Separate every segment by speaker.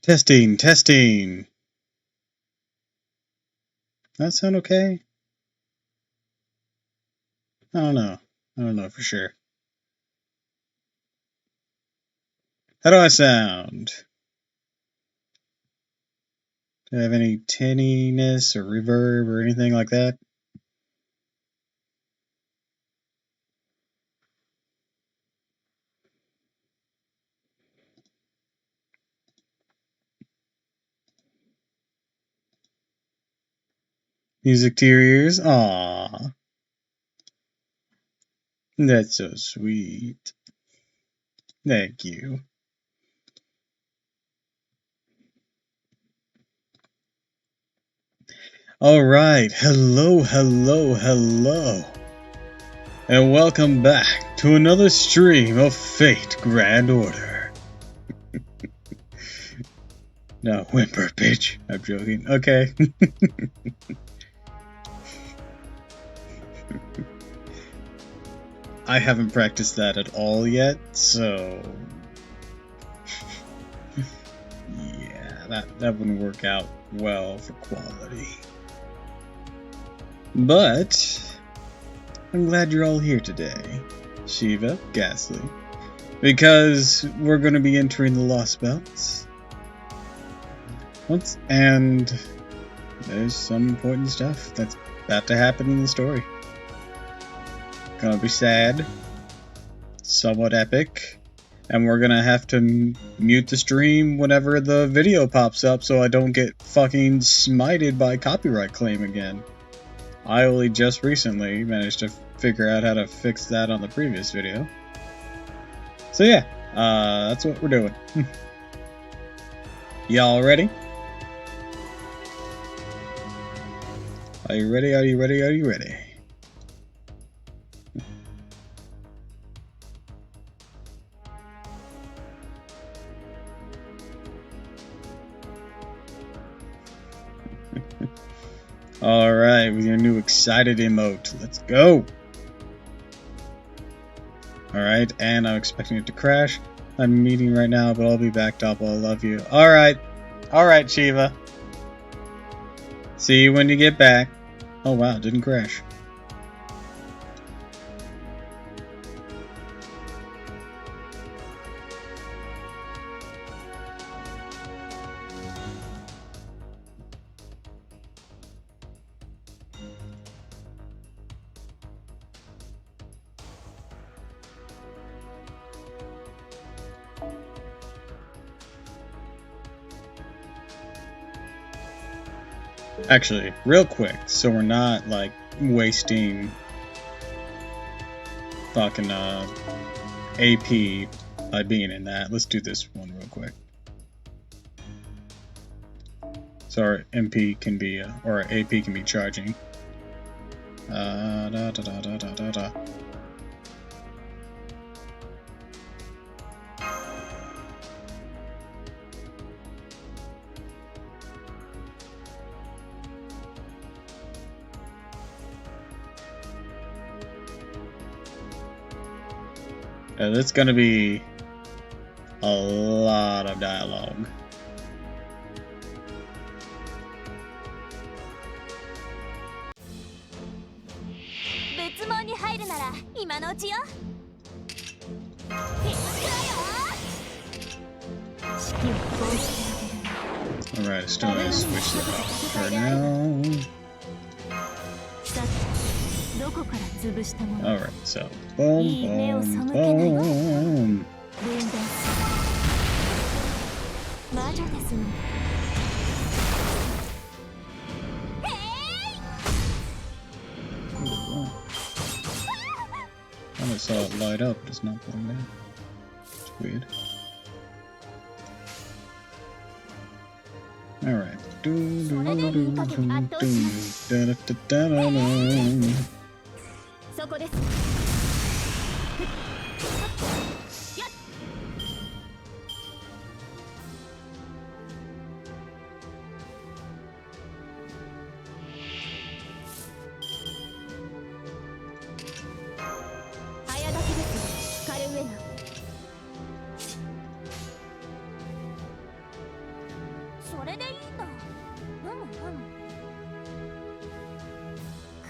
Speaker 1: Testing, testing. That sound okay? I don't know. I don't know for sure. How do I sound? Do I have any tinniness or reverb or anything like that? Music to your ears? Aww. That's so sweet. Thank you. Alright, hello, hello, hello. And welcome back to another stream of Fate Grand Order. No, whimper, bitch. I'm joking. Okay. I haven't practiced that at all yet, so... yeah, that wouldn't work out well for quality. But... I'm glad you're all here today, Shiva, Ghastly, because we're going to be entering the Lost Belts. And there's some important stuff that's about to happen in the story. Gonna be sad, somewhat epic, and we're gonna have to mute the stream whenever the video pops up so I don't get fucking smited by copyright claim again. I only just recently managed to figure out how to fix that on the previous video. So yeah, that's what we're doing. Y'all ready? Are you ready? Are you ready? Are you ready? Alright, with your new excited emote. Let's go! Alright, and I'm expecting it to crash. I'm meeting right now, but I'll be back, Doppel. I love you. Alright. Alright, Shiva. See you when you get back. Oh wow, it didn't crash. Actually, real quick, so we're not, like, wasting fucking, AP by being in that. Let's do this one real quick. So our MP can be, or our AP can be charging. That's gonna be a lot of dialogue. Alright, still gonna switch that off for now. Alright, so boom, boom, boom. I saw it light up, but it's not going down. It's weird. Alright.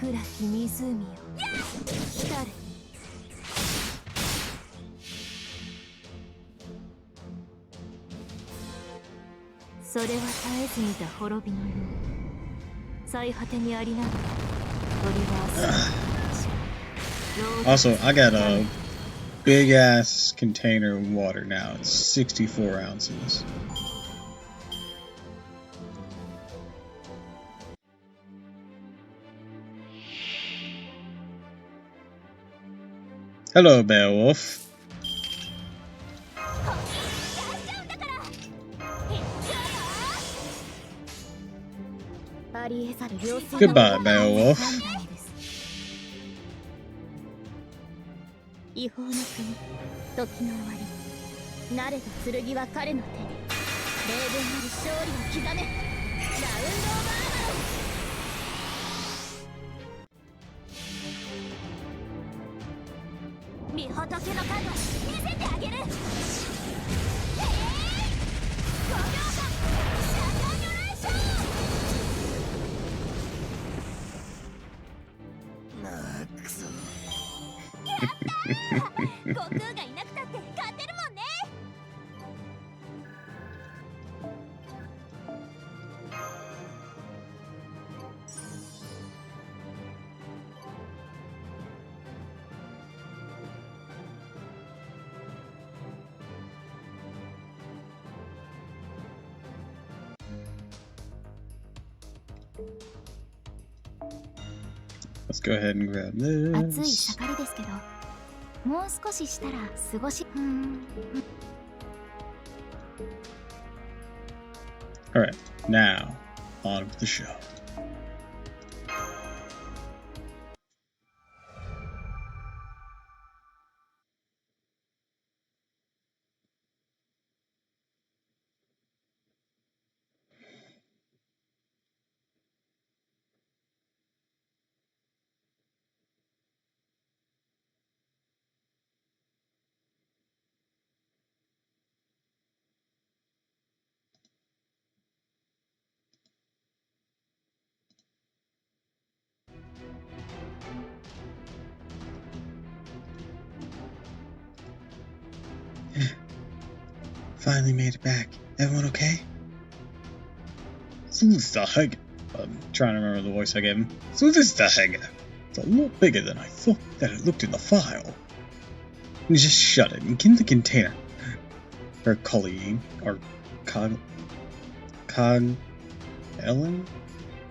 Speaker 2: 暗き湖よ来たれ。それは絶えず見た滅びのよう最果てにありながら鳥は明日
Speaker 1: Also, I got a big ass container of water now. It's 64 ounces. Hello, Beowulf. Goodbye, Beowulf.
Speaker 2: 違法の国、時の終わり。慣れた剣は彼の手に。冷厳なる勝利を刻め。ラウンドオブアーマー。御仏の数見せてあげる。5秒間シャカニュレーション。なあ、くそ。やったー。悟空がいなくたって勝てるもんね。
Speaker 1: Let's go ahead and grab
Speaker 2: 暑い
Speaker 1: this.
Speaker 2: 盛りですけど、もう少ししたら過ごし。
Speaker 1: Alright, now, on with the show. Finally made it back. Everyone okay? So this is the Heg. I'm trying to remember the voice I gave him. So this is the Heg. It's a lot bigger than I thought that it looked in the file. You just shut it and get in the container. Or Colleen. Or Ellen?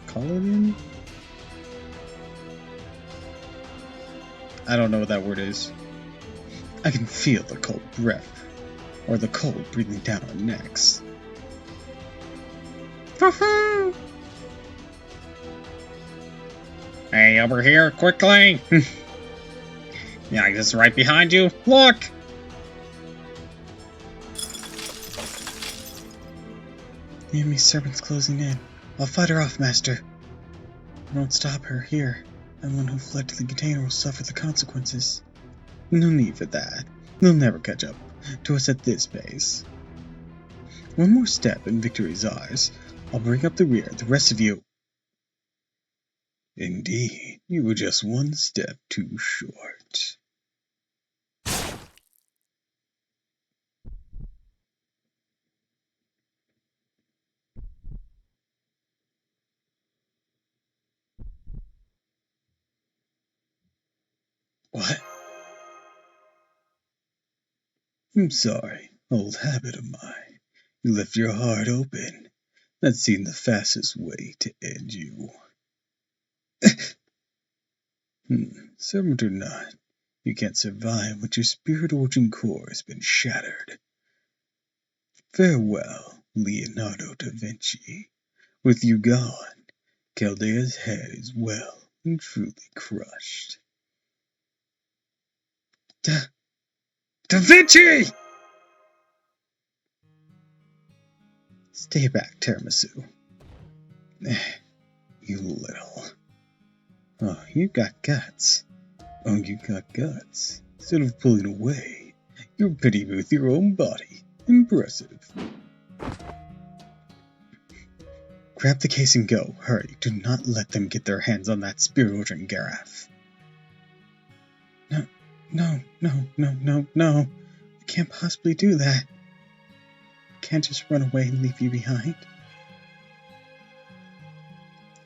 Speaker 1: Colleen? I don't know what that word is. I can feel the cold breath. Or the cold breathing down our necks. Hey, over here, quickly! Yeah, this right behind you. Look! The enemy serpent's closing in. I'll fight her off, Master. I won't stop her here. Anyone who fled to the container will suffer the consequences. No need for that. They'll never catch up to us at this pace. One more step and victory's ours. I'll bring up the rear. The rest of you... Indeed, you were just one step too short. What? I'm sorry, old habit of mine. You left your heart open. That seemed the fastest way to end you. Servant or not, you can't survive when your spirit origin core has been shattered. Farewell, Leonardo da Vinci. With you gone, Chaldea's head is well and truly crushed. Da Vinci! Stay back, Tiramisu. You little... Oh, you got guts. Oh, you got guts. Instead of pulling away, you're pitting me with your own body. Impressive. grab the case and go. Hurry, do not let them get their hands on that spirit-ordering Gareth. No. I can't possibly do that. I can't just run away and leave you behind.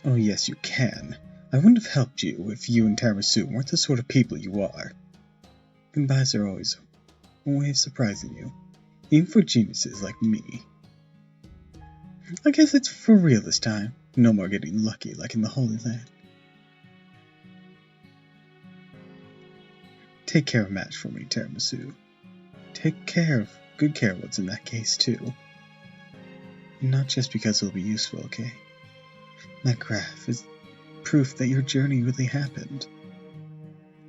Speaker 1: Oh yes, you can. I wouldn't have helped you if you and Tiramisu weren't the sort of people you are. Goodbyes are always a way of surprising you, even for geniuses like me. I guess it's for real this time. No more getting lucky like in the Holy Land. Take care of Match for me, Tiramisu. Take good care of what's in that case, too. And not just because it'll be useful, okay? That graph is proof that your journey really happened.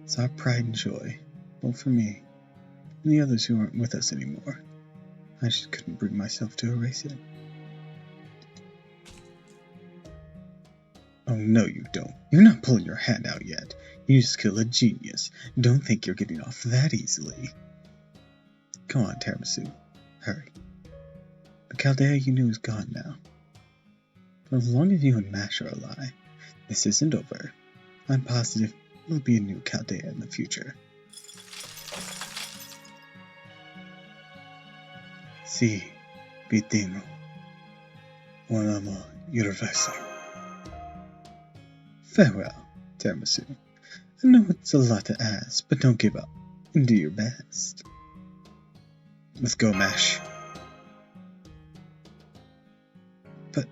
Speaker 1: It's our pride and joy, both for me and the others who aren't with us anymore. I just couldn't bring myself to erase it. Oh, no, you don't. You're not pulling your hand out yet. You just killed a genius. Don't think you're getting off that easily. Come on, Tiramisu. Hurry. The Chaldea you knew is gone now. But as long as you and Mash are alive, this isn't over. I'm positive there'll be a new Chaldea in the future. Si, vidimo. Un amor universal. Farewell, Tiramisu. I know it's a lot to ask, but don't give up, and do your best. Let's go, Mash. But...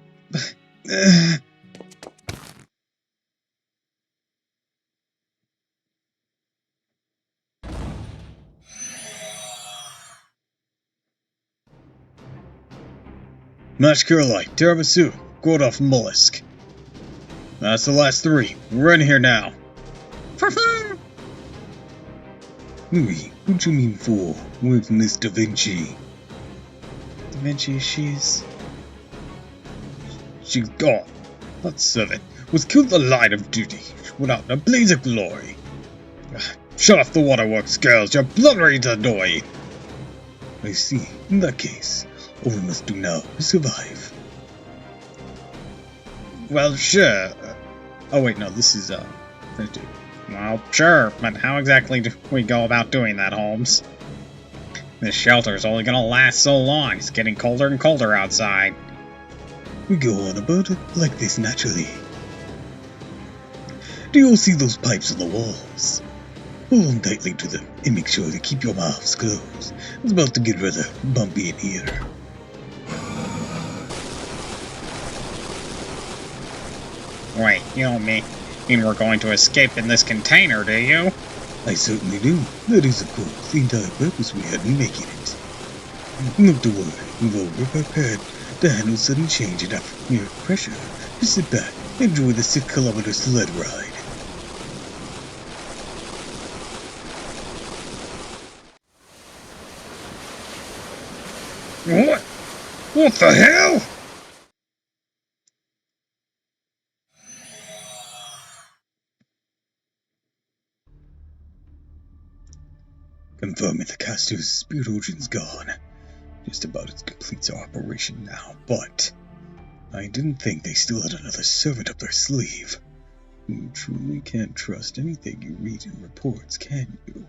Speaker 1: Mash Curlite, Tiramisu, Gordoff Mollusk. That's the last three. We're in here now. Louis, what you mean for? With Miss Da Vinci? Da Vinci, she's gone. That servant was killed in the line of duty. She went out in a blaze of glory. Shut off the waterworks, girls. You're blundering to annoy. I see. In that case, all we must do now is survive. Well, sure. Oh wait, no, this is, well, sure, but how exactly do we go about doing that, Holmes? This shelter's only gonna last so long. It's getting colder and colder outside. We go on about it like this naturally. Do you all see those pipes on the walls? Hold on tightly to them and make sure to keep your mouths closed. It's about to get rather bumpy in here. Wait, you don't mean we're going to escape in this container, do you? I certainly do. That is, of course, the entire purpose we had in making it. Not to worry, we're prepared to handle sudden change and atmospheric pressure. Just sit back and enjoy the 6-kilometer sled ride. What? What the hell? Confirming the Castor's spirit origin's gone. Just about as completes our operation now, but I didn't think they still had another servant up their sleeve. You truly can't trust anything you read in reports, can you?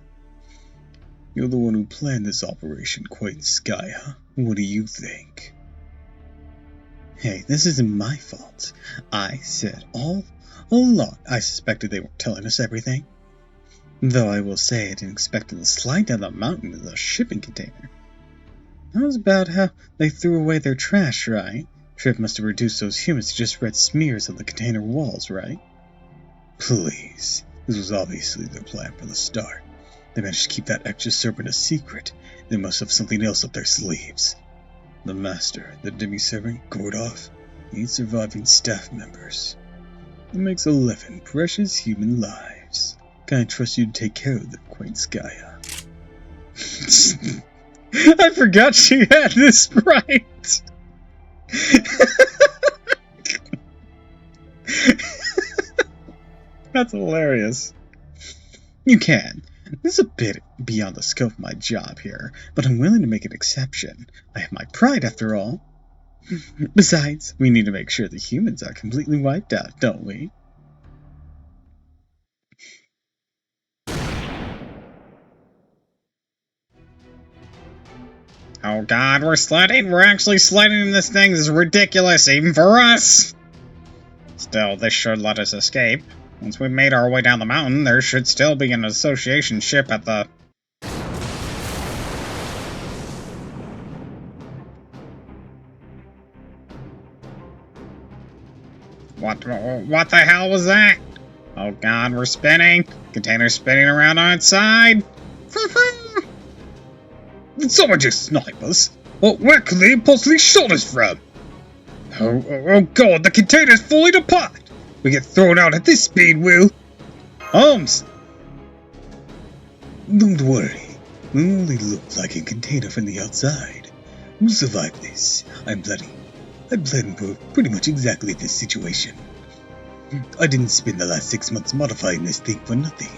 Speaker 1: You're the one who planned this operation, Quain Sky, huh? What do you think? Hey, this isn't my fault. I said all along I suspected they weren't telling us everything. Though I will say I didn't expect them to slide down the mountain in a shipping container. That was about how they threw away their trash, right? Trip must have reduced those humans to just red smears on the container walls, right? Please. This was obviously their plan from the start. They managed to keep that extra servant a secret. They must have something else up their sleeves. The master, the demi-servant, Gordoff, needs surviving staff members. It makes 11 precious human lives. Can I trust you to take care of them, Quain Skya? I forgot she had this right! That's hilarious. You can. This is a bit beyond the scope of my job here, but I'm willing to make an exception. I have my pride, after all. Besides, we need to make sure the humans are completely wiped out, don't we? Oh god, we're sledding? We're actually sledding in this thing? This is ridiculous, even for us! Still, this should let us escape. Once we've made our way down the mountain, there should still be an association ship at the... What the hell was that? Oh god, we're spinning. Container's spinning around on its side. Did someone just snipe us? Well, where could they have possibly shot us from? Oh god, the container's falling apart! We get thrown out at this speed, Will! Holmes! Don't worry. We only look like a container from the outside. We'll survive this. I'm planning for pretty much exactly this situation. I didn't spend the last 6 months modifying this thing for nothing.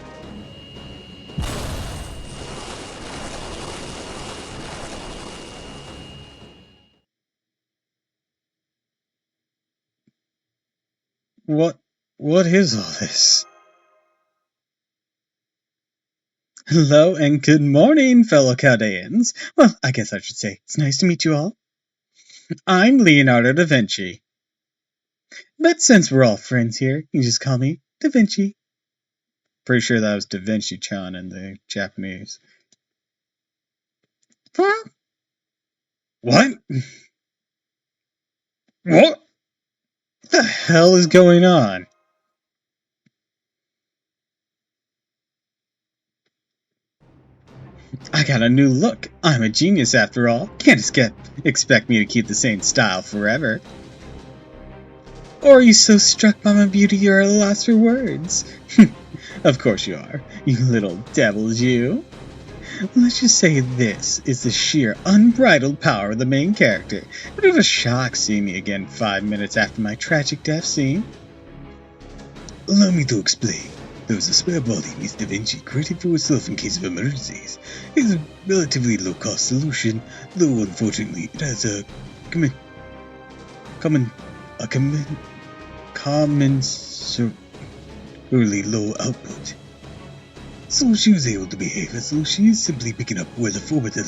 Speaker 1: What is all this? Hello and good morning, fellow Chaldeans. Well, I guess I should say, it's nice to meet you all. I'm Leonardo da Vinci. But since we're all friends here, you can just call me Da Vinci. Pretty sure that was Da Vinci-chan in the Japanese. Huh? What? What the hell is going on? I got a new look. I'm a genius after all. Can't expect me to keep the same style forever. Or are you so struck by my beauty you're at a loss for words? Of course you are, you little devils, you. Let's just say this is the sheer unbridled power of the main character. It was a shock seeing me again 5 minutes after my tragic death scene. Allow me to explain. There was a spare body Miss Da Vinci created for herself in case of emergencies. It is a relatively low-cost solution, though unfortunately it has a commensurately low output. So she was able to behave as though she is simply picking up where the former Da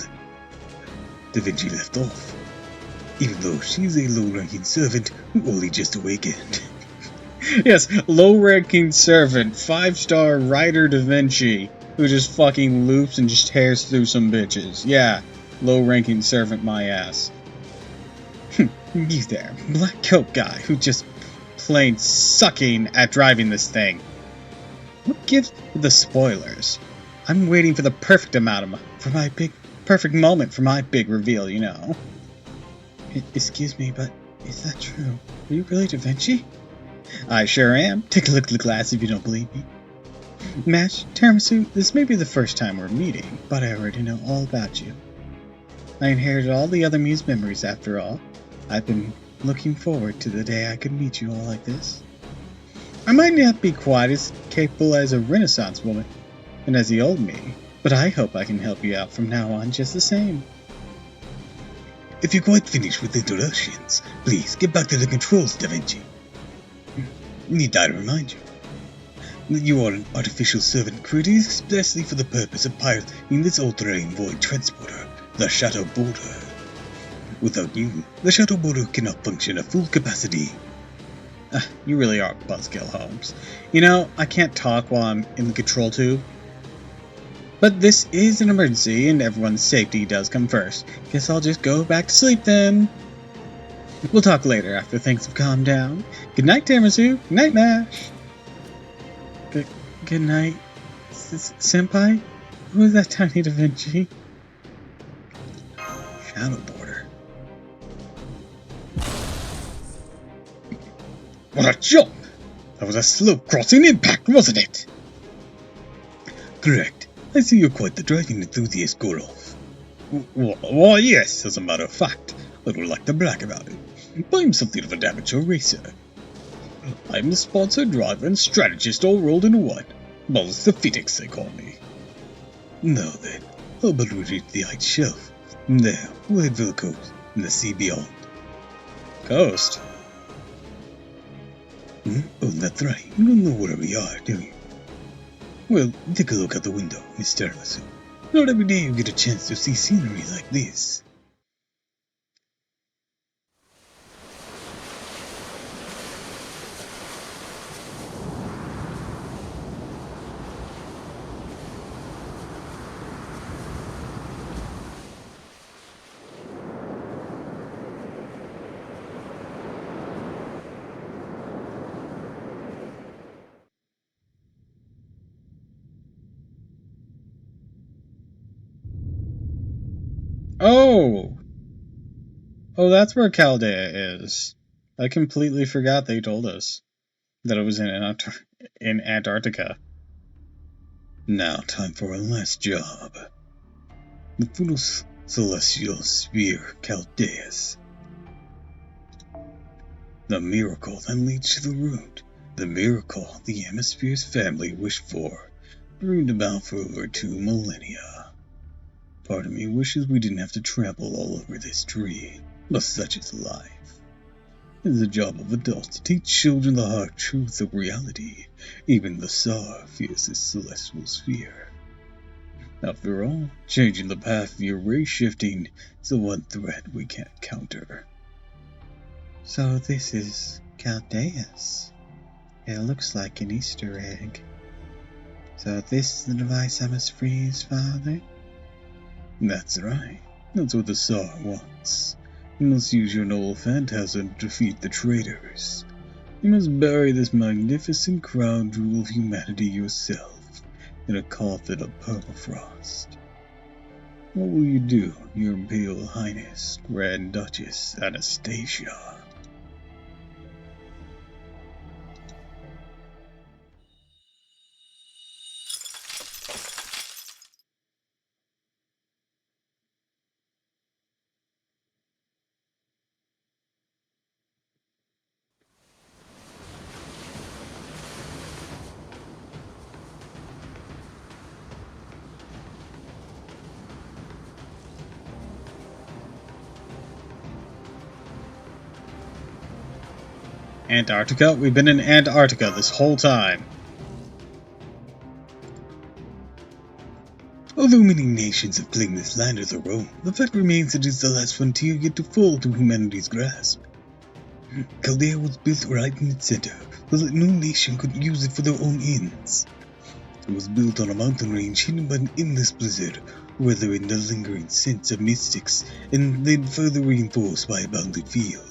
Speaker 1: Vinci left off, even though she is a low-ranking servant who only just awakened. Yes, low-ranking servant, 5-star writer Da Vinci, who just fucking loops and just tears through some bitches. Yeah, low-ranking servant my ass. You there, black coat guy who just plain sucking at driving this thing. What gives the spoilers? I'm waiting for the perfect amount for my perfect moment for my big reveal, you know. Excuse me, but is that true? Are you really Da Vinci? I sure am. Take a look at the glass if you don't believe me. Mash, Tiramisu, this may be the first time we're meeting, but I already know all about you. I inherited all the other Muse memories after all. I've been looking forward to the day I could meet you all like this. I might not be quite as capable as a Renaissance woman and as the old me, but I hope I can help you out from now on just the same. If you're quite finished with introductions, please get back to the controls, Da Vinci. Need I remind you that you are an artificial servant created expressly for the purpose of piloting this all-terrain void transporter, the Shadow Border. Without you, the Shadow Border cannot function at full capacity. You really are buzzkill, Holmes. You know, I can't talk while I'm in the control tube. But this is an emergency, and everyone's safety does come first. Guess I'll just go back to sleep then. We'll talk later after things have calmed down. Good night, Tiramisu. Good night, Mash. Good night, Senpai? Who is that tiny Da Vinci? Shadow Border. What a jump! That was a slope crossing impact, wasn't it? Correct. I see you're quite the driving enthusiast, Gorov. Why, yes, as a matter of fact. I don't like to brag about it, but I'm something of an amateur racer. I'm the sponsor, driver, and strategist all rolled into one. Balls the Phoenix, they call me. Now then, how about we reach the ice shelf? From there, we'll head for the coast and the sea beyond. Coast?
Speaker 3: Hmm? Oh, that's right. You don't know where we are, do you? Well, take a look out the window, Mr. Tiramisu. Not every day you get a chance to see scenery like this.
Speaker 1: Oh! Oh, that's where Chaldea is. I completely forgot they told us that it was in Antarctica.
Speaker 3: Now, time for our last job. The Celestial Sphere Chaldeus. The miracle that leads to the root. The miracle the Hemisphere's family wished for. Dreamed about for over 2 millennia. Part of me wishes we didn't have to trample all over this tree, but such is life. It is the job of adults to teach children the hard truths of reality. Even the Tsar fears this celestial sphere. After all, changing the path via ray shifting is the one threat we can't counter.
Speaker 4: So this is Chaldeus. It looks like an Easter egg. So this is the device I must freeze, Father?
Speaker 3: That's right. That's what the Tsar wants. You must use your noble phantasm to defeat the traitors. You must bury this magnificent crown jewel of humanity yourself in a coffin of permafrost. What will you do, your Imperial Highness, Grand Duchess Anastasia?
Speaker 1: Antarctica? We've been in Antarctica this whole time.
Speaker 3: Although many nations have claimed this land as their own, the fact remains it is the last frontier yet to fall to humanity's grasp. Chaldea was built right in its center, so that no nation could use it for their own ends. It was built on a mountain range hidden by an endless blizzard, weathering the lingering scents of mystics, and then further reinforced by a bounded field.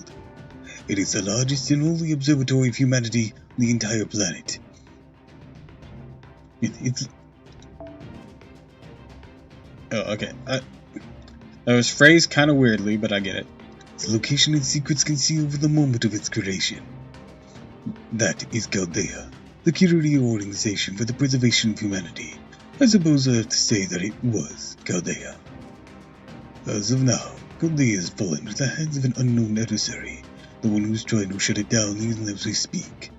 Speaker 3: It is the largest and only observatory of humanity on the entire planet.
Speaker 1: Oh, okay. That was phrased kind of weirdly, but I get it.
Speaker 3: Its location and secrets concealed from the moment of its creation. That is Chaldea, the security organization for the preservation of humanity. I suppose I have to say that it was Chaldea. As of now, Chaldea has fallen into the hands of an unknown adversary, the one who's trying to shut it down even as we speak.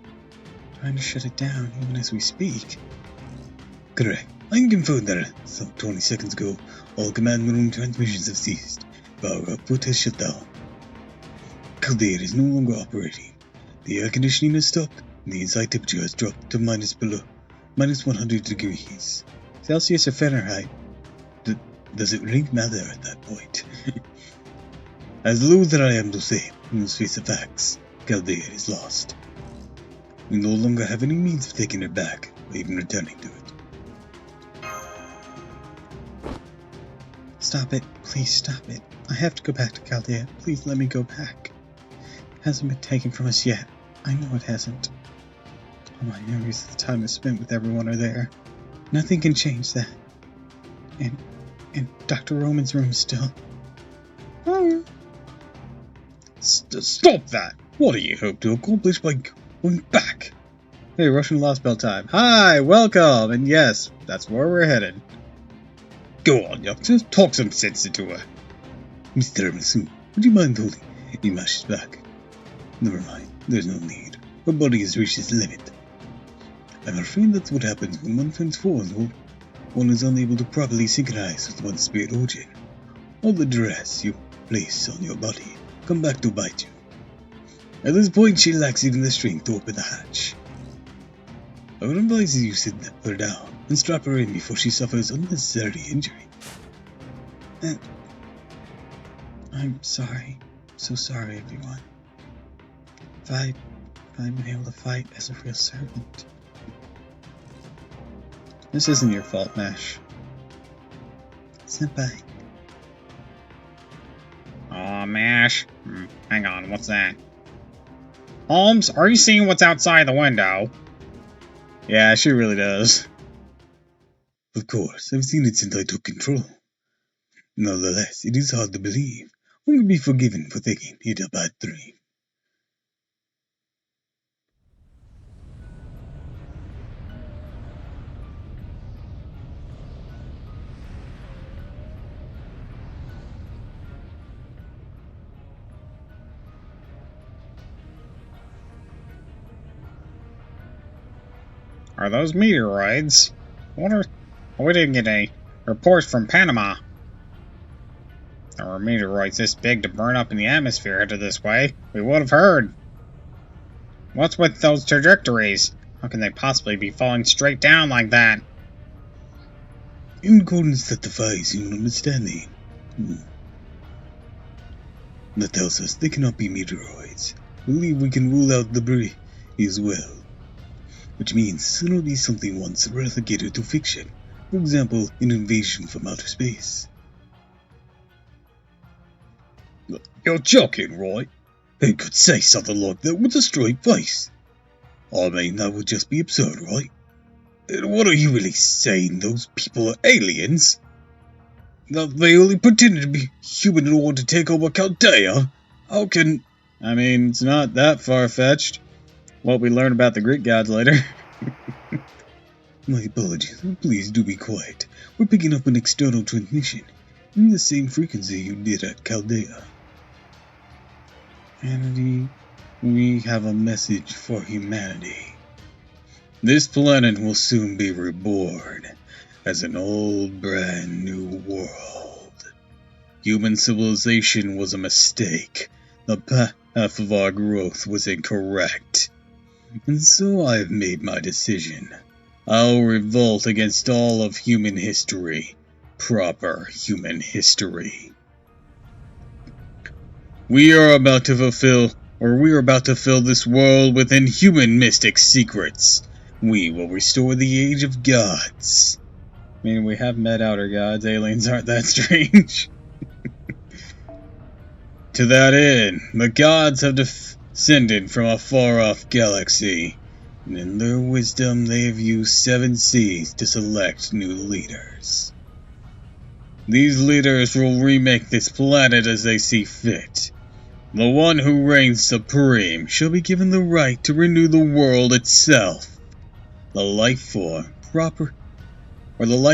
Speaker 4: Trying to shut it down even as we speak?
Speaker 3: Correct. I can confirm that some 20 seconds ago, all command room transmissions have ceased. Power output has shut down. Chaldea is no longer operating. The air conditioning has stopped, and the inside temperature has dropped to minus 100 degrees.
Speaker 1: Celsius or Fahrenheit?
Speaker 3: Does it really matter at that point? As low that I am to say, we must face the facts. Chaldea is lost. We no longer have any means of taking it back, or even returning to it.
Speaker 4: Stop it. Please stop it. I have to go back to Chaldea. Please let me go back. It hasn't been taken from us yet. I know it hasn't. All my memories of the time I spent with everyone are there. Nothing can change that. And Dr. Roman's room is still...
Speaker 1: Stop that! What do you hope to accomplish by going back? Hey, Russian Lost Bell time. Hi, welcome! And yes, that's where we're headed. Go on, youngster, talk some sense into her.
Speaker 3: Mr. Tiramisu, would you mind holding Imash's back? Never mind, there's no need. Her body has reached its limit. I'm afraid that's what happens when one transforms. One is unable to properly synchronize with one's spirit origin. All the duress you place on your body come back to bite you. At this point, she lacks even the strength to open the hatch. I would advise you sit her down and strap her in before she suffers unnecessary injury.
Speaker 4: I'm sorry. So sorry, everyone. If I'd been able to fight as a real servant.
Speaker 1: This isn't your fault, Mash.
Speaker 4: Senpai.
Speaker 1: Aw, Mash. Hang on, what's that? Holmes, are you seeing what's outside the window? Yeah, she really does.
Speaker 3: Of course, I've seen it since I took control. Nonetheless, it is hard to believe one can be forgiven for thinking it a bad dream.
Speaker 1: Are those meteoroids? We didn't get any reports from Panama. There were meteoroids this big to burn up in the atmosphere headed this way. We would have heard. What's with those trajectories? How can they possibly be falling straight down like that?
Speaker 3: In accordance that defies human understanding. That tells us they cannot be meteoroids. I believe we can rule out debris as well. Which means it'll be something once relegated to fiction. For example, an invasion from outer space. You're joking, right? Who could say something like that with a straight face? I mean, that would just be absurd, right? What are you really saying? Those people are aliens? They only pretended to be human in order to take over Chaldea? How can...
Speaker 1: I mean, it's not that far-fetched. What we learn about the Greek gods later.
Speaker 3: My apologies. Please do be quiet. We're picking up an external transmission in the same frequency you did at Chaldea.
Speaker 4: Humanity, we have a message for humanity.
Speaker 3: This planet will soon be reborn as an old, brand new world. Human civilization was a mistake. The path of our growth was incorrect. And so I've made my decision. I'll revolt against all of human history. Proper human history. We are about to fill this world with inhuman mystic secrets. We will restore the age of gods.
Speaker 1: I mean, we have met outer gods. Aliens aren't that strange.
Speaker 3: To that end, the gods have descended from a far-off galaxy, and in their wisdom they have used 7 seas to select new leaders. These leaders will remake this planet as they see fit. The one who reigns supreme shall be given the right to renew the world itself. The life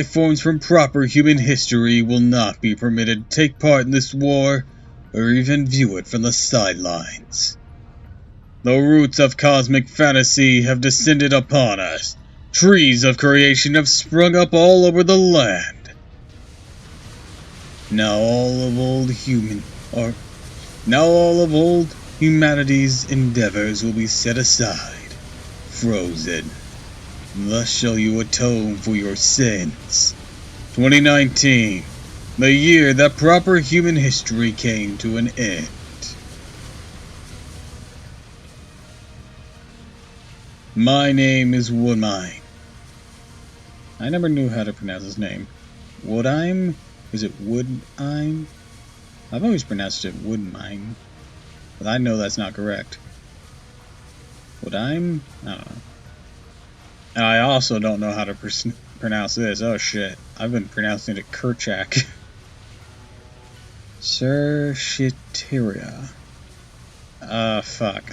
Speaker 3: forms from proper human history will not be permitted to take part in this war, or even view it from the sidelines. The roots of cosmic fantasy have descended upon us. Trees of creation have sprung up all over the land. Now all of old humanity's endeavors will be set aside, frozen. Thus shall you atone for your sins. 2019, the year that proper human history came to an end. My name is Woodmine.
Speaker 1: I never knew how to pronounce his name. Woodime? Is it Woodime? I've always pronounced it Woodmine, but I know that's not correct. Woodime? I don't know. And I also don't know how to pronounce this. Oh shit. I've been pronouncing it Kerchak. Cershiteria. Fuck.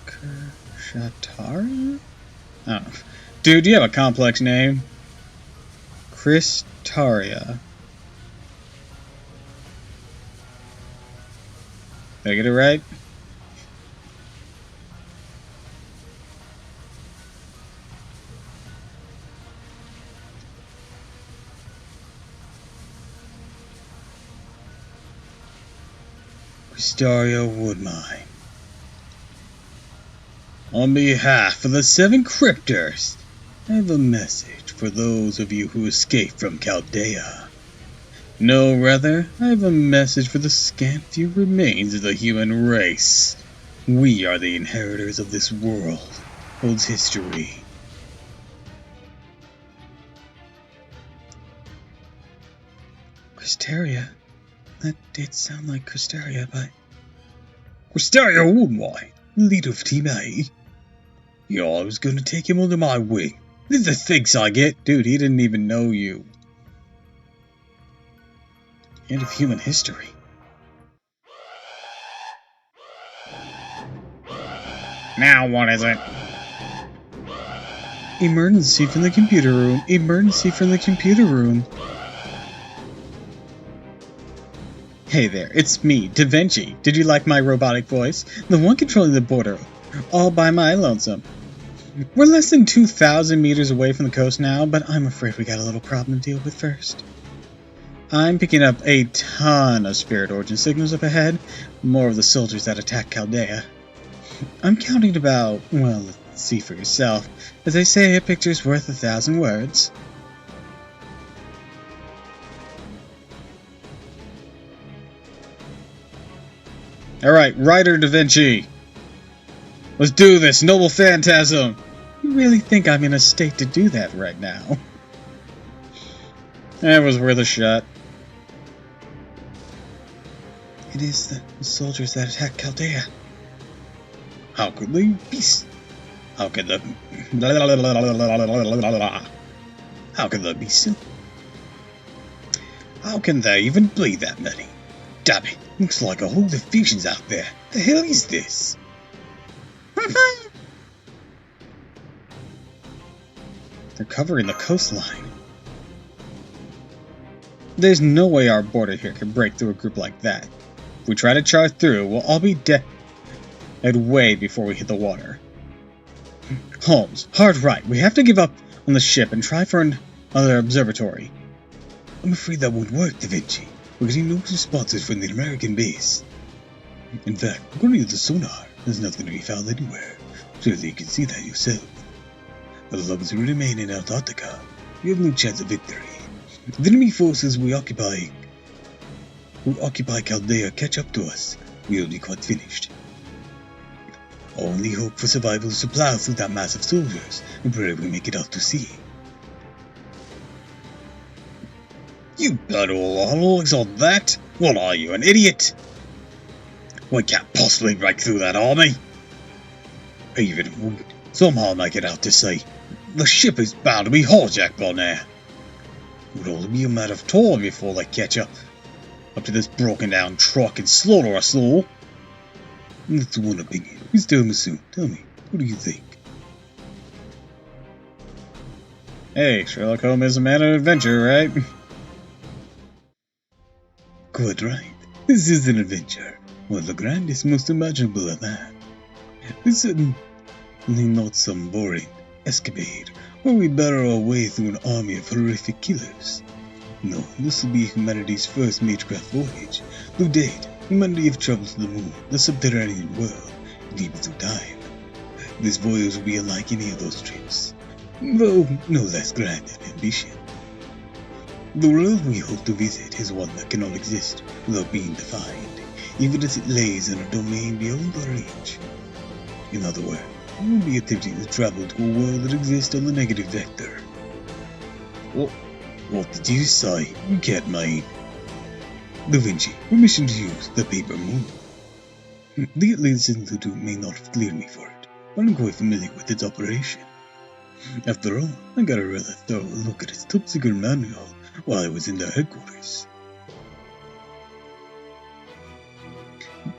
Speaker 1: Kershatari? Oh. Dude, you have a complex name. Christaria. Did I get it right?
Speaker 3: Cristaria Woodmine. On behalf of the 7 Cryptors, I have a message for those of you who escaped from Chaldea. No, rather, I have a message for the scant few remains of the human race. We are the inheritors of this world, holds history.
Speaker 4: Cristaria? That did sound like Cristaria, but...
Speaker 3: Cristaria Woodmine, leader of Team A. Yeah, I was gonna take him under my wing. This is the thanks I get.
Speaker 1: Dude, he didn't even know you.
Speaker 4: End of human history.
Speaker 1: Now what is it?
Speaker 4: Emergency from the computer room. Emergency from the computer room.
Speaker 1: Hey there, it's me, Da Vinci. Did you like my robotic voice? The one controlling the border, all by my lonesome. We're less than 2,000 meters away from the coast now, but I'm afraid we got a little problem to deal with first. I'm picking up a ton of spirit origin signals up ahead, more of the soldiers that attacked Chaldea. I'm counting about, well, let's see for yourself. As they say, a picture's worth 1,000 words. Alright, Writer Da Vinci. Let's do this, noble phantasm! You really think I'm in a state to do that right now? That was worth a shot.
Speaker 4: It is the soldiers that attacked Chaldea.
Speaker 3: How could they be? How could they? How can there be so? How can there even be that many? Damn it! Looks like a whole division's out there. The hell is this?
Speaker 1: They're covering the coastline. There's no way our border here can break through a group like that. If we try to charge through, we'll all be dead way before we hit the water. Holmes, hard right. We have to give up on the ship and try for another observatory.
Speaker 3: I'm afraid that won't work, Da Vinci. We're getting no responses from the American base. In fact, according to the sonar, there's nothing to be found anywhere. Surely you can see that yourself. As long as we remain in Antarctica, we have no chance of victory. If the enemy forces who occupy Chaldea catch up to us, we'll be quite finished. Our only hope for survival is to plow through that mass of soldiers and pray we make it out to sea. You blood all like all that? What are you, an idiot? We can't possibly break through that army. Even if we could somehow make it out to sea, the ship is bound to be hijacked by now. It would only be a matter of time before they catch up to this broken down truck and slaughter us all. That's one opinion. Mr. Masoon, tell me, what do you think?
Speaker 1: Hey, Sherlock Holmes is a man of adventure, right?
Speaker 3: Quite right. This is an adventure. One of the grandest, most imaginable of man. It's certainly not some boring escapade where we barrel our way through an army of horrific killers. No, this will be humanity's first Magecraft voyage. To date, humanity have traveled to the moon, the subterranean world, deep into time. This voyage will be unlike any of those trips, though no less grand in ambition. The world we hope to visit is one that cannot exist without being defined, even as it lays in a domain beyond our reach. In other words, we will be attempting to travel to a world that exists on the negative vector. What did you say? You can't mind. Da Vinci, permission to use the paper moon. The Atlantis Institute may not have cleared me for it, but I'm quite familiar with its operation. After all, I got a rather thorough look at its top secret manual while I was in their headquarters.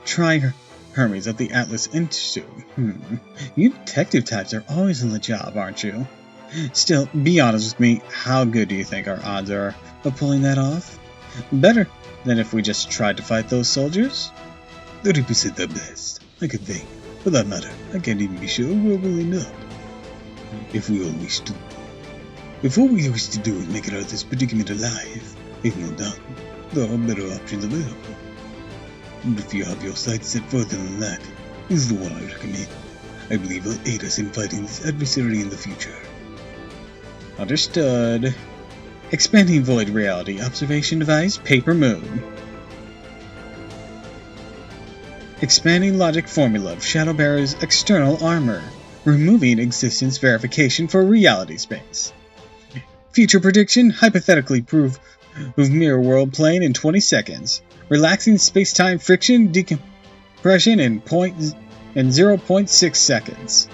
Speaker 1: Try Hermes at the Atlas Institute. You detective types are always on the job, aren't you? Still, be honest with me, how good do you think our odds are of pulling that off? Better than if we just tried to fight those soldiers?
Speaker 3: 30% at best, I could think. For that matter, I can't even be sure we're willing up. If we all wish to. If all we wish to do is make it out of this predicament alive, if not done, there are better options available. But if you have your sights set further than that, is the one I recommend. I believe it'll aid us in fighting this adversary in the future.
Speaker 1: Understood. Expanding void reality observation device, Paper Moon. Expanding logic formula of Shadowbearer's external armor, removing existence verification for reality space. Future prediction, hypothetically proof of mirror world plane in 20 seconds, relaxing space-time friction decompression in 0.6 seconds.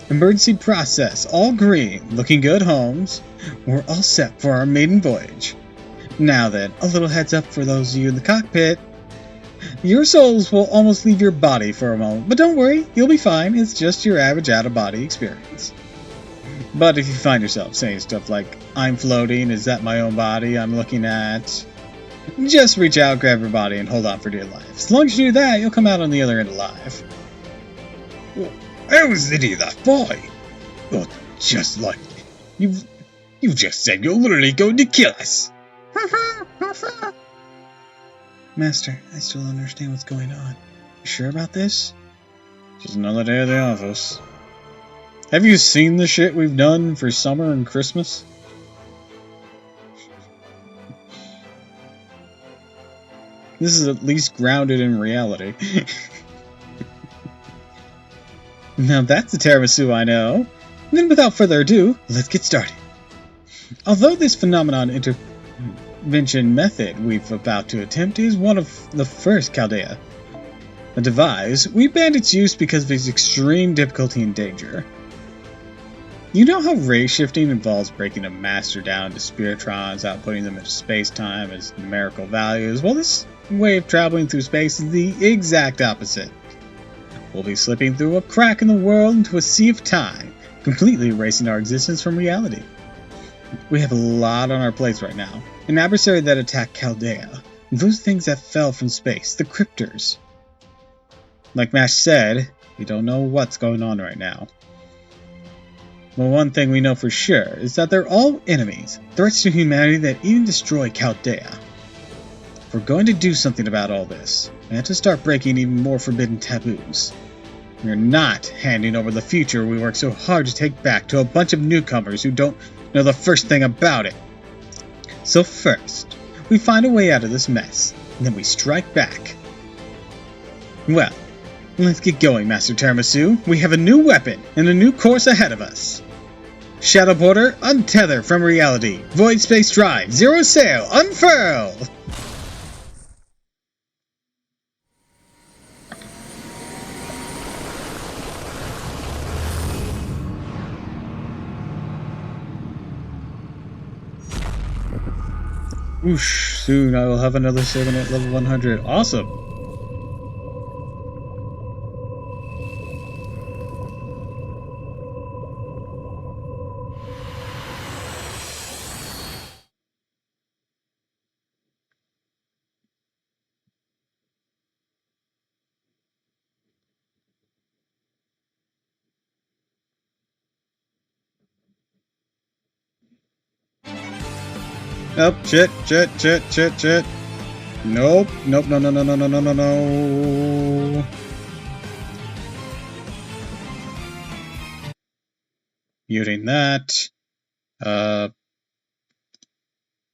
Speaker 1: Emergency process, all green, looking good, Holmes. We're all set for our maiden voyage. Now then, a little heads up for those of you in the cockpit. Your souls will almost leave your body for a moment, but don't worry, you'll be fine. It's just your average out-of-body experience. But if you find yourself saying stuff like, I'm floating, is that my own body I'm looking at? Just reach out, grab your body, and hold on for dear life. As long as you do that, you'll come out on the other end alive.
Speaker 3: Well, how is any of that boy? Well, just like you just said you're literally going to kill us.
Speaker 4: Master, I still don't understand what's going on. You sure about this?
Speaker 1: Just another day at the office. Have you seen the shit we've done for summer and Christmas? This is at least grounded in reality. Now that's a tiramisu I know. And then without further ado, let's get started. Although this phenomenon intervention method we've about to attempt is one of the first Chaldea devised, we banned its use because of its extreme difficulty and danger. You know how ray shifting involves breaking a master down into spiritrons, outputting them into space-time as numerical values? Well, this way of traveling through space is the exact opposite. We'll be slipping through a crack in the world into a sea of time, completely erasing our existence from reality. We have a lot on our plates right now. An adversary that attacked Chaldea, those things that fell from space, the cryptors. Like Mash said, we don't know what's going on right now. Well, one thing we know for sure is that they're all enemies, threats to humanity that even destroy Chaldea. If we're going to do something about all this, we have to start breaking even more forbidden taboos. We're not handing over the future we worked so hard to take back to a bunch of newcomers who don't know the first thing about it. So first, we find a way out of this mess, and then we strike back. Well, let's get going, Master Tiramisu. We have a new weapon and a new course ahead of us. Shadow Porter, untether from reality. Void Space Drive, zero sail, unfurl! Whoosh, soon I will have another 7 at level 100. Awesome! Oh, shit. Nope, no. Muting that.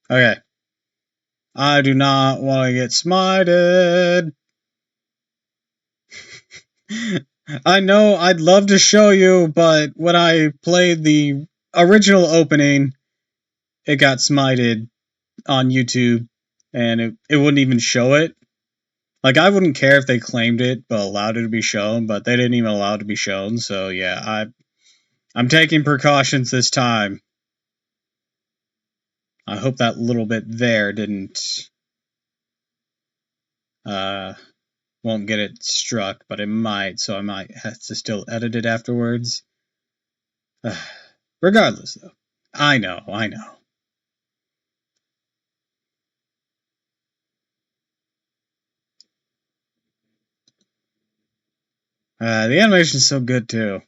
Speaker 1: Okay. I do not want to get smited. I know I'd love to show you, but when I played the original opening, it got smited on YouTube, and it wouldn't even show it. Like, I wouldn't care if they claimed it, but allowed it to be shown, but they didn't even allow it to be shown, so yeah, I'm taking precautions this time. I hope that little bit there didn't, won't get it struck, but it might, so I might have to still edit it afterwards. Regardless, though. I know. The animation's so good, too.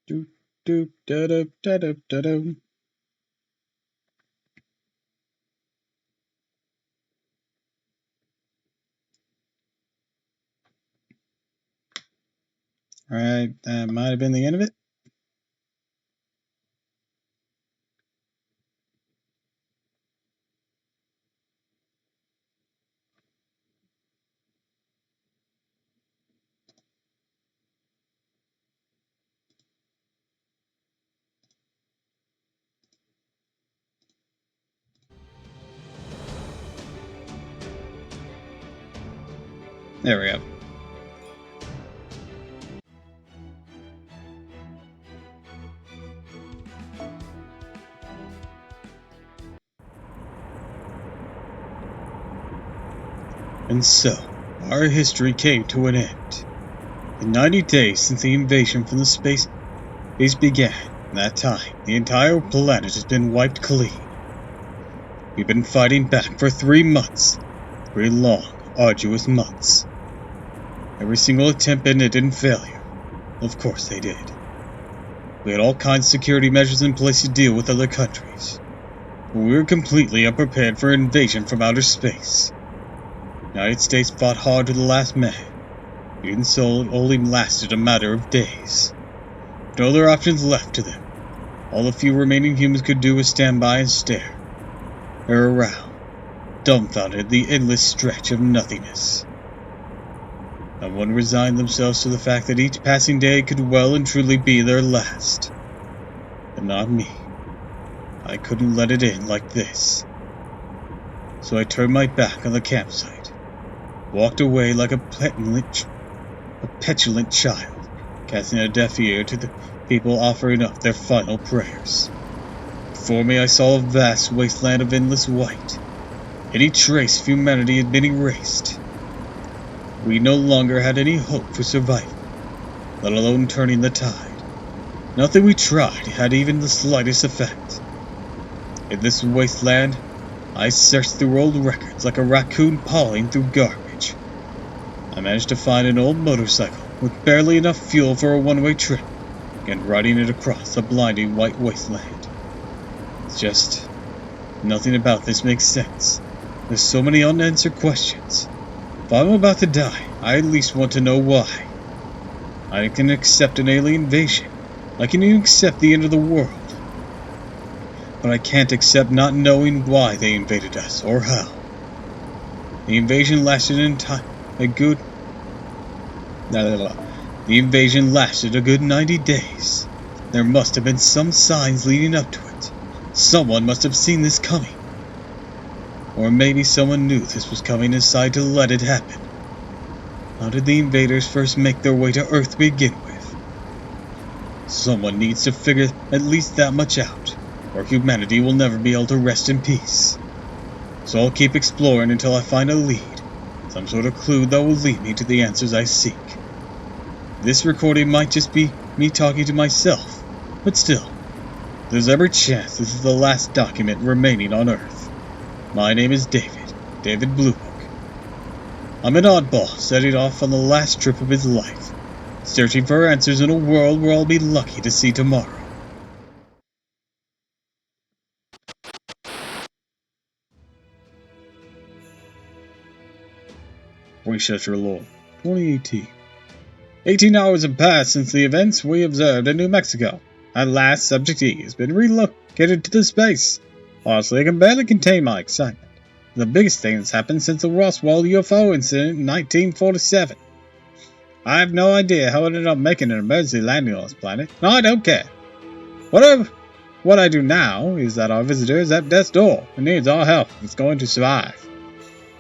Speaker 1: Do, do, da, da, da, da, da, da. Alright, that might have been the end of it. There we go.
Speaker 3: And so, our history came to an end. In 90 days since the invasion from the space base began, in that time, the entire planet has been wiped clean. We've been fighting back for 3 months. 3 long, arduous months. Every single attempt ended in failure. Of course they did. We had all kinds of security measures in place to deal with other countries. But we were completely unprepared for invasion from outer space. The United States fought hard to the last man. Even so, it only lasted a matter of days. With no other options left to them. All the few remaining humans could do was stand by and stare. Or around, dumbfounded at the endless stretch of nothingness. No one resigned themselves to the fact that each passing day could well and truly be their last. But not me. I couldn't let it end like this. So I turned my back on the campsite, walked away like a petulant child, casting a deaf ear to the people offering up their final prayers. Before me I saw a vast wasteland of endless white. Any trace of humanity had been erased. We no longer had any hope for survival, let alone turning the tide. Nothing we tried had even the slightest effect. In this wasteland, I searched through old records like a raccoon pawing through garbage. I managed to find an old motorcycle with barely enough fuel for a one-way trip, and riding it across the blinding white wasteland. It's just, nothing about this makes sense. There's so many unanswered questions. If I'm about to die, I at least want to know why. I can accept an alien invasion. I can even accept the end of the world. But I can't accept not knowing why they invaded us, or how. The invasion lasted a good 90 days. There must have been some signs leading up to it. Someone must have seen this coming. Or maybe someone knew this was coming and decided to let it happen. How did the invaders first make their way to Earth to begin with? Someone needs to figure at least that much out, or humanity will never be able to rest in peace. So I'll keep exploring until I find a lead, some sort of clue that will lead me to the answers I seek. This recording might just be me talking to myself, but still, there's every chance this is the last document remaining on Earth. My name is David Bluebook. I'm an oddball setting off on the last trip of his life, searching for answers in a world where I'll be lucky to see tomorrow.
Speaker 1: Researcher Lore, 2018. 18 hours have passed since the events we observed in New Mexico. At last, Subject E has been relocated to the space. Honestly, I can barely contain my excitement. The biggest thing that's happened since the Roswell UFO incident in 1947. I have no idea how it ended up making an emergency landing on this planet, and I don't care. What I do now is that our visitor is at death's door and needs our help if it's going to survive.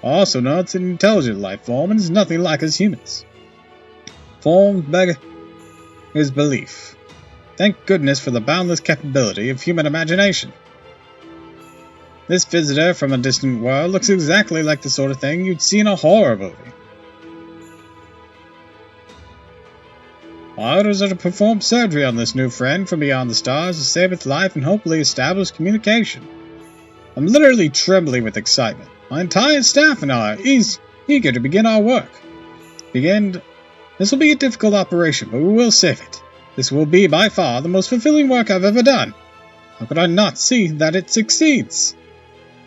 Speaker 1: I also know it's an intelligent life form and is nothing like us humans. Forms beg his belief. Thank goodness for the boundless capability of human imagination. This visitor from a distant world looks exactly like the sort of thing you'd see in a horror movie. My orders are to perform surgery on this new friend from beyond the stars to save its life and hopefully establish communication. I'm literally trembling with excitement. My entire staff and I are eager to begin our work. This will be a difficult operation, but we will save it. This will be by far the most fulfilling work I've ever done. How could I not see that it succeeds?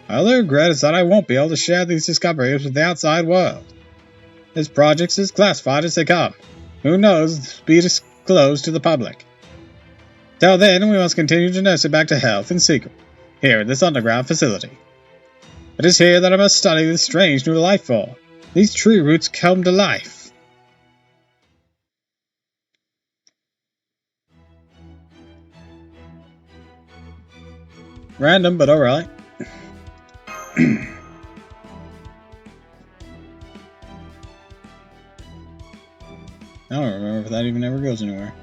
Speaker 1: My only regret is that I won't be able to share these discoveries with the outside world. This project is classified as they come. Who knows this will be disclosed to the public. Till then, we must continue to nurse it back to health in secret, here in this underground facility. It is here that I must study this strange new life form. These tree roots come to life. Random, but alright. I don't remember if that even ever goes anywhere.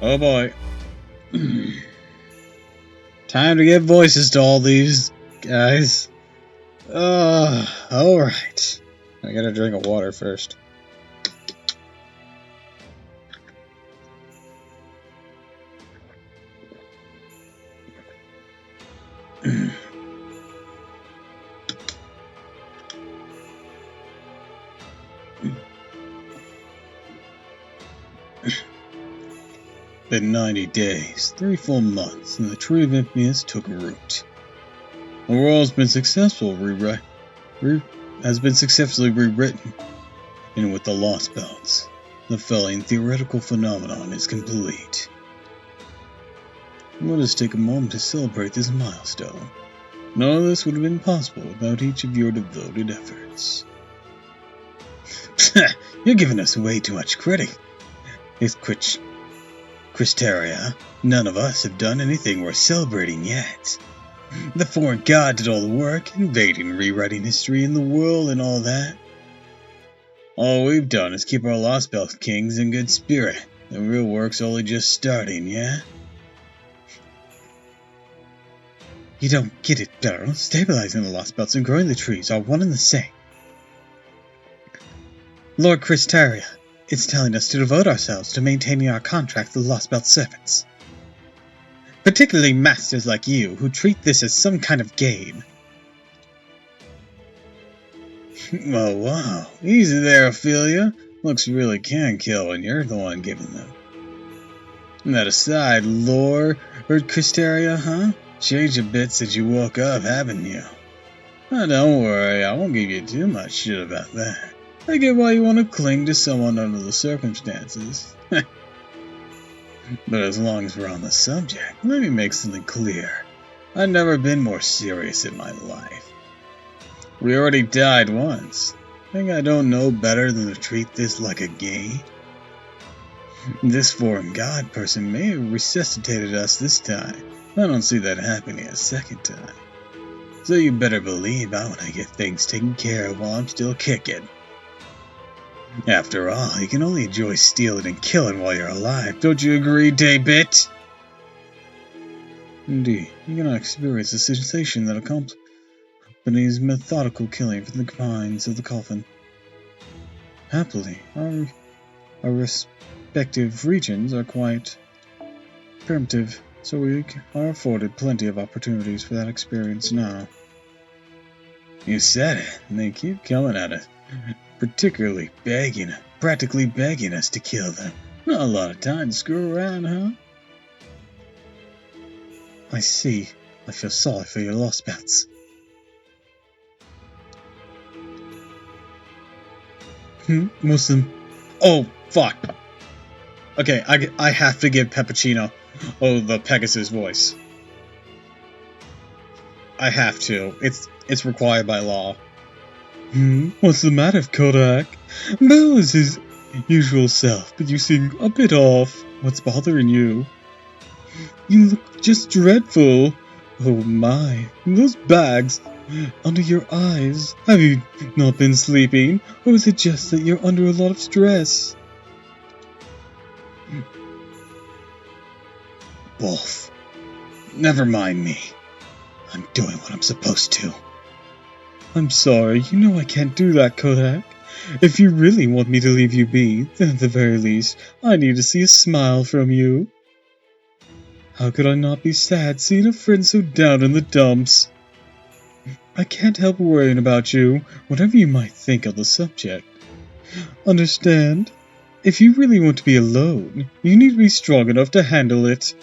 Speaker 1: Oh boy. Time to give voices to all these guys. Alright. I gotta drink of water first. Been 90 days, 3 full months, and the Tree of Infamous took root. The world has been successfully rewritten, and with the Lost Belts, the felling theoretical phenomenon is complete. Let us take a moment to celebrate this milestone. None of this would have been possible without each of your devoted efforts. You're giving us way too much credit. It's Cristeria, none of us have done anything worth celebrating yet. The foreign god did all the work, invading and rewriting history in the world and all that. All we've done is keep our Lost Belt kings in good spirit. The real work's only just starting, yeah? You don't get it, Darrell. Stabilizing the Lost Belts and growing the trees are one and the same. Lord Cristeria, it's telling us to devote ourselves to maintaining our contract with the Lost Belt servants. Particularly masters like you, who treat this as some kind of game. Oh wow, easy there, Ophelia. Looks really can kill when you're the one giving them. And that aside, Lord Cristeria, huh? Changed a bit since you woke up, haven't you? Oh, don't worry, I won't give you too much shit about that. I get why you want to cling to someone under the circumstances. But as long as we're on the subject, let me make something clear. I've never been more serious in my life. We already died once. Think I don't know better than to treat this like a game? This foreign god person may have resuscitated us this time. I don't see that happening a second time. So you better believe I want to get things taken care of while I'm still kicking. After all, you can only enjoy stealing and killing while you're alive. Don't you agree, Daybit? Indeed, you're gonna experience the sensation that accompanies methodical killing from the confines of the coffin. Happily, our respective regions are quite primitive, so we are afforded plenty of opportunities for that experience now. You said it, and they keep coming at us. Practically begging us to kill them. Not a lot of time to screw around, huh? I see. I feel sorry for your lost bats. Muslim. Oh, fuck. Okay, I have to give Peppuccino the Pegasus voice. I have to. It's required by law. What's the matter, Kodak? Bill is his usual self, but you seem a bit off. What's bothering you? You look just dreadful. Oh my, those bags under your eyes. Have you not been sleeping, or is it just that you're under a lot of stress? Both.
Speaker 3: Never mind me. I'm doing what I'm supposed to.
Speaker 4: I'm sorry, you know I can't do that, Kodak. If you really want me to leave you be, then at the very least, I need to see a smile from you. How could I not be sad seeing a friend so down in the dumps? I can't help worrying about you, whatever you might think on the subject. Understand? If you really want to be alone, you need to be strong enough to handle it.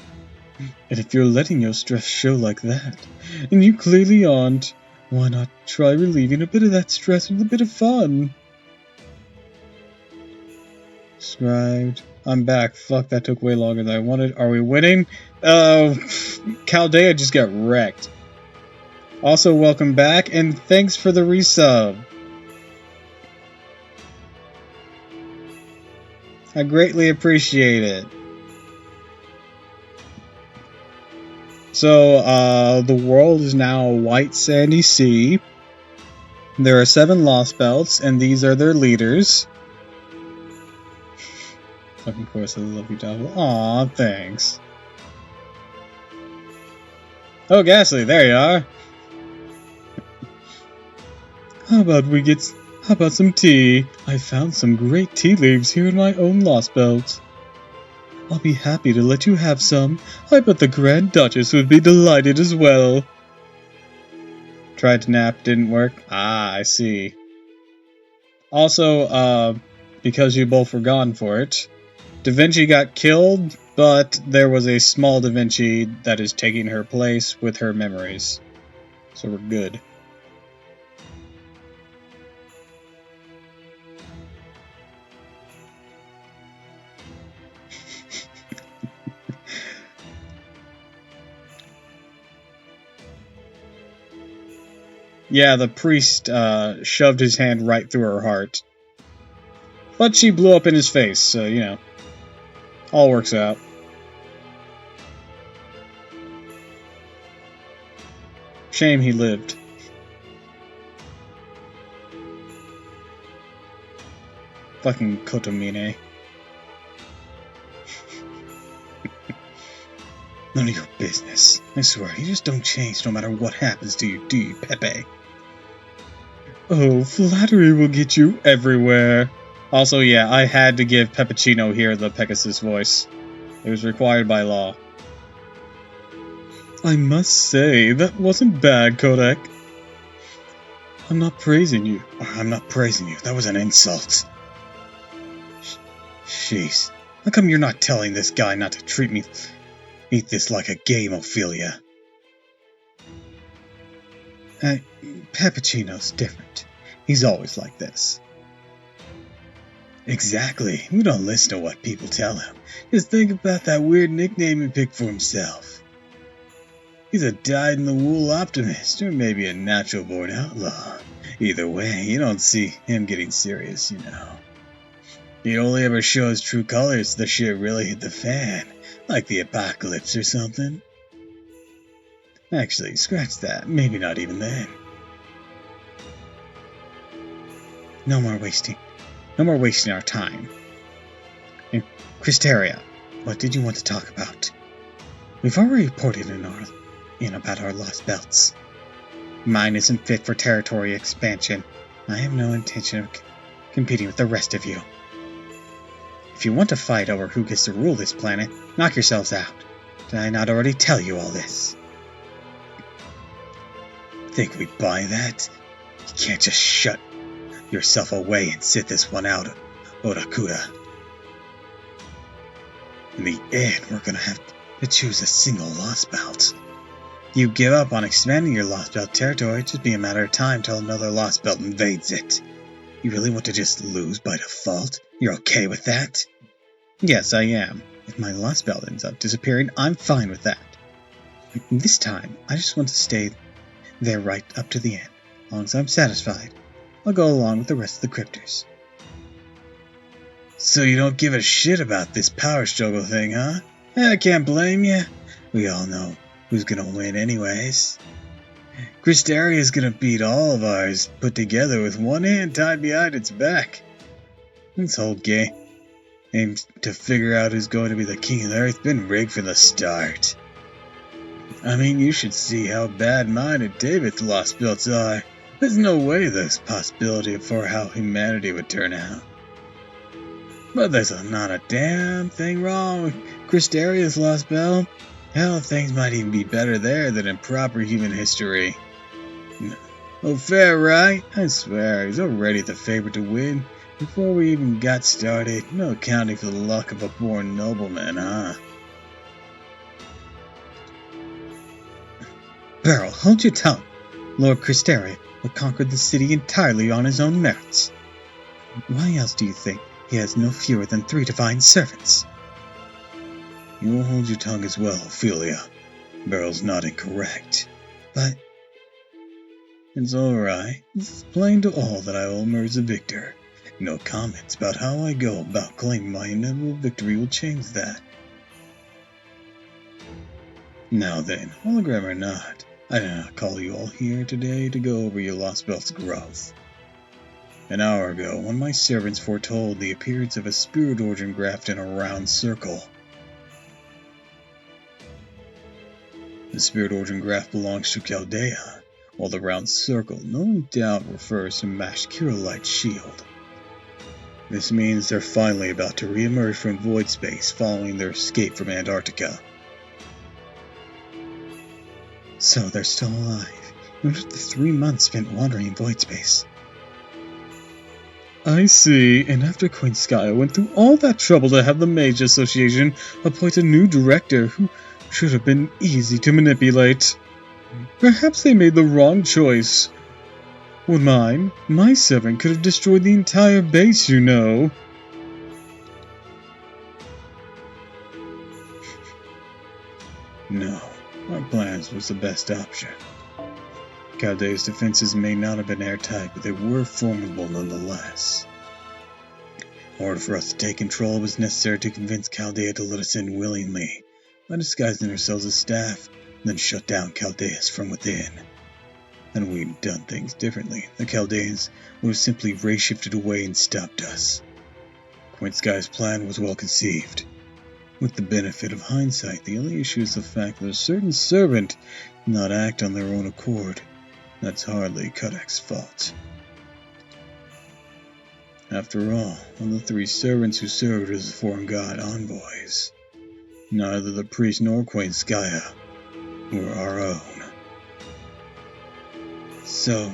Speaker 4: And if you're letting your stress show like that, and you clearly aren't, why not try relieving a bit of that stress with a bit of fun? Scribed. I'm back. Fuck, that took way longer than I wanted. Are we winning? Chaldea just got wrecked. Also, welcome back, and thanks for the resub. I greatly appreciate it. So, the world is now a white sandy sea. There are 7 Lost Belts, and these are their leaders. Fucking course, I love you, Doppel. Aw, thanks. Oh, Ghastly, there you are. How about some tea? I found some great tea leaves here in my own Lost Belt. I'll be happy to let you have some. I bet the Grand Duchess would be delighted as well. Tried to nap, didn't work. Ah, I see. Also, because you both were gone for it, Da Vinci got killed, but there was a small Da Vinci that is taking her place with her memories. So we're good. Yeah, the priest shoved his hand right through her heart. But she blew up in his face, so, you know, all works out. Shame he lived. Fucking Kotomine.
Speaker 3: None of your business. I swear, you just don't change no matter what happens to you, do you, Pepe?
Speaker 4: Oh, flattery will get you everywhere.
Speaker 1: Also, yeah, I had to give Peppuccino here the Pegasus voice. It was required by law.
Speaker 4: I must say, that wasn't bad, Kodak. I'm not praising you.
Speaker 3: I'm not praising you. That was an insult. Jeez. How come you're not telling this guy not to treat this like a game, Ophelia?
Speaker 4: Peppuccino's different. He's always like this.
Speaker 3: Exactly. We don't listen to what people tell him. Just think about that weird nickname he picked for himself. He's a dyed-in-the-wool optimist, or maybe a natural-born outlaw. Either way, you don't see him getting serious, you know. He only ever shows true colors if the shit really hit the fan, like the apocalypse or something. Actually, scratch that. Maybe not even then.
Speaker 4: No more wasting our time. And Cristeria, what did you want to talk about? We've already reported in about our lost belts. Mine isn't fit for territory expansion. I have no intention of competing with the rest of you. If you want to fight over who gets to rule this planet, knock yourselves out. Did I not already tell you all this?
Speaker 3: Think we'd buy that? You can't just shut yourself away and sit this one out, Orakura. In the end, we're gonna have to choose a single Lost Belt. You give up on expanding your Lost Belt territory, it'll just be a matter of time till another Lost Belt invades it. You really want to just lose by default? You're okay with that?
Speaker 4: Yes, I am. If my Lost Belt ends up disappearing, I'm fine with that. This time, I just want to stay there right up to the end. As long as I'm satisfied, I'll go along with the rest of the cryptors.
Speaker 3: So you don't give a shit about this power struggle thing, huh? I can't blame you. We all know who's gonna win anyways. Crystaria's gonna beat all of ours put together with one hand tied behind its back. This whole game aims to figure out who's going to be the king of the earth been rigged from the start. I mean, you should see how bad-minded David's lost belts are. There's no way there's possibility for how humanity would turn out. But there's not a damn thing wrong with Crystaria's lost belt. Hell, things might even be better there than in proper human history. Oh, fair, right? I swear, he's already the favorite to win. Before we even got started, no accounting for the luck of a born nobleman, huh?
Speaker 4: Beryl, hold your tongue. Lord Cristaria will conquer the city entirely on his own merits. Why else do you think he has no fewer than 3 divine servants?
Speaker 3: You will hold your tongue as well, Ophelia. Beryl's not incorrect.
Speaker 4: But
Speaker 3: it's all right. It's plain to all that I will emerge the victor. No comments about how I go about claiming my inevitable victory will change that. Now then, hologram or not, I did not call you all here today to go over your lost belt's growth. An hour ago, one of my servants foretold the appearance of a spirit origin graft in a round circle. The spirit origin graft belongs to Chaldea, while the round circle no doubt refers to Mashkirolite's shield. This means they're finally about to re-emerge from void space following their escape from Antarctica.
Speaker 4: So they're still alive, even after the 3 months spent wandering in void space.
Speaker 1: I see, and after Queen Skya went through all that trouble to have the Mage Association appoint a new director who should have been easy to manipulate. Perhaps they made the wrong choice. With mine, my servant could have destroyed the entire base, you know.
Speaker 3: No, our plans was the best option. Chaldea's defenses may not have been airtight, but they were formidable nonetheless. In order for us to take control, it was necessary to convince Chaldea to let us in willingly, by disguising ourselves as staff, and then shut down Chaldeans from within. And we'd done things differently. The Chaldeans would have simply ray-shifted away and stopped us. Queen Skya's plan was well conceived. With the benefit of hindsight, the only issue is the fact that a certain servant did not act on their own accord. That's hardly Kodak's fault. After all, of the 3 servants who served as the foreign god envoys, neither the priest nor Queen Skya were our own. So,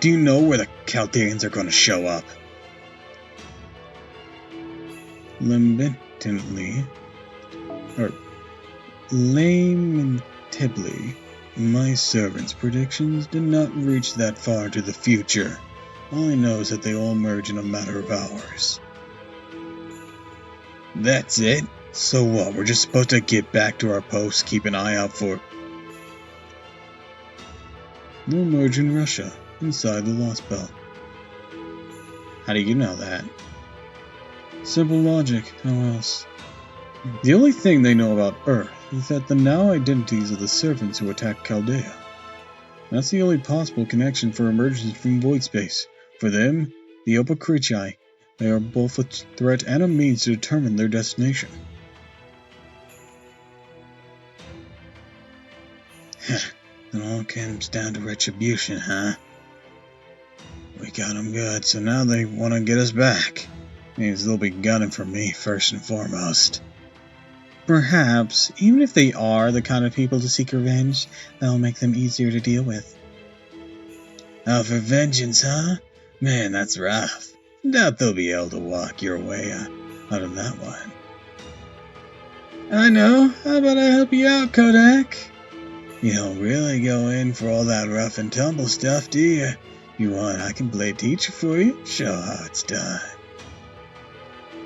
Speaker 3: do you know where the Chaldeans are going to show up?
Speaker 1: Lamentably, my servant's predictions did not reach that far into the future. All I know is that they all emerge in a matter of hours.
Speaker 3: That's it? So what, we're just supposed to get back to our posts, keep an eye out for...
Speaker 1: They'll emerge in Russia, inside the Lost Belt.
Speaker 3: How do you know that?
Speaker 1: Simple logic, how else? The only thing they know about Earth is that the now identities of the servants who attacked Chaldea. That's the only possible connection for emergence from void space. For them, the Opakrichai, they are both a threat and a means to determine their destination.
Speaker 3: It all comes down to retribution, huh? We got them good, so now they want to get us back. Means they'll be gunning for me first and foremost.
Speaker 4: Perhaps, even if they are the kind of people to seek revenge, that'll make them easier to deal with.
Speaker 3: Oh, for vengeance, huh? Man, that's rough. Doubt they'll be able to walk your way out of that one.
Speaker 1: I know. How about I help you out, Kodak?
Speaker 3: You don't really go in for all that rough and tumble stuff, do you? You want, I can play teacher for you, show how it's done.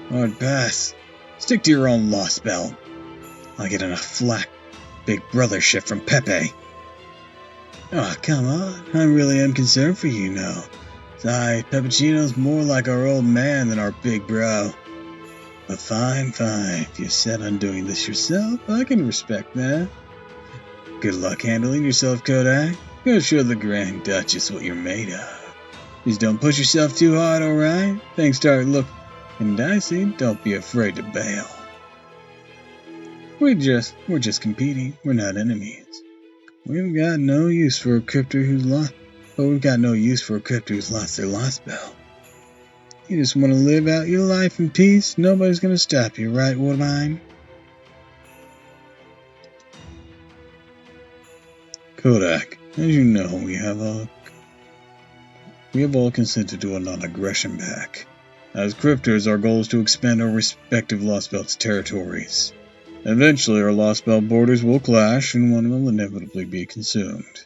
Speaker 3: Hard pass. Stick to your own lost belt. I'll get enough flack big brother shit from Pepe. Oh, come on. I really am concerned for you now. Sorry, Peppuccino's more like our old man than our big bro. But fine. If you're set on doing this yourself, I can respect that. Good luck handling yourself, Kodak. Go show the Grand Duchess what you're made of. Just don't push yourself too hard, alright? Things start looking dicey, don't be afraid to bail.
Speaker 1: We're just competing. We're not enemies.
Speaker 3: We've got no use for a crypter who's lost, but we've got no use for a crypter who's lost their lost bell. You just want to live out your life in peace. Nobody's going to stop you, right, Woodbine? Kodak, as you know, we have all consented to a non-aggression pact. As cryptors, our goal is to expand our respective Lost Belt's territories. Eventually, our Lost Belt borders will clash, and one will inevitably be consumed.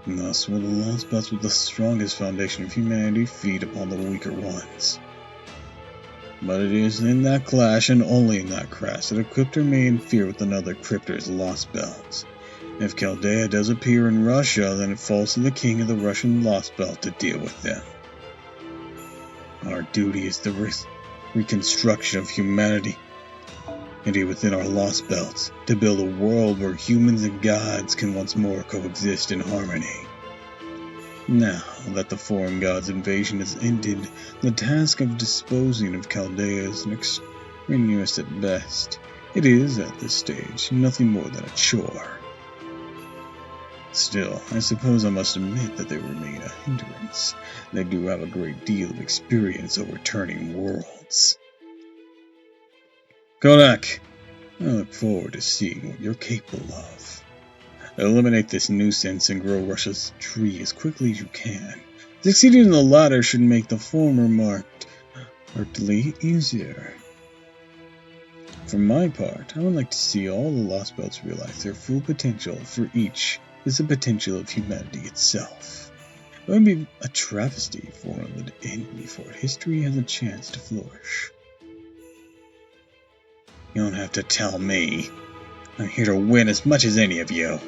Speaker 3: And thus will the Lost Belts with the strongest foundation of humanity feed upon the weaker ones. But it is in that clash, and only in that clash, that a cryptor may interfere with another cryptor's Lost Belt. If Chaldea does appear in Russia, then it falls to the king of the Russian Lost Belt to deal with them. Our duty is the reconstruction of humanity within our Lost Belts, to build a world where humans and gods can once more coexist in harmony. Now that the foreign god's invasion has ended, the task of disposing of Chaldea is extraneous at best. It is, at this stage, nothing more than a chore. Still, I suppose I must admit that they remain a hindrance. They do have a great deal of experience overturning worlds. Kodak, I look forward to seeing what you're capable of. Eliminate this nuisance and grow Russia's tree as quickly as you can. Succeeding in the latter should make the former markedly easier. For my part, I would like to see all the Lost Belts realize their full potential, for each is the potential of humanity itself. It would be a travesty for one to end before history has a chance to flourish. You don't have to tell me. I'm here to win as much as any of you.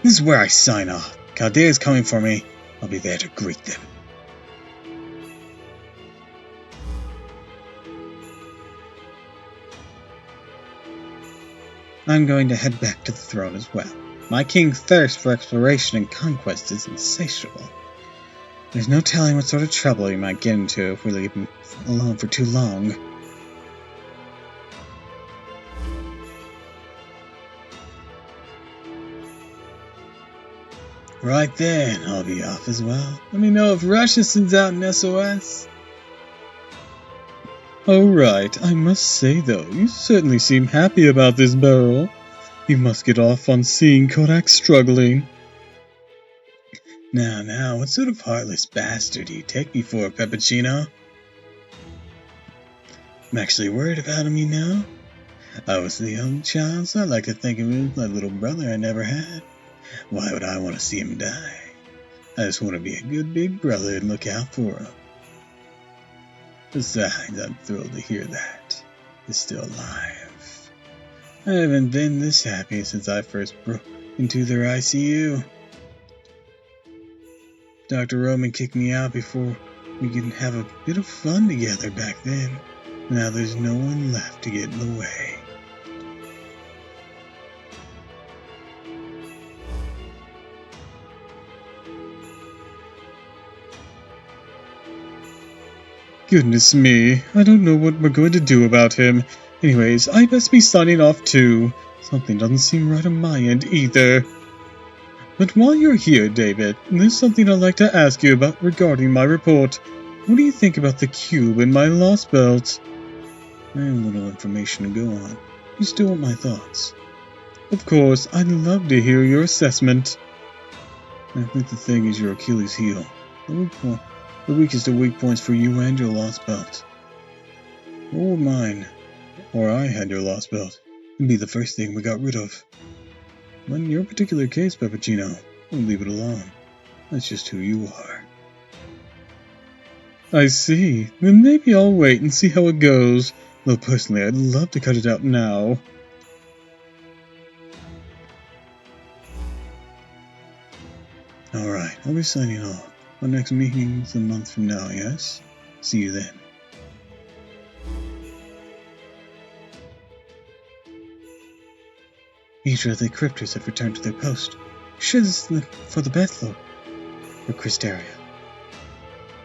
Speaker 3: This is where I sign off. Chaldea is coming for me. I'll be there to greet them. I'm going to head back to the throne as well. My king's thirst for exploration and conquest is insatiable. There's no telling what sort of trouble he might get into if we leave him alone for too long. Right then, I'll be off as well. Let me know if Russia sends out an SOS. Oh right, I must say though, you certainly seem happy about this barrel. You must get off on seeing Kodak struggling. Now, what sort of heartless bastard do you take me for, Peppuccino? I'm actually worried about him, you know. I was the young child, so I like to think of him as my little brother I never had. Why would I want to see him die? I just want to be a good big brother and look out for him. Besides, I'm thrilled to hear that he's still alive. I haven't been this happy since I first broke into their ICU. Dr. Roman kicked me out before we could have a bit of fun together back then. Now there's no one left to get in the way. Goodness me, I don't know what we're going to do about him. Anyways, I best be signing off too. Something doesn't seem right on my end either. But while you're here, David, there's something I'd like to ask you about regarding my report. What do you think about the cube in my Lost Belt? I have little information to go on. You still want my thoughts? Of course, I'd love to hear your assessment. I think the thing is your Achilles heel. The weakest of weak points for you and your Lost Belt. Or mine. Or I had your Lost Belt. It'd be the first thing we got rid of. But in your particular case, Peppuccino, we'll leave it alone. That's just who you are. I see. Then maybe I'll wait and see how it goes. Though personally, I'd love to cut it out now. Alright, I'll be signing off. Our next meeting's a month from now, yes? See you then. Each of the cryptors have returned to their post. Should for the best, Lord. For Cristeria.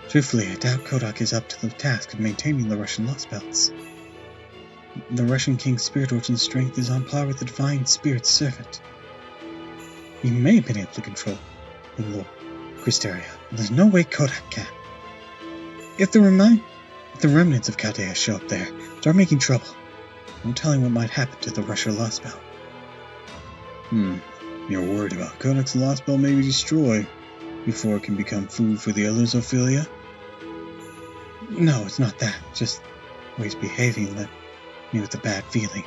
Speaker 3: Truthfully, I doubt Kodak is up to the task of maintaining the Russian Lost Belts. The Russian King's spirit origin strength is on par with the Divine Spirit's servant.
Speaker 4: He may have been able to control the Lord Cristeria, but there's no way Kodak can. If the remnants of Chaldea show up there, start making trouble, no telling what might happen to the Russia Lost Belt.
Speaker 3: You're worried about Kodak's Lost Belt may be destroyed before it can become food for the others, Ophelia?
Speaker 4: No, it's not that. Just the way he's behaving left me with a bad feeling.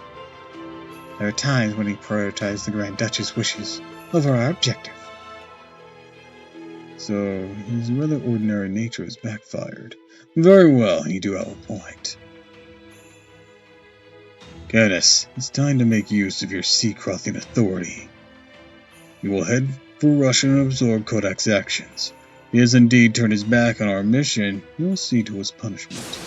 Speaker 4: There are times when he prioritizes the Grand Duchess' wishes over our objective.
Speaker 3: So, his rather ordinary nature has backfired. Very well, you do have a point. Canis, it's time to make use of your sea-crossing authority. You will head for Russia and absorb Kodak's actions. If he has indeed turned his back on our mission, you'll see to his punishment.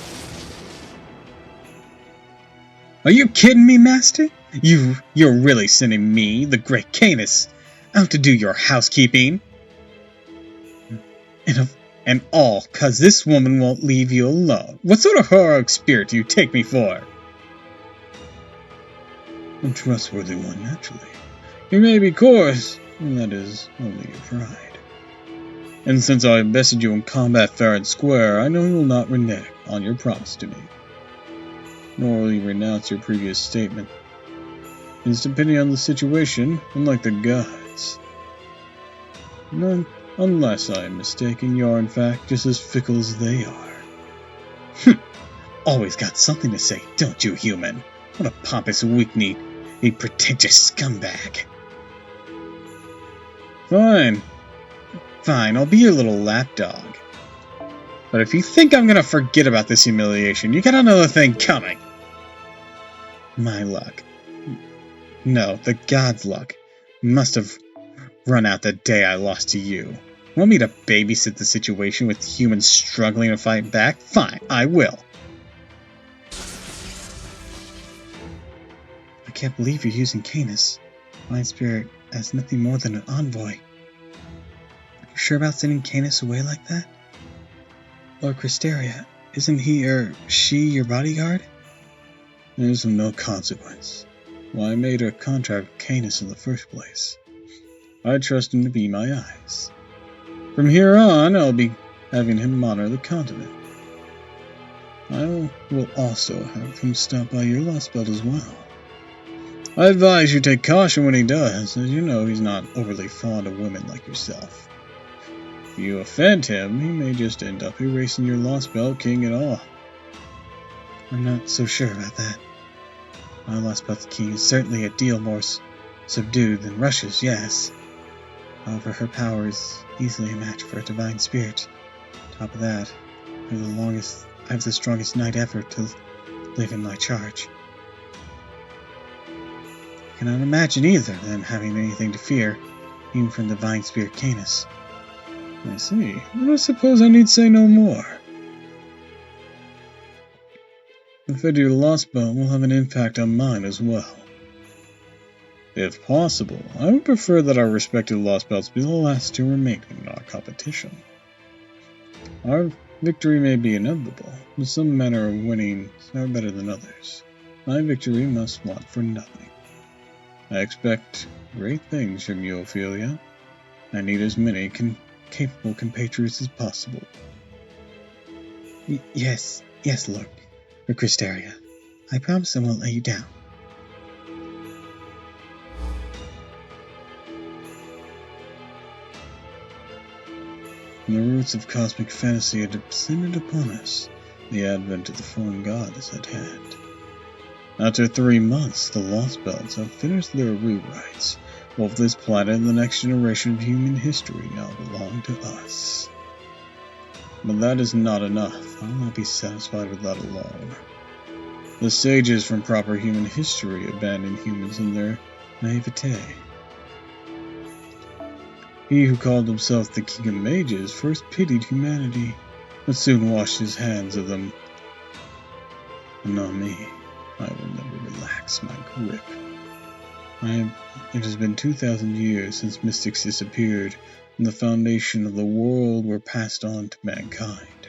Speaker 4: Are you kidding me, Master? You're really sending me, the great Canis, out to do your housekeeping? And all 'cause this woman won't leave you alone. What sort of heroic spirit do you take me for?
Speaker 3: A trustworthy one, naturally. You may be coarse, and that is only your pride. And since I bested you in combat fair and square, I know you will not renege on your promise to me. Nor will you renounce your previous statement. It is depending on the situation, unlike the gods. No, unless I am mistaken, you are in fact just as fickle as they are.
Speaker 4: Always got something to say, don't you, human? What a pompous weak-kneed, a pretentious scumbag. Fine, I'll be your little lapdog. But if you think I'm gonna forget about this humiliation, you got another thing coming. My luck. No, the gods' luck must have run out the day I lost to you. Want me to babysit the situation with humans struggling to fight back? Fine, I will. I can't believe you're using Canis, Divine Spirit, as nothing more than an envoy. Are you sure about sending Canis away like that? Lord Cristeria, isn't he or she your bodyguard?
Speaker 3: It is of no consequence. Why I made a contract with Canis in the first place. I trust him to be my eyes. From here on, I'll be having him monitor the continent. I will also have him stop by your Lost Belt as well. I advise you take caution when he does, as you know he's not overly fond of women like yourself. If you offend him, he may just end up erasing your Lost Belt king and all.
Speaker 4: I'm not so sure about that. My Lost Belt king is certainly a deal more subdued than Russia's, yes. However, her power is easily a match for a divine spirit. On top of that, I have the strongest knight ever to live in my charge. I cannot imagine either of them having anything to fear, even from the divine spirit Canis.
Speaker 3: I see. Well, I suppose I need say no more. The fate of your Lost Belt will have an impact on mine as well. If possible, I would prefer that our respective Lost Belts be the last to remain in our competition. Our victory may be inevitable, but some manner of winning are better than others. My victory must want for nothing. I expect great things from you, Ophelia. I need as many capable compatriots as possible.
Speaker 4: Yes, Lord Cristeria. I promise I won't let you down.
Speaker 3: The roots of cosmic fantasy had descended upon us. The advent of the foreign god is at hand. After 3 months, the Lost Belts have finished their rewrites. Both this planet and the next generation of human history now belong to us. But that is not enough. I'll not be satisfied with that alone. The sages from proper human history abandoned humans in their naivete. He who called himself the King of Mages first pitied humanity, but soon washed his hands of them. And not me. I will never relax my grip. It has been 2,000 years since mystics disappeared, and the foundation of the world were passed on to mankind.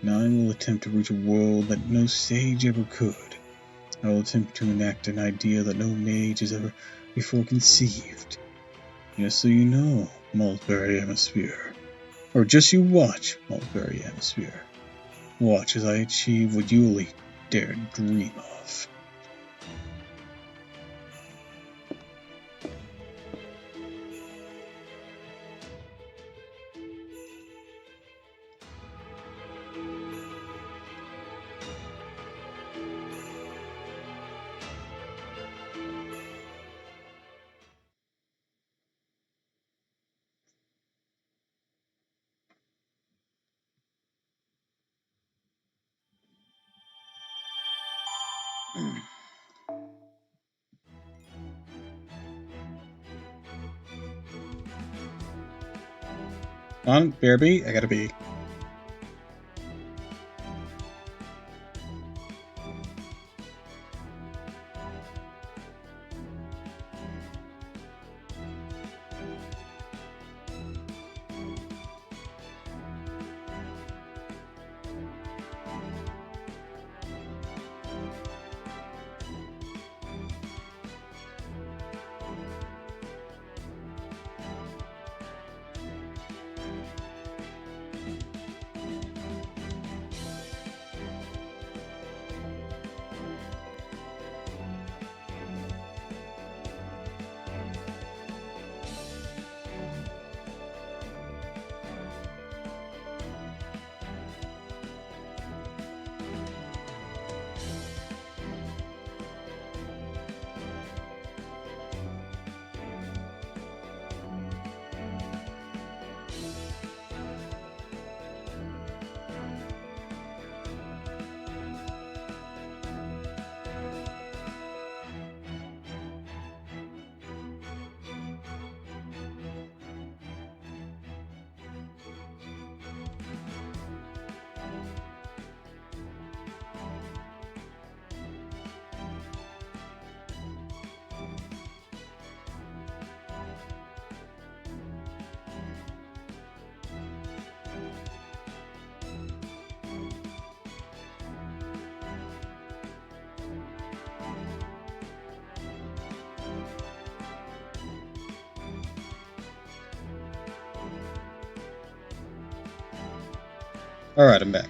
Speaker 3: Now I will attempt to reach a world that no sage ever could. I will attempt to enact an idea that no mage has ever before conceived. Just so you know, Mulberry Hemisphere. Or just you watch, Mulberry Hemisphere. Watch as I achieve what you only dare dream of.
Speaker 1: Come on, BRB, I gotta be. Alright, I'm back.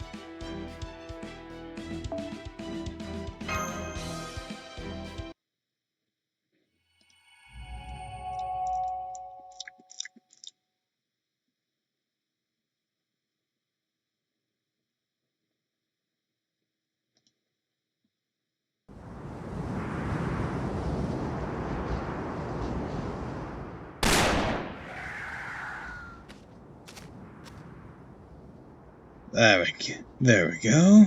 Speaker 1: There we go.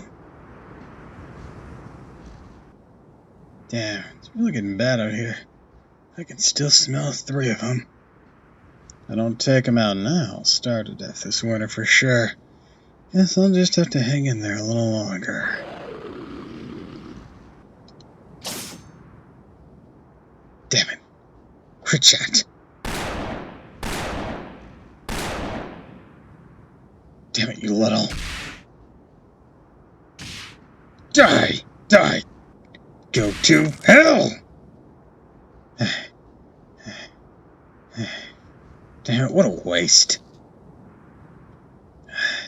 Speaker 1: Damn, it's really getting bad out here. I can still smell 3 of them. If I don't take them out now, I'll starve to death this winter for sure. Guess I'll just have to hang in there a little longer. Damn it. Crit shot. Damn it, you little. Die! Die! Go to hell! Damn it, what a waste.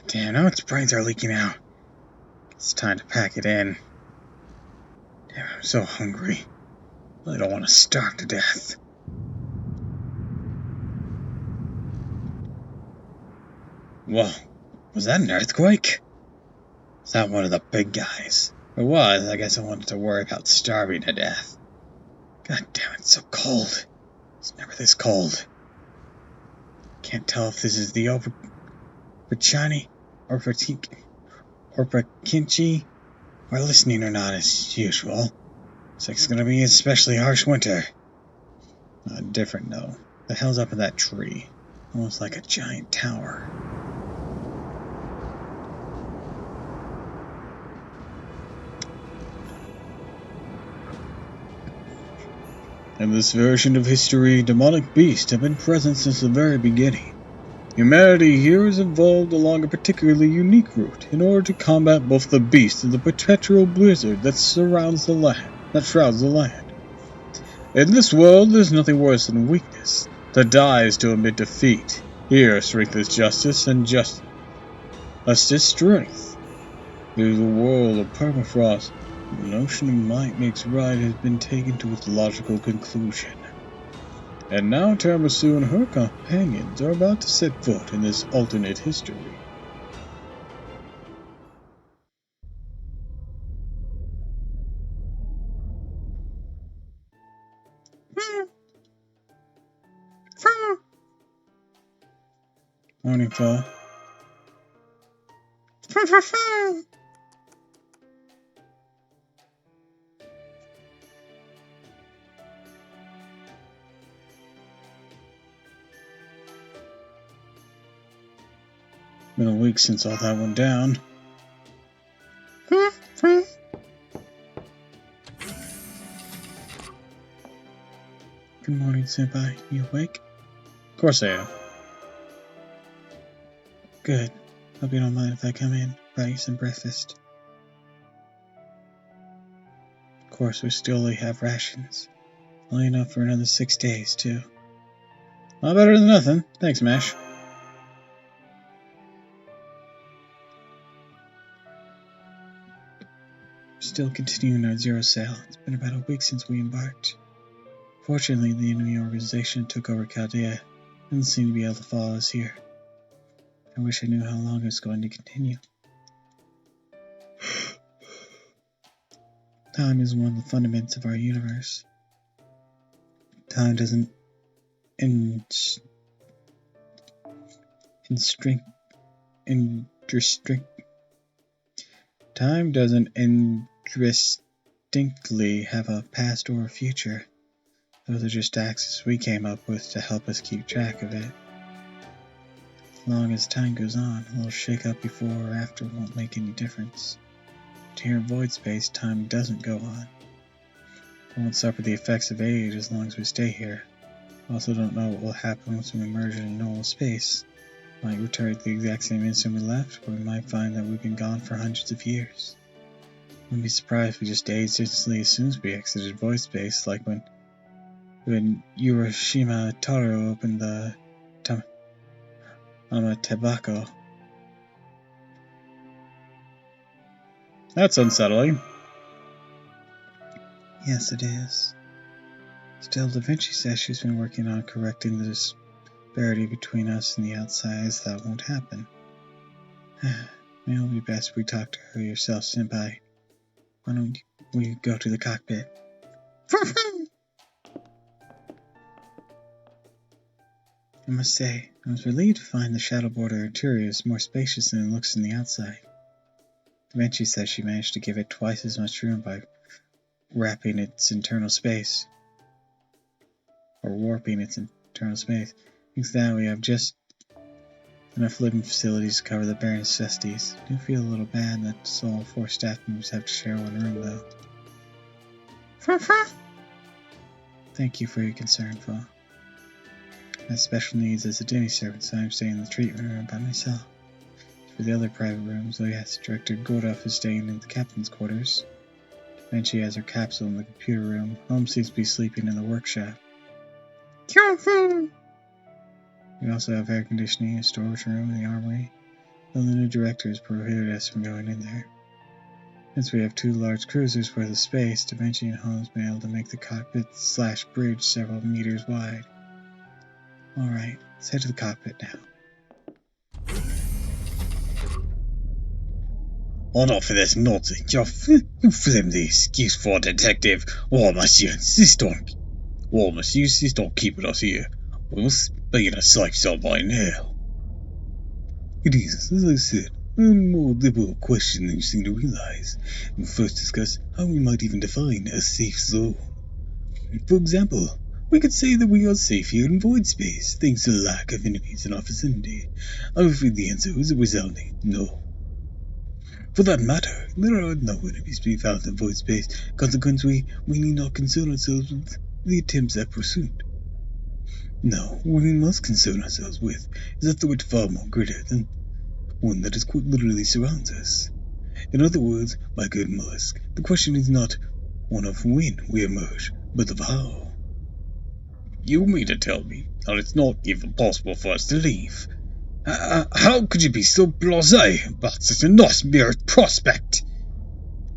Speaker 1: Damn, now its brains are leaking out. It's time to pack it in. Damn, I'm so hungry. I really don't want to starve to death. Whoa, was that an earthquake? Is that one of the big guys? If it was, I guess I wanted to worry about starving to death. God damn it, it's so cold. It's never this cold. Can't tell if this is the Opachani or Pakinchi or listening or not as usual. Looks like it's gonna be an especially harsh winter. Different though. The hell's up in that tree? Almost like a giant tower. In this version of history, demonic beasts have been present since the very beginning. Humanity here has evolved along a particularly unique route in order to combat both the beasts and the perpetual blizzard that shrouds the land. In this world, there's nothing worse than weakness. To die is to admit defeat. Here, strength is justice, and justice strength. There's a world of permafrost. The notion of might makes right has been taken to its logical conclusion. And now Tiramisu and her companions are about to set foot in this alternate history. Morning, Fa. Been a week since all that went down. Good morning, Senpai. You awake? Of course I am. Good. Hope you don't mind if I come in. Brought you some breakfast. Of course, we still only have rations. Only enough for another 6 days, too. A lot better than nothing. Thanks, Mash. We're still continuing our zero sale. It's been about a week since we embarked. Fortunately, the enemy organization took over Chaldea. Doesn't seem to be able to follow us here. I wish I knew how long it's going to continue. Time is one of the fundamentals of our universe. Time doesn't Time doesn't indistinctly have a past or a future. Those are just axes we came up with to help us keep track of it. As long as time goes on, a little shake up before or after won't make any difference. But here in void space, time doesn't go on. We won't suffer the effects of age as long as we stay here. We also don't know what will happen once we emerge in normal space. We might return at the exact same instant we left, or we might find that we've been gone for hundreds of years. I wouldn't be surprised if we just aged instantly as soon as we exited void space, like when Urashima Taro opened the Tobacco. That's unsettling. Yes, it is. Still, Da Vinci says she's been working on correcting the disparity between us and the outsiders. That won't happen. Maybe it'll be best if we talk to her yourself, Senpai. Why don't we go to the cockpit? I must say, I was relieved to find the Shadow Border interior is more spacious than it looks on the outside. Da Vinci says she managed to give it twice as much room by warping its internal space. Thanks to that, we have just enough living facilities to cover the bare necessities. I do feel a little bad that all 4 staff members have to share one room, though. Thank you for your concern, Fo. I have special needs as a demi servant, so I'm staying in the treatment room by myself. For the other private rooms, oh yes, Director Gordolf is staying in the captain's quarters. Vinci has her capsule in the computer room. Holmes seems to be sleeping in the workshop. We also have air conditioning, a storage room, and the armory. Though the new director has prohibited us from going in there. Since we have 2 large cruisers worth of space, Da Vinci and Holmes have been able to make the cockpit/bridge several meters wide. Alright, let's head to the cockpit now.
Speaker 3: Enough of this nonsense. You flimsy excuse for a detective. Why must you insist on keeping us here? We must be in a safe zone by now. It is, as I said, a more liberal question than you seem to realize. We'll first discuss how we might even define a safe zone. For example, we could say that we are safe here in void space, thanks to the lack of enemies in our vicinity. I'm afraid the answer is a resounding no. For that matter, there are no enemies to be found in void space, consequently, we need not concern ourselves with the attempts at pursuit. No, what we must concern ourselves with is a threat far more greater than one that is quite literally surrounds us. In other words, my good mollusk, the question is not one of when we emerge, but of how. You mean to tell me that it's not even possible for us to leave? How could you be so blasé about such a nice mere prospect?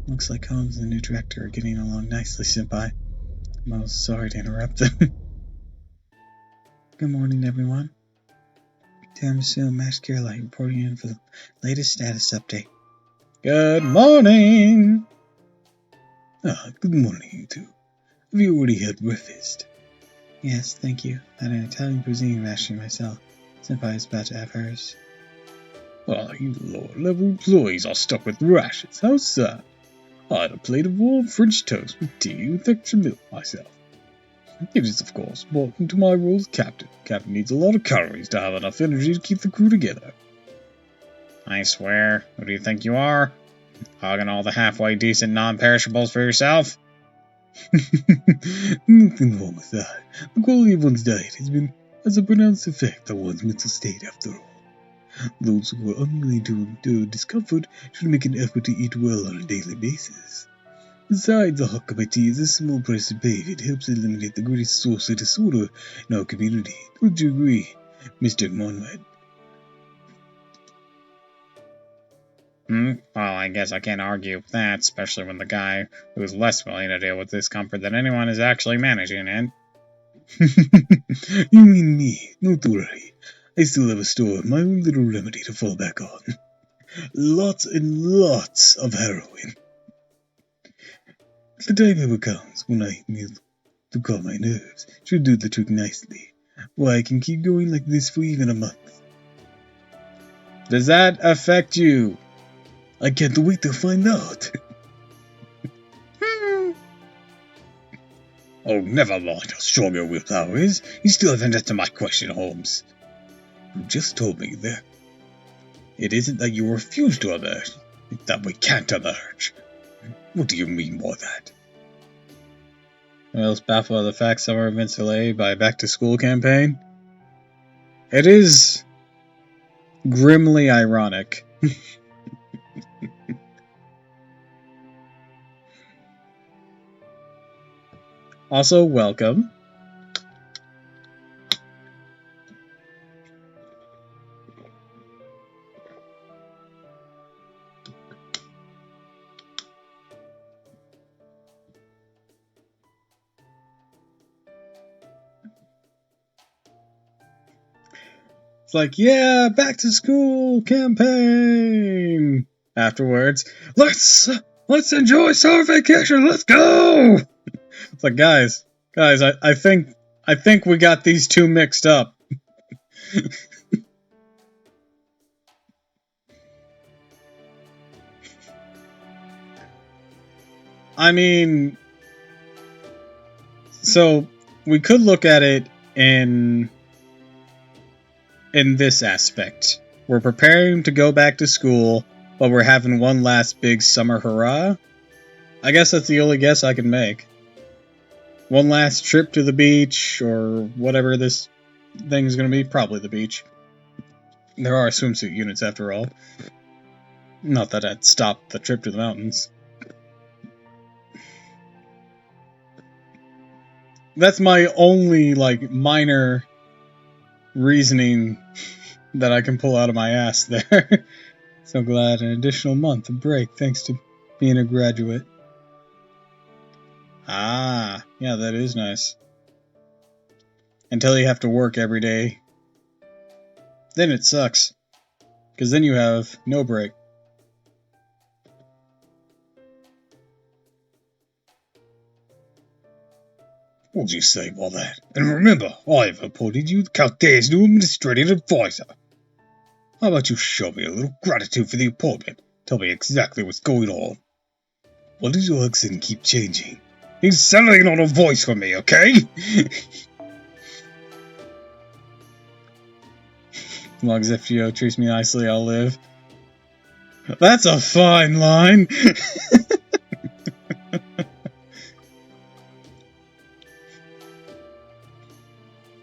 Speaker 4: Looks like Holmes and the new director are getting along nicely, Senpai. I'm most sorry to interrupt them. Good morning, everyone. Tiramisu and Max Caroline reporting in for the latest status update.
Speaker 1: Good morning!
Speaker 3: Good morning, you two. Have you already had breakfast?
Speaker 4: Yes, thank you. Had an Italian cuisine ration myself. Senpai is about to have hers.
Speaker 3: You lower-level employees are stuck with rations. How sad. I had a plate of warm French toast with tea with extra milk myself. It is, of course, important to my role as captain. Captain needs a lot of calories to have enough energy to keep the crew together.
Speaker 1: I swear, who do you think you are? Hogging all the halfway decent non-perishables for yourself?
Speaker 3: Nothing wrong with that. The quality of one's diet has a pronounced effect on one's mental state, after all. Those who are unwilling to endure discomfort should make an effort to eat well on a daily basis. Besides, a hot cup of tea is a small price to pay if it helps eliminate the greatest source of disorder in our community. Don't you agree, Mr. Monrad?
Speaker 1: Well, I guess I can't argue with that, especially when the guy who is less willing to deal with discomfort than anyone is actually managing it.
Speaker 3: You mean me? Don't worry. I still have a store of my own little remedy to fall back on. Lots and lots of heroin. The time ever comes when I need to calm my nerves. Should do the trick nicely. Why, I can keep going like this for even a month.
Speaker 1: Does that affect you?
Speaker 3: I can't wait to find out. Oh, never mind how strong your willpower is. You still haven't answered my question, Holmes. You just told me that it isn't that you refuse to emerge, it's that we can't emerge. What do you mean by that?
Speaker 1: Well, it's baffled by the fact summer events delayed by a back-to-school campaign. It is grimly ironic. Also, welcome. It's like, yeah, back to school campaign. Afterwards, let's enjoy summer vacation. Let's go. It's like, guys, I think we got these two mixed up. I mean, so we could look at it in this aspect. We're preparing to go back to school, but we're having one last big summer hurrah. I guess that's the only guess I can make. One last trip to the beach, or whatever this thing is going to be. Probably the beach. There are swimsuit units after all. Not that I'd stop the trip to the mountains. That's my only, minor reasoning that I can pull out of my ass there. So glad an additional month of break thanks to being a graduate. Ah, yeah, that is nice. Until you have to work every day. Then it sucks. Because then you have no break.
Speaker 3: What do you say about that? And remember, I've appointed you Caldea's new administrative advisor. How about you show me a little gratitude for the appointment? Tell me exactly what's going on. Why does your accent keep changing? He's settling on a voice for me, okay?
Speaker 1: As long as FGO treats me nicely, I'll live. That's a fine line!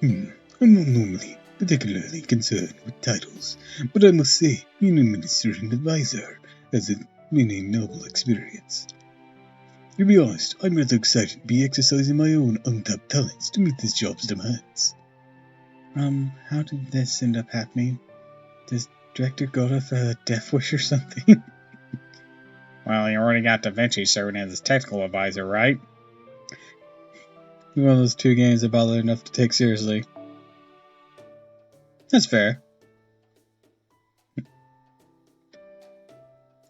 Speaker 3: I'm not normally particularly concerned with titles, but I must say, being an administrative advisor has a many noble experience. To be honest, I'm rather excited to be exercising my own untapped talents to meet this job's demands.
Speaker 4: How did this end up happening? Does Director got a death wish or something?
Speaker 1: Well, you already got Da Vinci serving as his technical advisor, right?
Speaker 4: One of those two games I bother enough to take seriously. That's fair.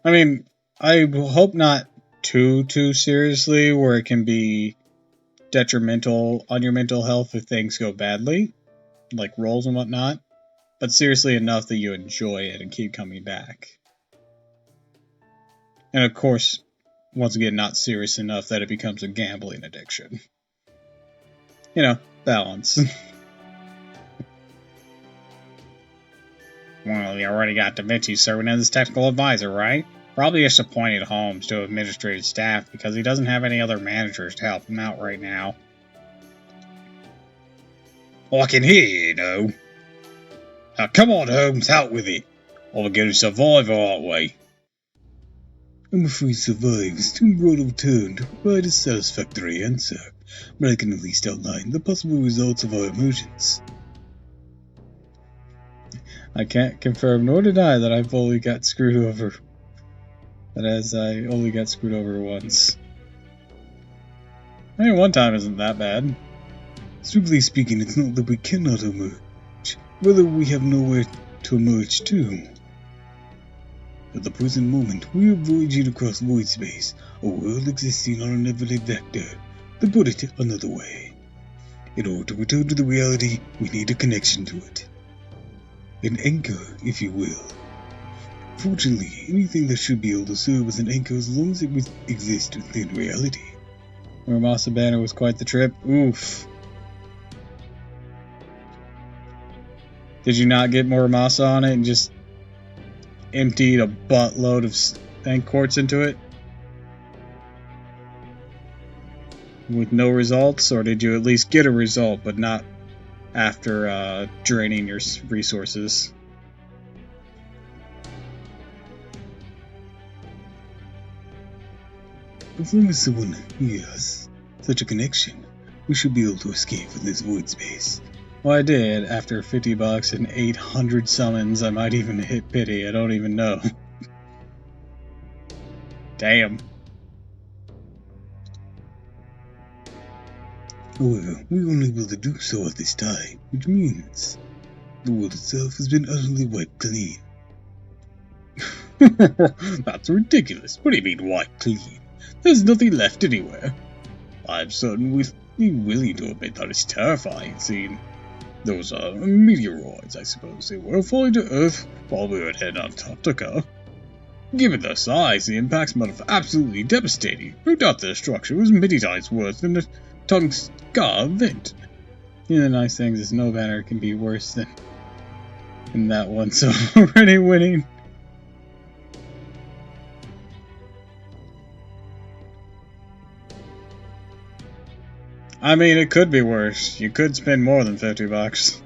Speaker 1: I mean, I hope not too seriously where it can be detrimental on your mental health if things go badly, like roles and whatnot, but seriously enough that you enjoy it and keep coming back. And of course, once again, not serious enough that it becomes a gambling addiction. You know, balance. Well, you already got Da Vinci serving as his technical advisor, right? Probably just appointed Holmes to administrative staff because he doesn't have any other managers to help him out right now.
Speaker 3: Oh, I can hear you, you know. Now come on, Holmes, out with it. We're going to survive, aren't we? I'm afraid survive is too broad a term to provide a satisfactory answer, but I can at least outline the possible results of our emergence.
Speaker 4: I can't confirm nor deny that I fully got screwed over. But as I only got screwed over once.
Speaker 1: I mean, one time isn't that bad.
Speaker 3: Strictly speaking, it's not that we cannot emerge, rather we have nowhere to emerge to. At the present moment, we are voyaging across void space, a world existing on an infinite vector. To put it another way, in order to return to the reality, we need a connection to it. An anchor, if you will. Fortunately, anything that should be able to serve as an anchor as long as it exists within reality.
Speaker 4: Ramasa Banner was quite the trip. Oof.
Speaker 1: Did you not get more Ramasa on it and just emptied a buttload of stank quartz into it? With no results? Or did you at least get a result, but not after draining your resources?
Speaker 3: As long as someone hears such a connection, we should be able to escape from this void space.
Speaker 4: Well, I did. After $50 and 800 summons, I might even hit pity. I don't even know.
Speaker 1: Damn.
Speaker 3: However, we were unable to do so at this time, which means the world itself has been utterly wiped clean.
Speaker 1: That's ridiculous. What do you mean wiped clean? There's nothing left anywhere. I'm certainly willing to admit that it's terrifying seeing those meteoroids, I suppose they were, falling to Earth while we were in Antarctica. Given their size, the impacts might have absolutely devastating. No doubt their destruction was many times worse than the Tongue-Scar event.
Speaker 4: You know, the nice thing is no banner can be worse than that one, so already winning.
Speaker 1: I mean, it could be worse. You could spend more than $50.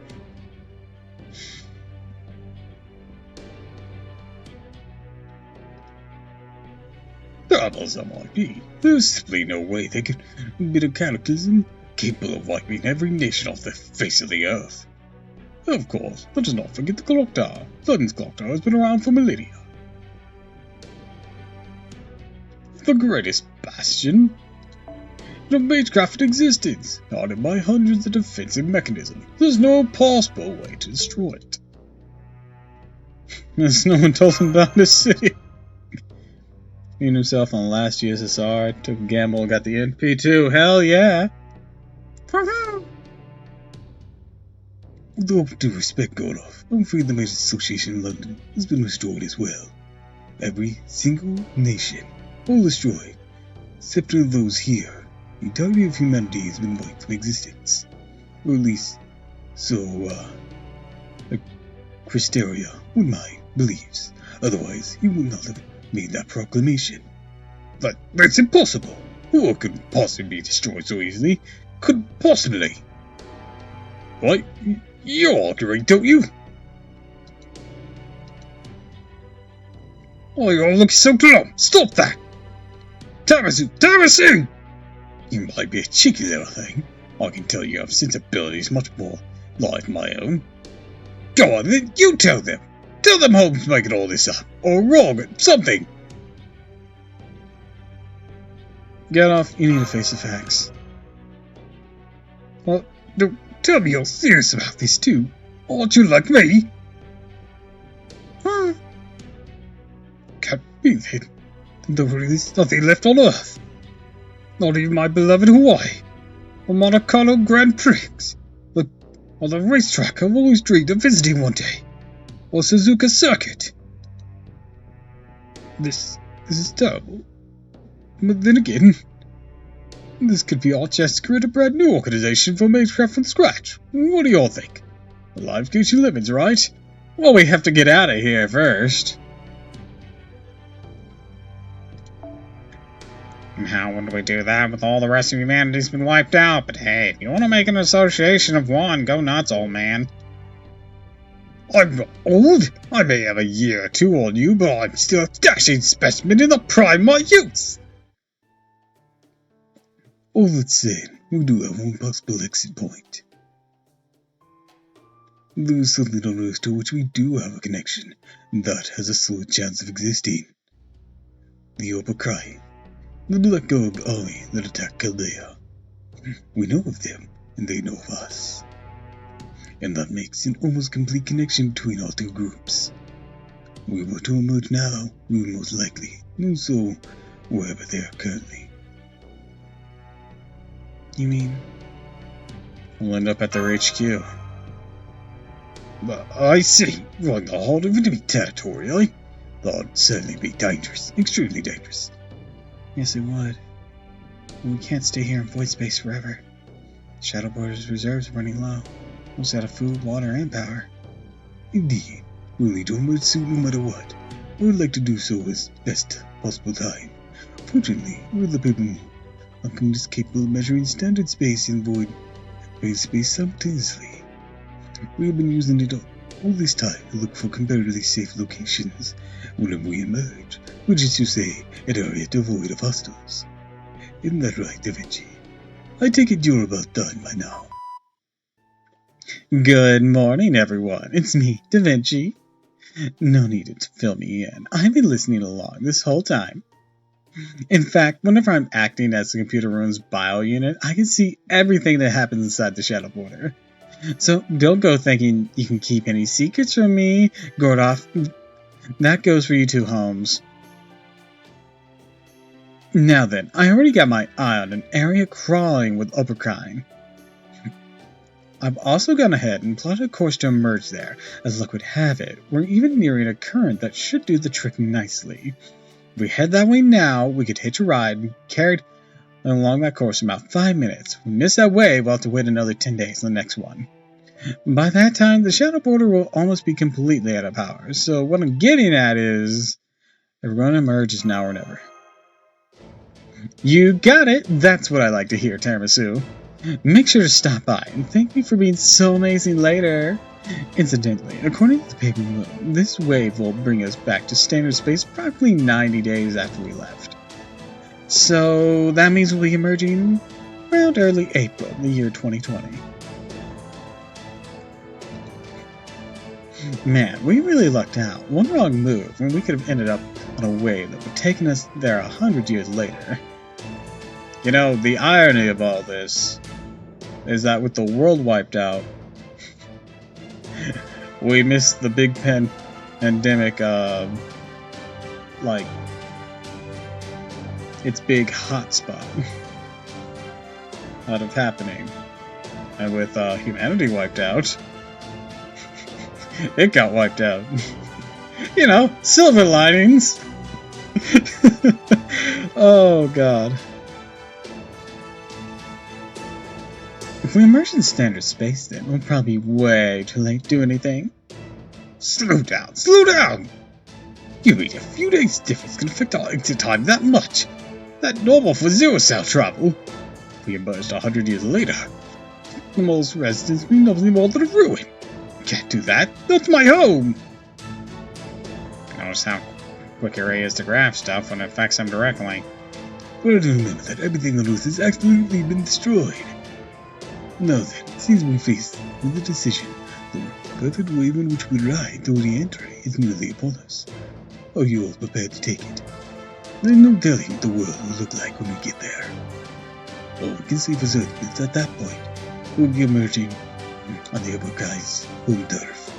Speaker 3: Troubles that might be. There's simply no way they could be a cataclysm capable of wiping every nation off the face of the earth. Of course, let us not forget the clock tower. Sutton's clock tower has been around for millennia. The greatest bastion of magecraft in existence, guarded by hundreds of defensive mechanisms. There's no possible way to destroy it.
Speaker 4: There's no one told him about this city. He himself on the last USSR, took a gamble and got the NP2. Hell yeah!
Speaker 3: With all due respect, Goroff, I'm afraid the Magic Association in London has been destroyed as well. Every single nation, all destroyed, except for those here. The entirety of humanity has been wiped from existence. Or at least, so, Cristeria would my beliefs. Otherwise, he would not have made that proclamation. That's impossible! Who could possibly be destroyed so easily? Could possibly? What? You're arguing, don't you? Oh, you're looking so glum! Stop that! Tamasu! You might be a cheeky little thing. I can tell you have sensibilities much more like my own. Go on then, you tell them. Tell them Holmes making all this up, or wrong, or something.
Speaker 1: Get off, you need to face the facts.
Speaker 3: Well, no, tell me you're serious about this too. Aren't you like me?
Speaker 1: Huh?
Speaker 3: Can't be then. There's nothing left on Earth. Not even my beloved Hawaii. Or Monte Carlo Grand Prix. Or the racetrack I've always dreamed of visiting one day. Or Suzuka Circuit. This is terrible. But then again, this could be our chance to create a brand new organization for Magecraft from scratch. What do y'all think? Life gives you limits, right?
Speaker 1: Well, we have to get out of here first. How would we do that with all the rest of humanity's been wiped out? But hey, if you want to make an association of one, go nuts, old man.
Speaker 3: I'm not old. I may have a year or two on you, but I'm still a dashing specimen in the prime of my youth. All that said, we do have one possible exit point. There is something on Earth to which we do have a connection that has a slow chance of existing. The Opakrai, the Black Gog army that attacked Chaldea. We know of them, and they know of us. And that makes an almost complete connection between our two groups. We were to emerge now, we will most likely do so wherever they are currently.
Speaker 1: You mean we'll end up at their HQ?
Speaker 3: But I see, right in the heart of enemy territory, eh? That'd certainly be dangerous, extremely dangerous.
Speaker 1: Yes, it would. But we can't stay here in void space forever. Shadow Border's reserves are running low. Almost out of food, water, and power.
Speaker 3: Indeed, we'll need to emerge soon no matter what. I would like to do so as best possible time. Fortunately, we're the people Alchemy is capable of measuring standard space and void space simultaneously. We have been using it all this time to look for comparatively safe locations whenever we emerge, which is to say, an area devoid of hostiles. Isn't that right, Da Vinci? I take it you're about done by now.
Speaker 1: Good morning, everyone. It's me, Da Vinci. No need to fill me in. I've been listening along this whole time. In fact, whenever I'm acting as the computer room's bio unit, I can see everything that happens inside the Shadow Border. So don't go thinking you can keep any secrets from me, Gordoff. That goes for you too, Holmes. Now then, I already got my eye on an area crawling with Opakrai. I've also gone ahead and plotted a course to emerge there. As luck would have it, we're even nearing a current that should do the trick nicely. If we head that way now, we could hitch a ride and be carried along that course in about 5 minutes. If we miss that wave, we'll have to wait another 10 days for the next one. By that time, the Shadow Border will almost be completely out of power, so what I'm getting at is, everyone emerges now or never. You got it! That's what I like to hear, Tiramisu. Make sure to stop by and thank me for being so amazing later. Incidentally, according to the paper moon, this wave will bring us back to standard space approximately 90 days after we left. So that means we'll be emerging around early April, the year 2020. Man, we really lucked out. One wrong move and we could have ended up on a wave that would have taken us there 100 years later. You know, the irony of all this is that with the world wiped out, we missed the big pandemic, like, its big hotspot out of happening. And with humanity wiped out, it got wiped out. You know, silver linings. Oh, God. If we emerge in standard space, then we'll probably be way too late to do anything.
Speaker 3: Slow down, slow down! You mean a few days difference can affect our exit time that much? That's normal for zero-cell travel. If we emerged 100 years later, the mole's residence would be nothing more than a ruin. Can't do that. That's my home.
Speaker 1: Notice how quick your A is to graph stuff when it affects them directly.
Speaker 3: But remember that everything on Earth has absolutely been destroyed. Now then, it seems we face with a decision. The perfect wave in which we ride through the entry is nearly upon us. Are you all prepared to take it? There's no telling what the world will look like when we get there. All we can say for certain is that at that point, we'll be emerging on the upper guy's home turf.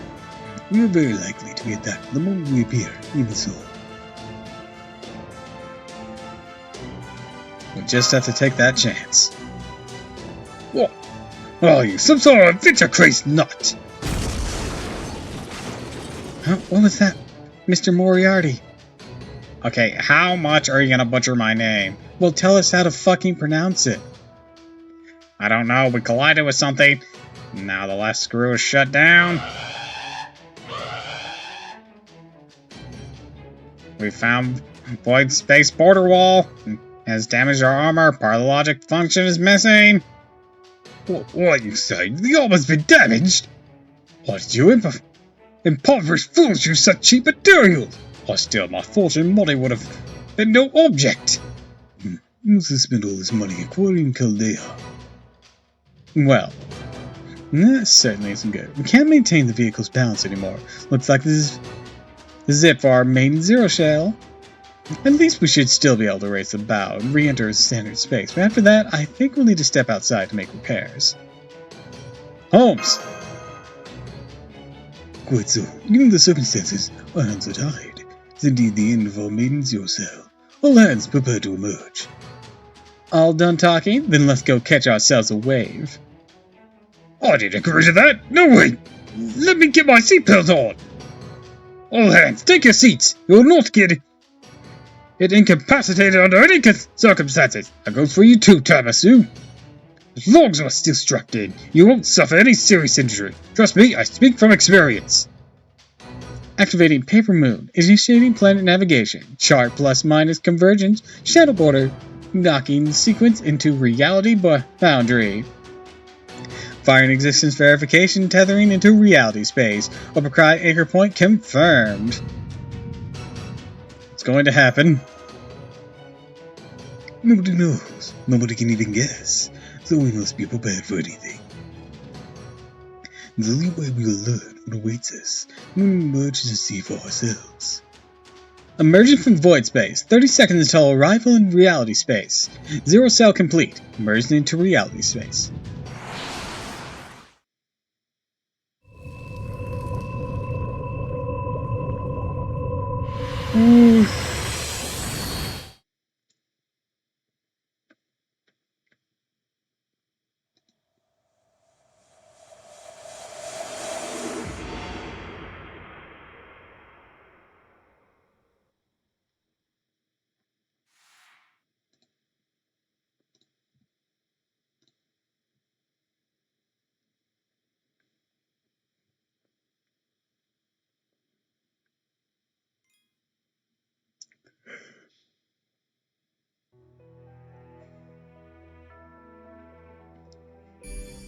Speaker 3: We are very likely to be attacked the moment we appear, even so.
Speaker 1: We just have to take that chance.
Speaker 3: What? Are you some sort of adventure-crazed nut?
Speaker 1: Huh? What was that? Mr. Moriarty. Okay, how much are you gonna butcher my name? Well, tell us how to fucking pronounce it. I don't know, we collided with something. Now the last screw is shut down. We found void space border wall. Has damaged our armor. Part of the logic function is missing.
Speaker 3: What you say? The armor's been damaged? Why did you impoverished fools use such cheap materials? I steal my fortune, money would have been no object. You must have spent all this money acquiring Chaldea.
Speaker 1: Well, that certainly isn't good. We can't maintain the vehicle's balance anymore. Looks like this is it for our main zero shell. At least we should still be able to raise the bow and re-enter standard space. But after that, I think we'll need to step outside to make repairs. Holmes!
Speaker 3: Quite so. Given the circumstances, our hands are tied. It's indeed the end of our maiden zero cell. All hands prepare to emerge.
Speaker 1: All done talking? Then let's go catch ourselves a wave.
Speaker 3: I didn't agree to that! No way! Let me get my seatbelt on! All hands, take your seats! You will not get it incapacitated under any circumstances. That goes for you too, Tamasu. As long as we're still strapped in, you won't suffer any serious injury. Trust me, I speak from experience.
Speaker 1: Activating Paper Moon. Initiating planet navigation. Chart plus minus convergence. Shadow border. Knocking sequence into reality boundary. Firing existence verification. Tethering into reality space. Uppercry anchor point confirmed. It's going to happen.
Speaker 3: Nobody knows. Nobody can even guess. So we must be prepared for anything. The only way we will learn what awaits us when we emerge to see for ourselves.
Speaker 1: Emerging from void space. 30 seconds until arrival in reality space. Zero cell complete. Emerging into reality space.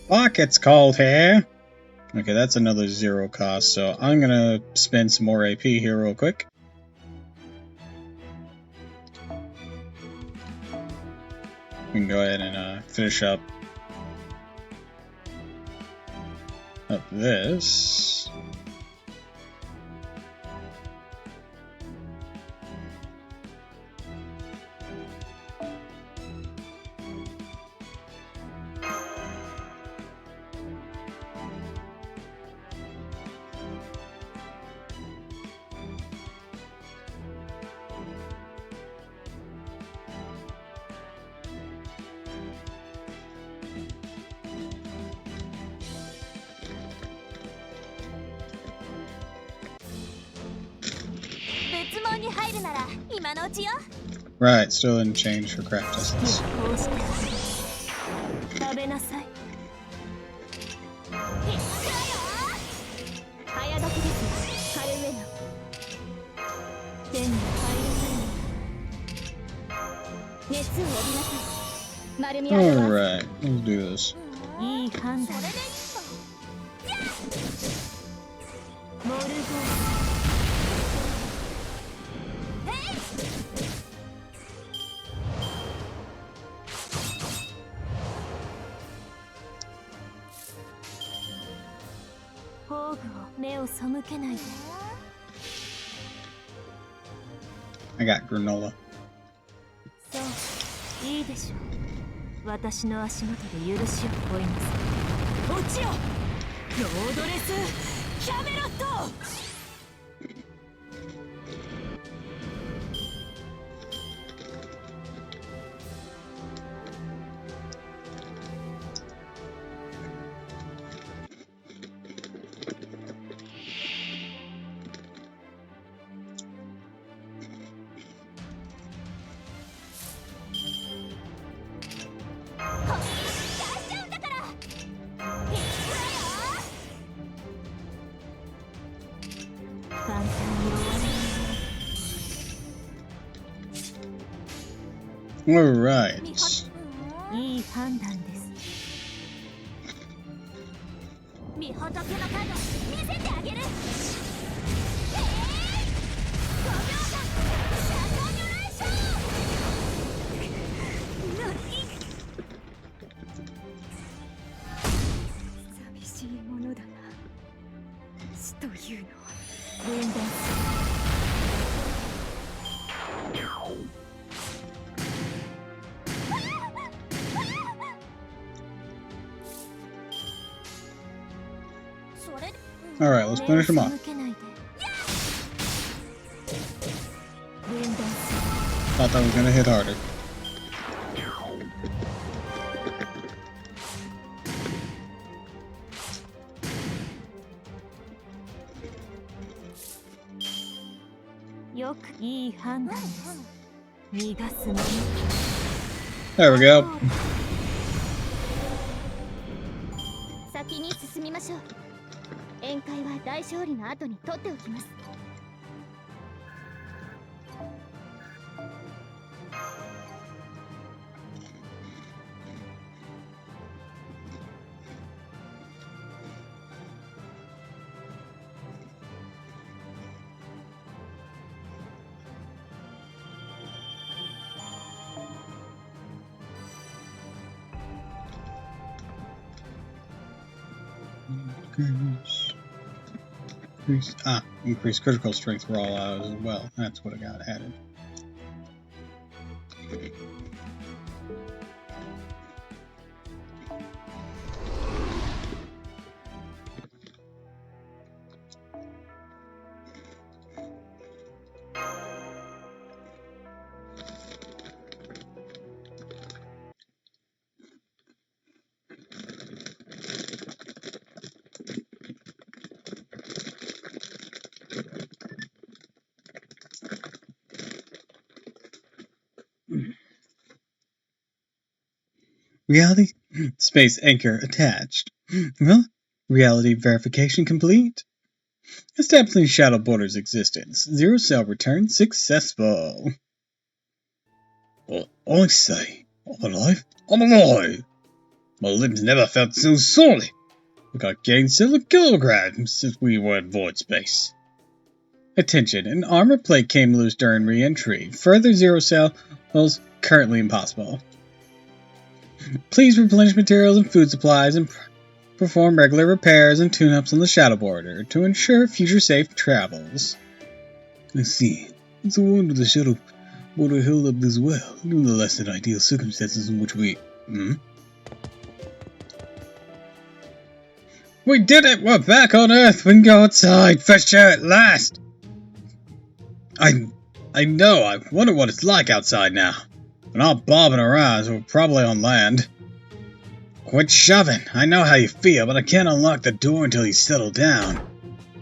Speaker 1: Fuck, it's cold here. Okay, that's another zero cost, so I'm gonna spend some more AP here real quick. We can go ahead and finish up this. Right, still didn't change for craft distance. Alright, let's do this.
Speaker 2: を背けないで。
Speaker 1: I got granola.
Speaker 2: そう、いいでしょう。私の足元で許しを乞いなさい。落ちよ、ロードレス・キャメロット。
Speaker 1: Alright.
Speaker 2: いい判断です。見仏の角見せてあげる。5秒間シャトニュレーション。寂しいものだな、死というのは。分断する。
Speaker 1: Alright, let's finish him off. Thought that was gonna hit harder. There we go.
Speaker 2: 先に進みましょう。宴会は大勝利の後に取っておきます。
Speaker 1: Increase critical strength for all out as well. That's what I got added. Reality space anchor attached. Well, reality verification complete. Establishing Shadow Border's existence. Zero cell return successful.
Speaker 3: I say, I'm alive. I'm alive. My limbs never felt so solid. Like I gained several kilograms since we were in void space.
Speaker 1: Attention, an armor plate came loose during re-entry. Further zero cells currently impossible. Please replenish materials and food supplies and perform regular repairs and tune-ups on the Shadow Border to ensure future safe travels.
Speaker 3: I see. It's a wonder the Shadow Border held up this well, given the less than ideal circumstances in which we...
Speaker 1: We did it! We're back on Earth! We can go outside! For sure at last! I know, I wonder what it's like outside now. We're not bobbing around, so we're probably on land. Quit shoving. I know how you feel, but I can't unlock the door until you settle down.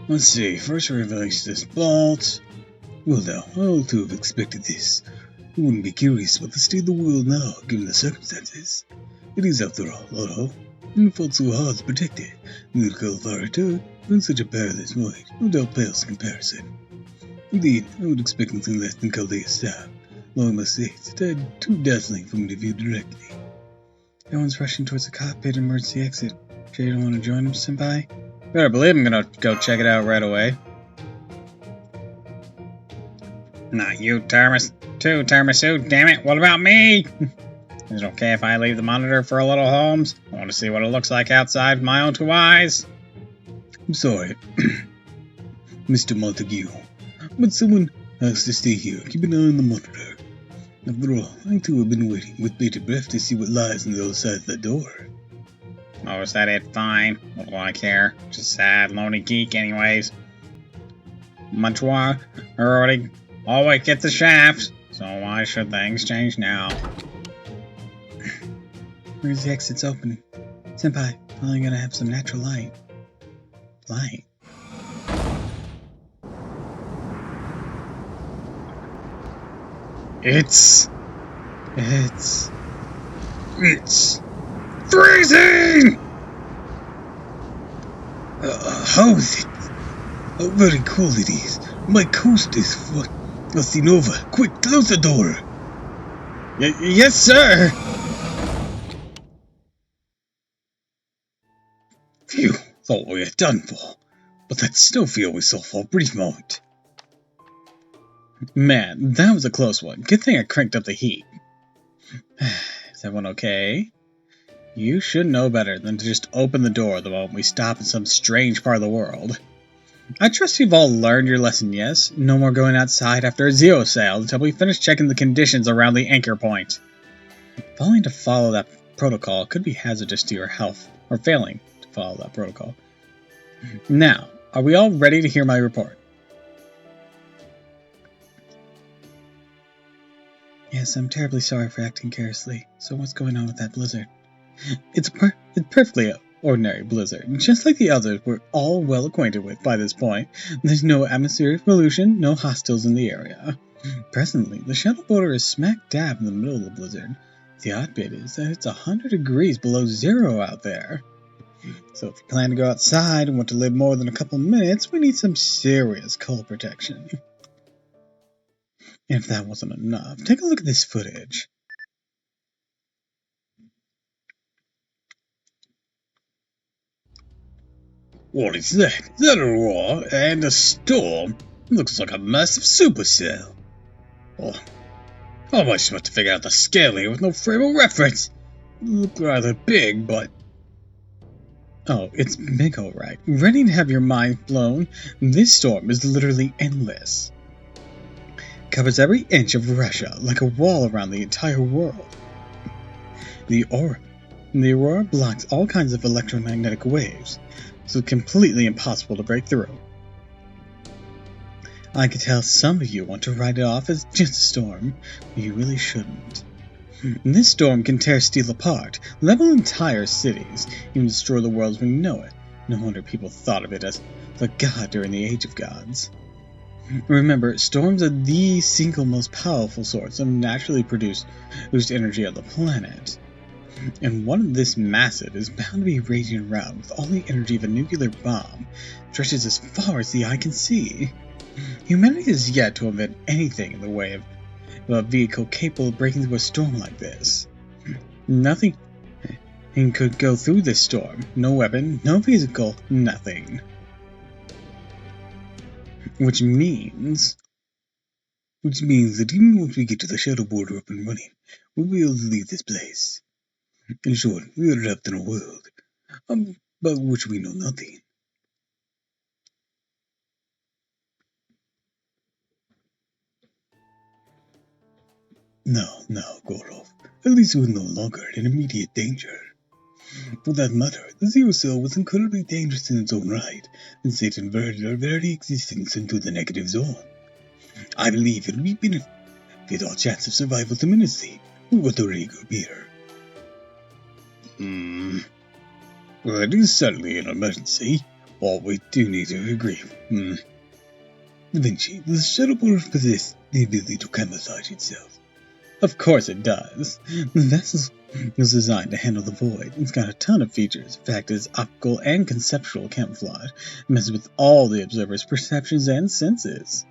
Speaker 3: Let's see, first release this bolt. Well now, I ought to have expected this. I wouldn't be curious about the state of the world now, given the circumstances. It is, after all, Otto, and fought so hard to protect it. Miracle of our return, and such a perilous void, no doubt pales in comparison. Indeed, I would expect nothing less than Chaldea's staff. Though I must say, it's too dazzling for me to view directly.
Speaker 1: Everyone's rushing towards the cockpit emergency exit. Sure you don't want to join them, Senpai? Better believe I'm gonna go check it out right away. Not you, Tiramisu, damn it, what about me? Is it okay if I leave the monitor for a little, Holmes? I want to see what it looks like outside with my own two eyes.
Speaker 3: I'm sorry. Mr. Montague. But someone has to stay here, keep an eye on the monitor. After all, I too have been waiting with bated breath to see what lies on the other side of the door.
Speaker 1: Oh, is that it? Fine. What do I care? Just sad, lonely geek anyways. Montois already always gets the shaft, so why should things change now?
Speaker 4: Where's the exits open? Senpai, probably gonna have some natural light. Light?
Speaker 3: It's freezing! How is it? How very cold it is. My coast is frosting over. Quick, close the door.
Speaker 1: Yes, sir!
Speaker 3: Phew, thought we were done for. But that snowfield we saw for a brief moment.
Speaker 1: Man, that was a close one. Good thing I cranked up the heat. Is everyone okay? You should know better than to just open the door the moment we stop in some strange part of the world. I trust you've all learned your lesson, yes? No more going outside after a zero sail until we finish checking the conditions around the anchor point. Failing to follow that protocol could be hazardous to your health, or failing to follow that protocol. Now, are we all ready to hear my report?
Speaker 4: Yes, I'm terribly sorry for acting carelessly. So what's going on with that blizzard?
Speaker 1: It's perfectly ordinary blizzard, just like the others we're all well acquainted with by this point. There's no atmospheric pollution, no hostiles in the area. Presently, the shuttle border is smack dab in the middle of the blizzard. The odd bit is that it's 100 degrees below zero out there. So if you plan to go outside and want to live more than a couple minutes, we need some serious cold protection. And if that wasn't enough, take a look at this footage.
Speaker 3: What is that? Is that a roar and a storm? Looks like a massive supercell. Oh, how am I supposed to figure out the scale here with no frame of reference? Look rather big, but...
Speaker 1: Oh, it's big, alright. Ready to have your mind blown? This storm is literally endless. Covers every inch of Russia like a wall around the entire world. The aurora blocks all kinds of electromagnetic waves, so it's completely impossible to break through. I can tell some of you want to write it off as just a storm, but you really shouldn't. This storm can tear steel apart, level entire cities, even destroy the world as we know it. No wonder people thought of it as the god during the Age of Gods. Remember, storms are the single most powerful source of naturally produced energy on the planet. And one of this massive is bound to be raging around with all the energy of a nuclear bomb, stretches as far as the eye can see. Humanity has yet to invent anything in the way of a vehicle capable of breaking through a storm like this. Nothing could go through this storm. No weapon, no vehicle, nothing. Which means
Speaker 3: that even once we get to the shuttle border up and running, we'll be able to leave this place. In short, we are trapped in a world about which we know nothing. No, Gorov. At least we're no longer in immediate danger. For that matter, the Zero Cell was incredibly dangerous in its own right, and it inverted our very existence into the negative zone. I believe it would benefit our chance of survival tremendously with a regular beer. Well, it is certainly an emergency. All we do need to agree. Da Vinci, the shuttle possesses the ability to camouflage itself.
Speaker 1: of course it does. The vessel was designed to handle the void. It's got a ton of features. In fact, it's optical and conceptual camouflage. It messes with all the observer's perceptions and senses.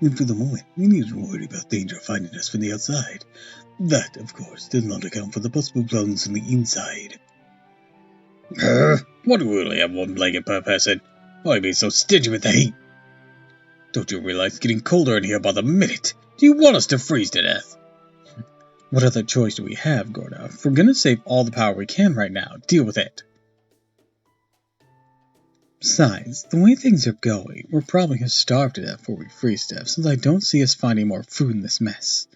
Speaker 3: And for the moment, we need to worry about danger finding us from the outside. That, of course, does not account for the possible problems on the inside. What do we only have one blanket per person? Why are you being so stingy with the heat? Don't you realize it's getting colder in here by the minute? Do you want us to freeze to death?
Speaker 1: What other choice do we have, Gorda? If we're gonna save all the power we can right now, deal with it.
Speaker 4: Besides, the way things are going, we're probably going to starve to death before we freeze to death, since I don't see us finding more food in this mess.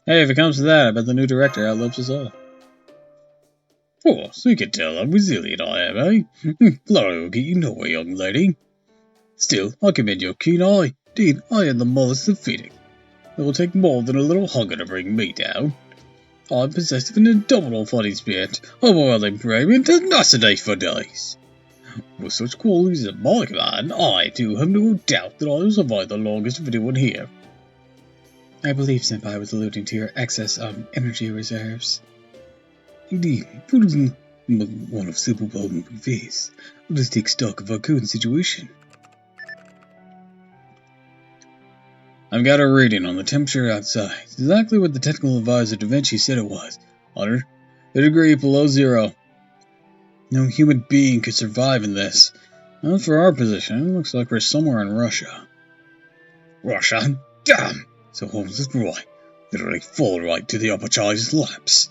Speaker 1: Hey, if it comes to that, I bet the new director outlives us all.
Speaker 3: Oh, so you can tell how resilient I am, eh? Glory will get you nowhere, young lady. Still, I commend your keen eye. Indeed, I am the modest of feeling. It will take more than a little hunger to bring me down. I'm possessed of an indomitable fighting spirit, a whirling brave and tenacity for days. With such qualities at my command, I too have no doubt that I will survive the longest of anyone here.
Speaker 4: I believe Senpai was alluding to your excess energy reserves.
Speaker 3: Indeed, food is one of simple problem we face. Let us take stock of our current situation.
Speaker 1: I've got a reading on the temperature outside. It's exactly what the technical advisor Da Vinci said it was. 100 degree below zero. No human being could survive in this. As for our position, it looks like we're somewhere in Russia.
Speaker 3: Russia? Damn! So Holmes is right. Literally fall right to the opportunity's laps.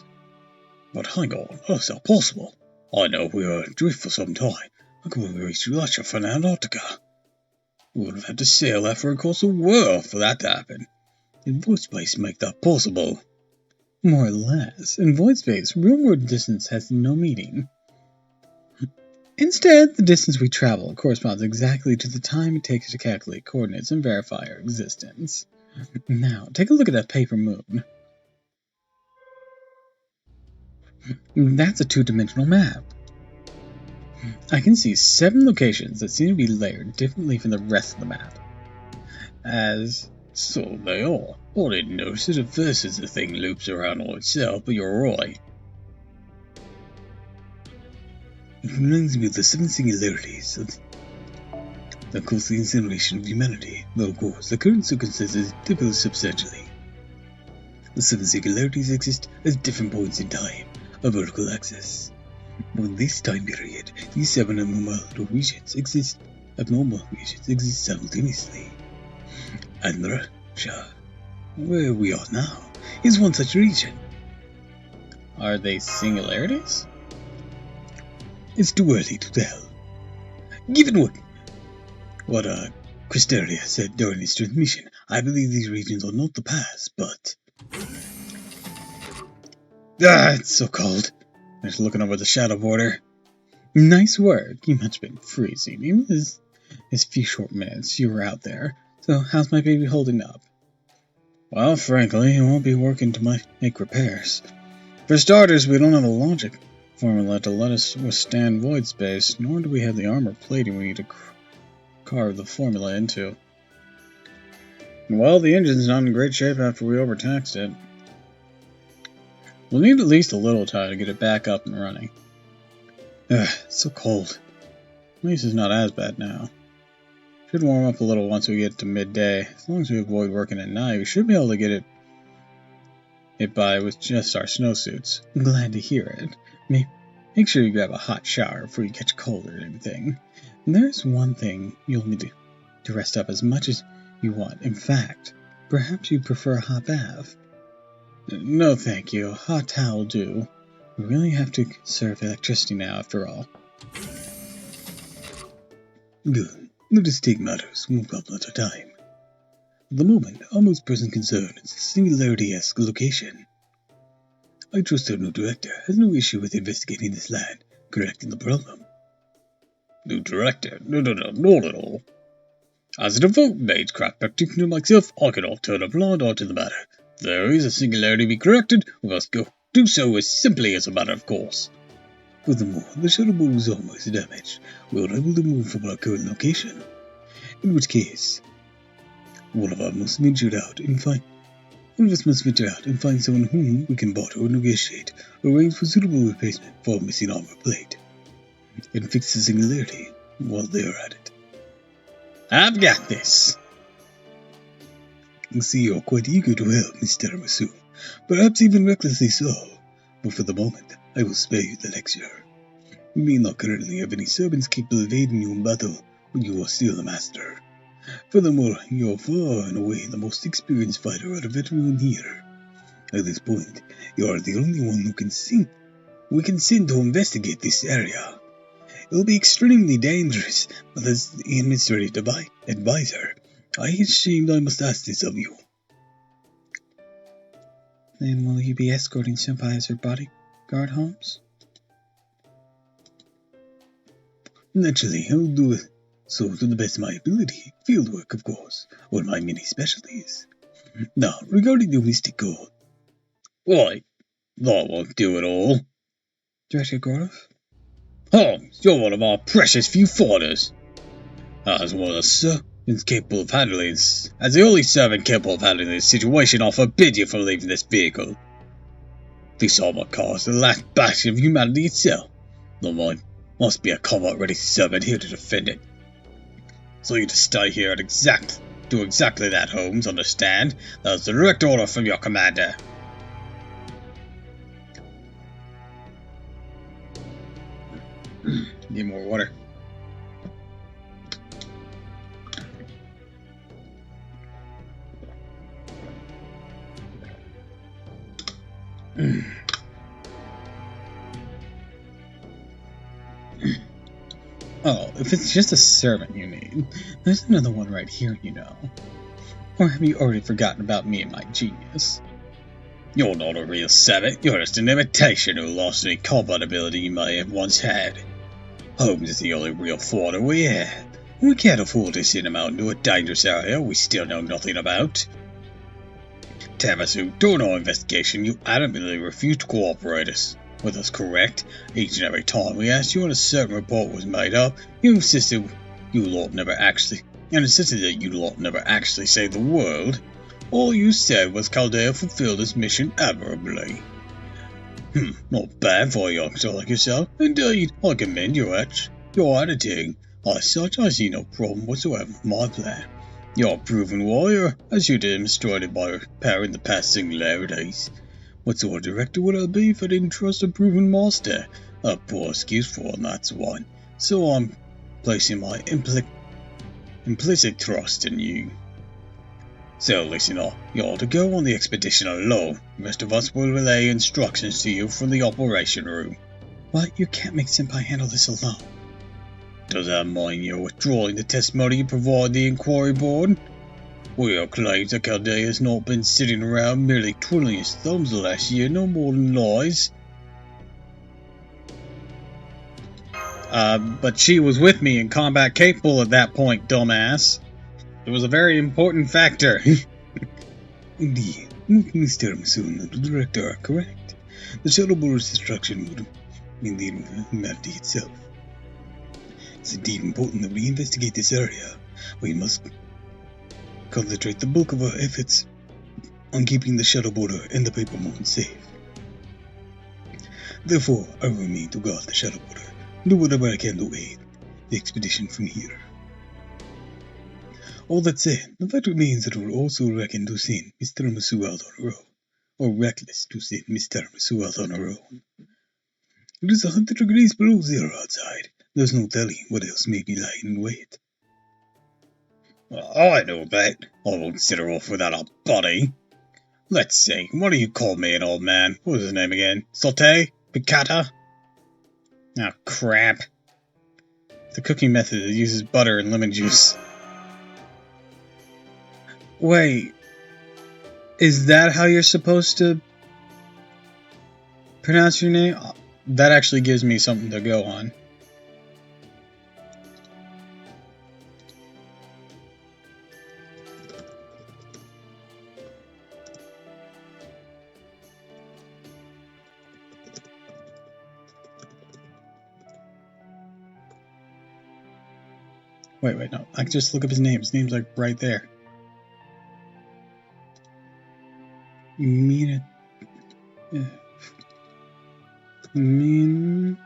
Speaker 3: But hang on, that's not possible. I know we were adrift for some time. How can we reach Russia from Antarctica? We would have had to sail after across the world for that to happen. In void space make that possible.
Speaker 4: More or less. In void space, real-world distance has no meaning. Instead, the distance we travel corresponds exactly to the time it takes to calculate coordinates and verify our existence. Now, take a look at that paper moon. That's a two-dimensional map. I can see 7 locations that seem to be layered differently from the rest of the map.
Speaker 3: So they are. I didn't notice it at first as the thing loops around on itself, but you're right. It reminds me of the 7 singularities that cause the incineration of humanity, though of course the current circumstances differ substantially. The 7 singularities exist as different points in time, a vertical axis. But in this time period, these 7 abnormal regions exist simultaneously. And Russia, where we are now, is one such region.
Speaker 1: Are they singularities?
Speaker 3: It's too early to tell. Given what Cristeria said during his transmission, I believe these regions are not the past, but...
Speaker 1: it's so cold. I'm just looking over the shadow border.
Speaker 4: Nice work. You must have been freezing. Even this few short minutes you were out there. So, how's my baby holding up?
Speaker 1: Well, frankly, it won't be working to make repairs. For starters, we don't have a logic formula to let us withstand void space, nor do we have the armor plating we need to carve the formula into. Well, the engine's not in great shape after we overtaxed it. We'll need at least a little time to get it back up and running. It's so cold. At least it's not as bad now. Should warm up a little once we get to midday. As long as we avoid working at night, we should be able to get it by with just our snowsuits.
Speaker 4: I'm glad to hear it. Make sure you grab a hot shower before you catch cold or anything. And there's one thing you'll need to rest up as much as you want. In fact, perhaps you'd prefer a hot bath.
Speaker 1: No, thank you. A hot towel will do.
Speaker 4: We really have to conserve electricity now, after all.
Speaker 3: Good. Let us take matters one problem at a time. At the moment, our most present concern is the singularity-esque location. I trust our new director has no issue with investigating this land, correcting the problem. New director? No, not at all. As a devout magecraft practitioner myself, I cannot turn a blind eye to the matter. If there is a singularity to be corrected, we must do so as simply as a matter of course. Furthermore, the shuttle boat was almost damaged. We were unable to move from our current location. In which case, one of us must venture out and find someone whom we can barter or negotiate, arrange for suitable replacement for a missing armor plate, and fix the singularity while they are at it.
Speaker 1: I've got this.
Speaker 3: I see you're quite eager to help, Mr. Tiramisu, perhaps even recklessly so, but for the moment, I will spare you the lecture. You may not currently have any servants capable of aiding you in battle, but you are still a master. Furthermore, you are far and away the most experienced fighter out of everyone here. At this point, you are the only one who can sing We can send to investigate this area. It will be extremely dangerous, but as the administrative advisor, I am ashamed I must ask this of you.
Speaker 4: Then will you be escorting Senpai as her bodyguard, Holmes?
Speaker 3: Naturally, I will do so to the best of my ability. Fieldwork, of course, one of my many specialties. Now, regarding the mystic code. Why, that won't do at all.
Speaker 4: Director Gorov?
Speaker 3: Holmes, you're one of our precious few fighters. As well as servants capable of handling this. As the only servant capable of handling this situation, I forbid you from leaving this vehicle. This armored car is the last bastion of humanity itself. No mine must be a combat ready to serve and here to defend it. So you to stay here and do exactly that, Holmes, understand? That is the direct order from your commander.
Speaker 1: Need more water. Oh, if it's just a servant you need, there's another one right here, you know. Or have you already forgotten about me and my genius?
Speaker 3: You're not a real servant, you're just an imitation who lost any combat ability you may have once had. Holmes is the only real fighter we have. We can't afford to send him out into a dangerous area we still know nothing about. Tamasu, during our investigation, you adamantly refused to cooperate with us, correct? Each and every time we asked you when a certain report was made up, you insisted that you lot never actually saved the world. All you said was Chaldea fulfilled his mission admirably. Not bad for a youngster like yourself. Indeed, I commend your attitude. As such, I see no problem whatsoever with my plan. You're a proven warrior, as you demonstrated by repairing the past singularities. What sort of director would I be if I didn't trust a proven master? A poor excuse for one, that's one. So I'm placing my implicit trust in you. So listen up, you're to go on the expedition alone. The rest of us will relay instructions to you from the operation room.
Speaker 4: What? You can't make Senpai handle this alone.
Speaker 3: Does that mean you're withdrawing the testimony you provide the inquiry board? Will claims that Chaldea has not been sitting around merely twiddling his thumbs the last year, no more than lies.
Speaker 1: But she was with me in combat capable at that point, dumbass. It was a very important factor.
Speaker 3: Indeed, Mr. Masoon and the director are correct. The shuttle board's destruction would mean the end of humanity itself. It's indeed important that we investigate this area. We must concentrate the bulk of our efforts on keeping the shuttle border and the paper moon safe. Therefore, I will remain to guard the shuttle border, do whatever I can to aid the expedition from here. All that said, the fact remains that I will also reckon to send Mr. Masu out on her own, or reckless to send Mr. Masu out on her own. It is 100 degrees below zero outside. There's no telling what else may be lying in wait. I know that. I won't set her off without a body. Let's see, what do you call me an old man? What was his name again? Saute? Piccata?
Speaker 1: Oh, crap. The cooking method uses butter and lemon juice. Wait. Is that how you're supposed to pronounce your name? That actually gives me something to go on. Wait, no. I can just look up his name. His name's like right there. Min. Meuni.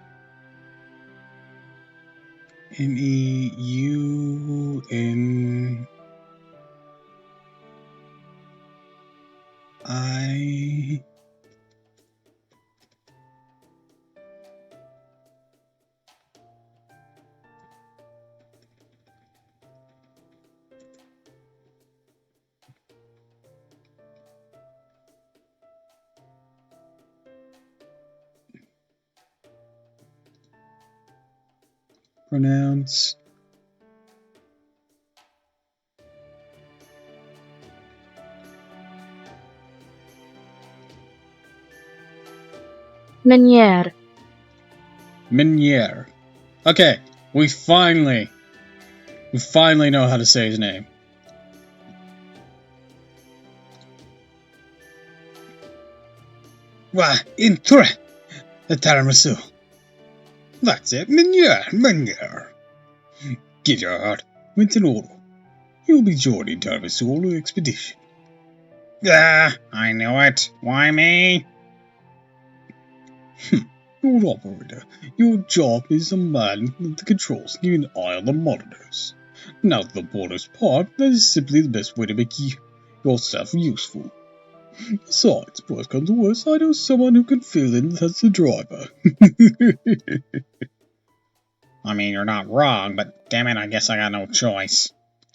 Speaker 1: pronounce.
Speaker 5: Meniere.
Speaker 1: Meniere. Okay, we finally know how to say his name. Why, intre the tiramisu. That's it, Meniere. Get your heart, with an order. You'll be joining tiramisu expedition. Ah, I know it. Why me? Lord Operator, your job is a man with the controls, keeping an eye on the monitors. Now that the border's part, that is simply the best way to make yourself useful. Besides, worst comes to worst, I know someone who can fill in as the driver. I mean, you're not wrong, but damn it, I guess I got no choice.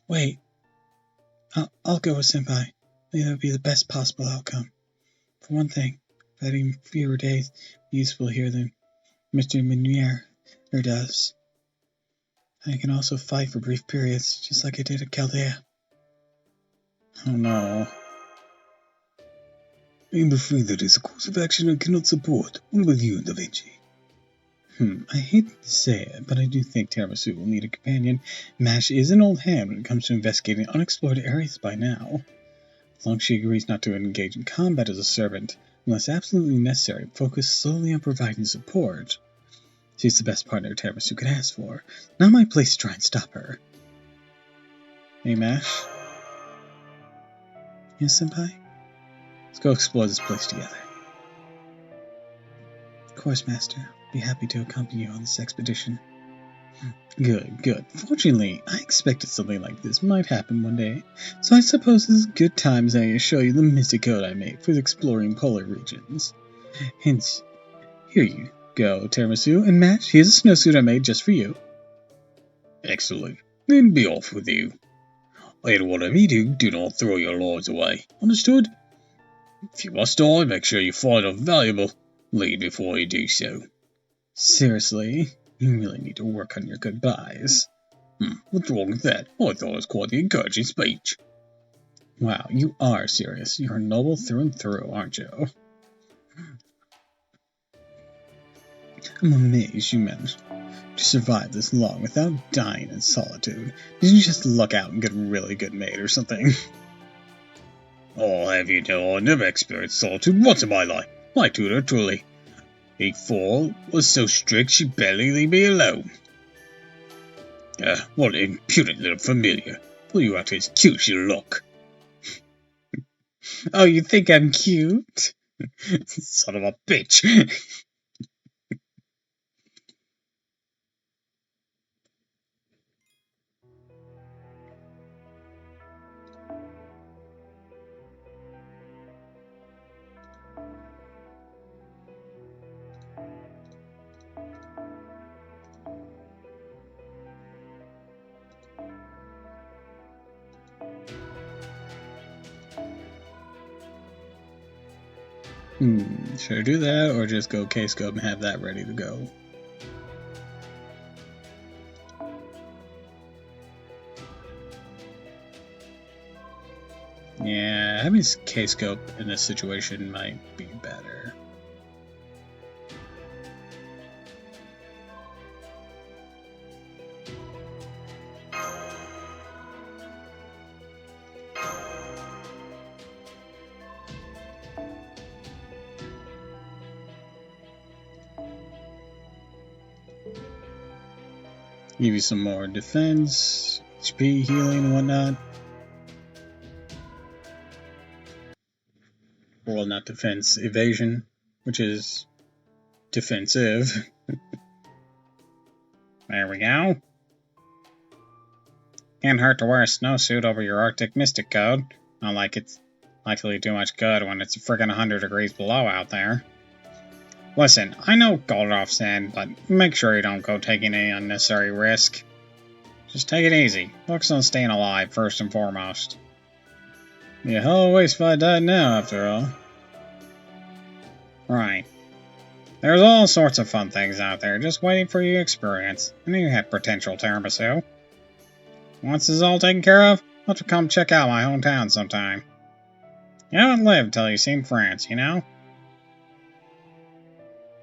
Speaker 4: Wait. I'll go with Senpai. I think that would be the best possible outcome. For one thing, having fewer days useful here than Mr. Meniere does. I can also fight for brief periods, just like I did at Chaldea.
Speaker 1: Oh no.
Speaker 3: I'm afraid that is a course of action I cannot support. What about you, Da Vinci?
Speaker 1: I hate to say it, but I do think Tiramisu will need a companion. Mash is an old hand when it comes to investigating unexplored areas by now. As long as she agrees not to engage in combat as a servant, unless absolutely necessary, focus solely on providing support. She's the best partner Tiramisu could ask for. Not my place to try and stop her. Hey, Mash?
Speaker 4: Yes, Senpai?
Speaker 1: Let's go explore this place together.
Speaker 4: Of course, Master. I'll be happy to accompany you on this expedition.
Speaker 1: Good. Fortunately, I expected something like this might happen one day, so I suppose this is a good time as I show you the mystic code I made for exploring polar regions. Hence, here you go, Tiramisu, and Mash, here's a snowsuit I made just for you.
Speaker 3: Excellent. Then be off with you. And whatever you do not throw your lives away. Understood? If you must die, make sure you find a valuable lead before you do so.
Speaker 1: Seriously, you really need to work on your goodbyes.
Speaker 3: What's wrong with that? I thought it was quite the encouraging speech.
Speaker 1: Wow, you are serious. You're noble through and through, aren't you? I'm amazed you managed to survive this long without dying in solitude. Did you just luck out and get a really good mate or something?
Speaker 3: I'll have you know I never experienced solitude once in my life. My tutor, truly. E4 was so strict she barely leave me alone. What an impudent little familiar. Will you act as cute as you look?
Speaker 1: Oh, you think I'm cute?
Speaker 3: Son of a bitch.
Speaker 1: Should I do that or just go K-scope and have that ready to go? Yeah, having K-scope in this situation might be better. Give you some more defense, HP, healing, and whatnot. Well, not defense, evasion, which is defensive. There we go. Can't hurt to wear a snowsuit over your Arctic Mystic code. Not like it's likely to do much good when it's friggin' 100 degrees below out there. Listen, I know Goldorf said, but make sure you don't go taking any unnecessary risk. Just take it easy. Focus on staying alive first and foremost. Be a hell of a waste if I died now, after all. Right. There's all sorts of fun things out there just waiting for you to experience. I knew you had potential, tiramisu. Once this is all taken care of, I'll have to come check out my hometown sometime. You haven't lived till you've seen France, you know?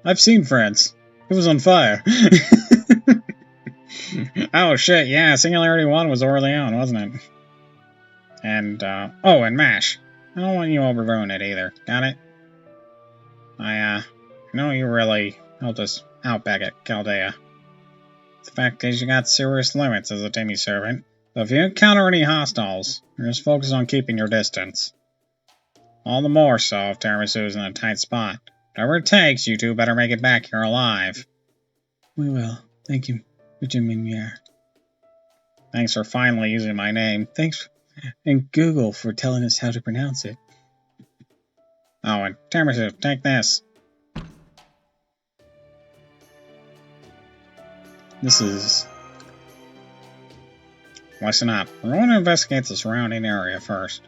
Speaker 1: I've seen France. It was on fire. Oh shit, yeah, Singularity 1 was Orleans, wasn't it? And, oh, and MASH. I don't want you to overruin it either, got it? I know you really helped us out back at Chaldea. The fact is, you got serious limits as a Timmy servant, so if you encounter any hostiles, just focus on keeping your distance. All the more so if Tiramisu's in a tight spot. Whatever it takes, you two better make it back here alive.
Speaker 4: We will. Thank you, Virginia.
Speaker 1: Thanks for finally using my name.
Speaker 4: Thanks, and Google for telling us how to pronounce it.
Speaker 1: Oh, and Tiramisu, take this.
Speaker 4: This is...
Speaker 1: Listen up. We're going to investigate the surrounding area first.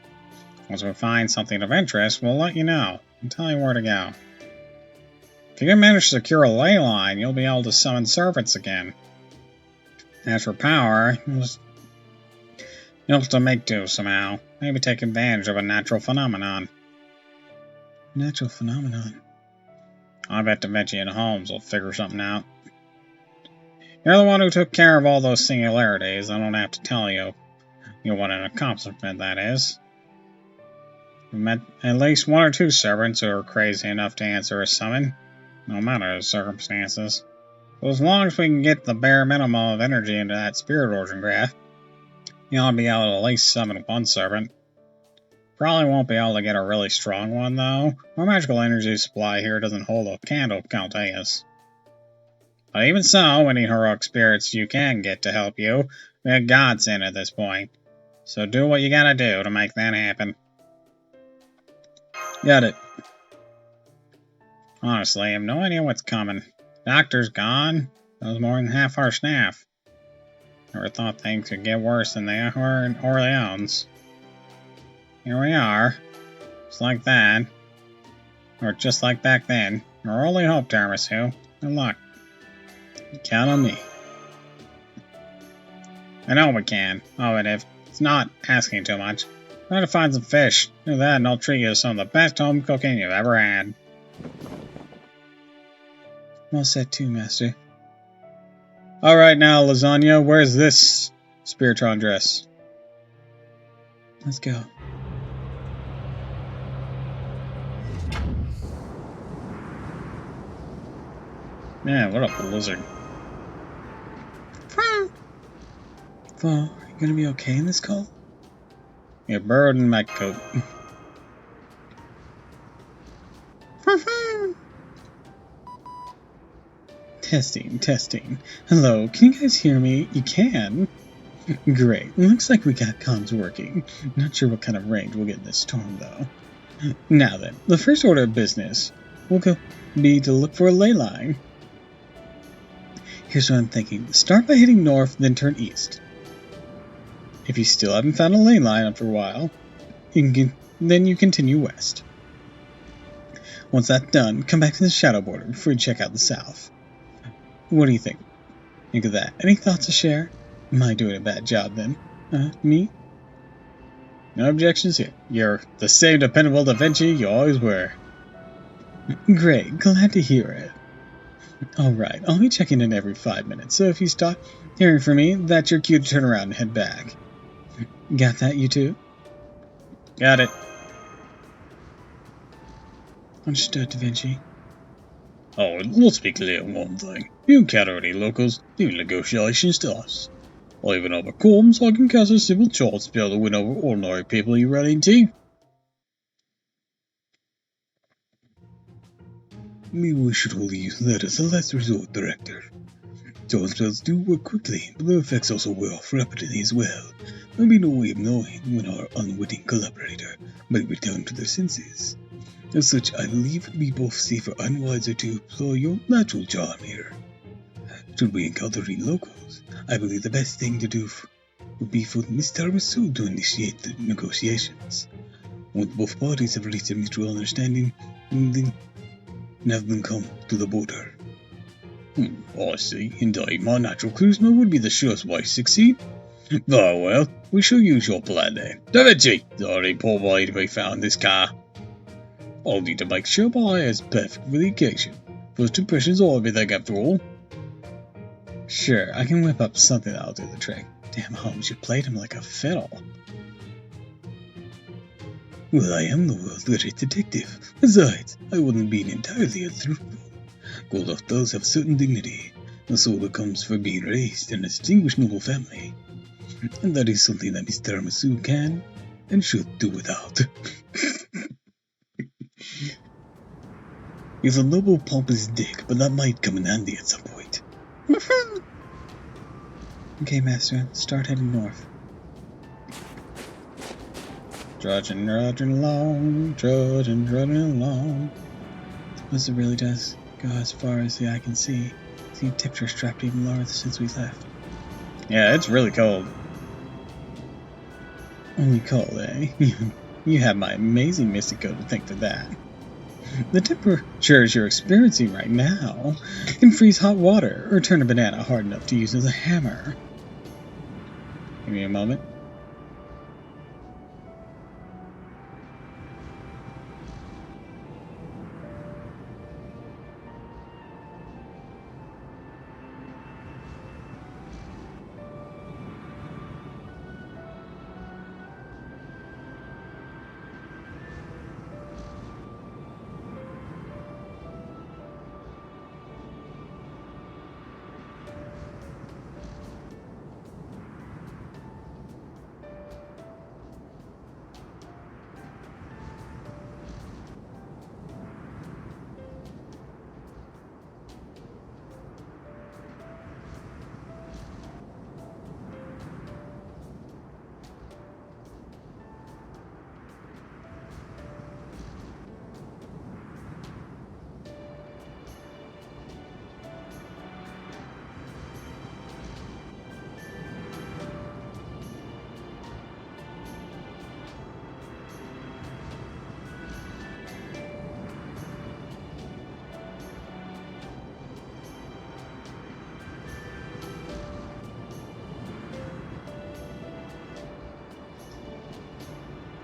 Speaker 1: Once we find something of interest, we'll let you know and tell you where to go. If you can manage to secure a ley line, you'll be able to summon servants again. As for power, you'll have to make do somehow. Maybe take advantage of a natural phenomenon.
Speaker 4: Natural phenomenon?
Speaker 1: I bet Da Vinci and Holmes will figure something out. You're the one who took care of all those singularities. I don't have to tell you. What an accomplishment that is. We've met at least one or two servants who are crazy enough to answer a summon, no matter the circumstances. So as long as we can get the bare minimum of energy into that spirit origin graph, you ought to be able to at least summon one servant. Probably won't be able to get a really strong one, though. Our magical energy supply here doesn't hold a candle to Caldea's. But even so, any heroic spirits you can get to help you, we have godsend at this point. So do what you gotta do to make that happen.
Speaker 4: Got it.
Speaker 1: Honestly, I have no idea what's coming. Doctor's gone. That was more than half our staff. Never thought things could get worse than they were in Orleans. Here we are. Just like that. Or just like back then. Our only hope, Tiramisu. Good luck.
Speaker 4: Count on me.
Speaker 1: I know we can. Oh, and if it's not asking too much, try to find some fish. Do that and I'll treat you to some of the best home cooking you've ever had.
Speaker 4: Well said too, Master.
Speaker 1: Alright now, Lasagna, where's this Spiritron dress?
Speaker 4: Let's go.
Speaker 1: Man, what a blizzard.
Speaker 4: Well, are you gonna be okay in this call?
Speaker 1: You're burrowed in my coat.
Speaker 4: Testing. Hello, can you guys hear me? You can? Great. Looks like we got comms working. Not sure what kind of range we'll get in this storm, though. Now then, the first order of business will be to look for a ley line. Here's what I'm thinking. Start by heading north, then turn east. If you still haven't found a ley line after a while, then you continue west. Once that's done, come back to the shadow border before you check out the south. What do you think? Think of that. Any thoughts to share? Am I doing a bad job then? Me?
Speaker 1: No objections here. You're the same dependable Da Vinci you always were.
Speaker 4: Great, glad to hear it. Alright, I'll be checking in every 5 minutes, so if you stop hearing from me, that's your cue to turn around and head back. Got that, you two?
Speaker 1: Got it.
Speaker 4: Understood, Da Vinci.
Speaker 3: Oh, let's be clear on one thing. If you encounter any locals, leave negotiations to us. I even have a comb so I can cast a simple charge spell to win over ordinary people you run into. Maybe we should only use that as a last resort, Director. Charge spells do work quickly, but their effects also wear off rapidly as well. There'll be no way of knowing when our unwitting collaborator might return to their senses. As such, I believe it would be both safer and wiser to employ your natural charm here. Should we encounter any locals, I believe the best thing to do would be for Miss Tiramisu to initiate the negotiations. Once both parties have reached a mutual understanding, then and have them come to the border. I see. Indeed, my natural charisma would be the surest way to succeed. Very well, we shall use your plan then. Da Vinci, there are any poor way to be found in this car. I'll need to make sure my hair is perfect for the occasion. First impressions are everything after all.
Speaker 1: Sure, I can whip up something that'll do the trick. Damn, Holmes, you played him like a fiddle.
Speaker 3: Well, I am the world's greatest detective. Besides, I wouldn't be entirely untruthful. Gold doctors have certain dignity, a soul that comes from being raised in a distinguished noble family. And that is something that Miss Tiramisu can and should do without. He's a noble, pompous dick, but that might come in handy at some point.
Speaker 1: Okay, Master, start heading north. Trudging, trudging along, trudging, trudging along. Suppose it really does go as far as the eye can see. See, temperature dropped even lower since we left. Yeah, it's really cold. Only cold, eh? You have my amazing Mystico to thank for that. The temperatures you're experiencing right now can freeze hot water or turn a banana hard enough to use as a hammer. Give me a moment.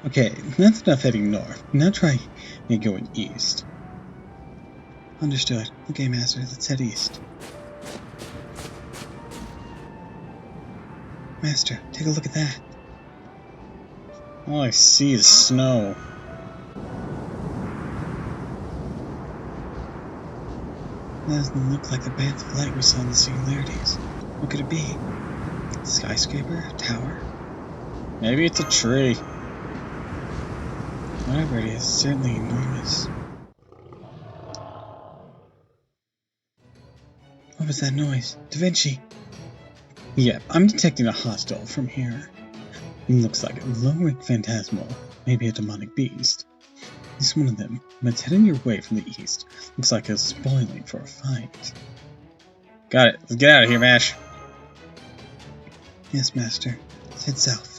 Speaker 1: Okay, that's enough heading north. Now try going east. Understood. Okay, Master, let's head east. Master, take a look at that. All I see is snow. That doesn't look like the bands of light we saw in the singularities. What could it be? A skyscraper? A tower? Maybe it's a tree. Whatever it is, it's certainly enormous. What was that noise? Da Vinci! Yep, I'm detecting a hostile from here. It looks like a low-rank phantasmal, maybe a demonic beast. It's one of them, but it's heading your way from the east. Looks like it's spoiling for a fight. Got it. Let's get out of here, Mash. Yes, Master. Let's head south.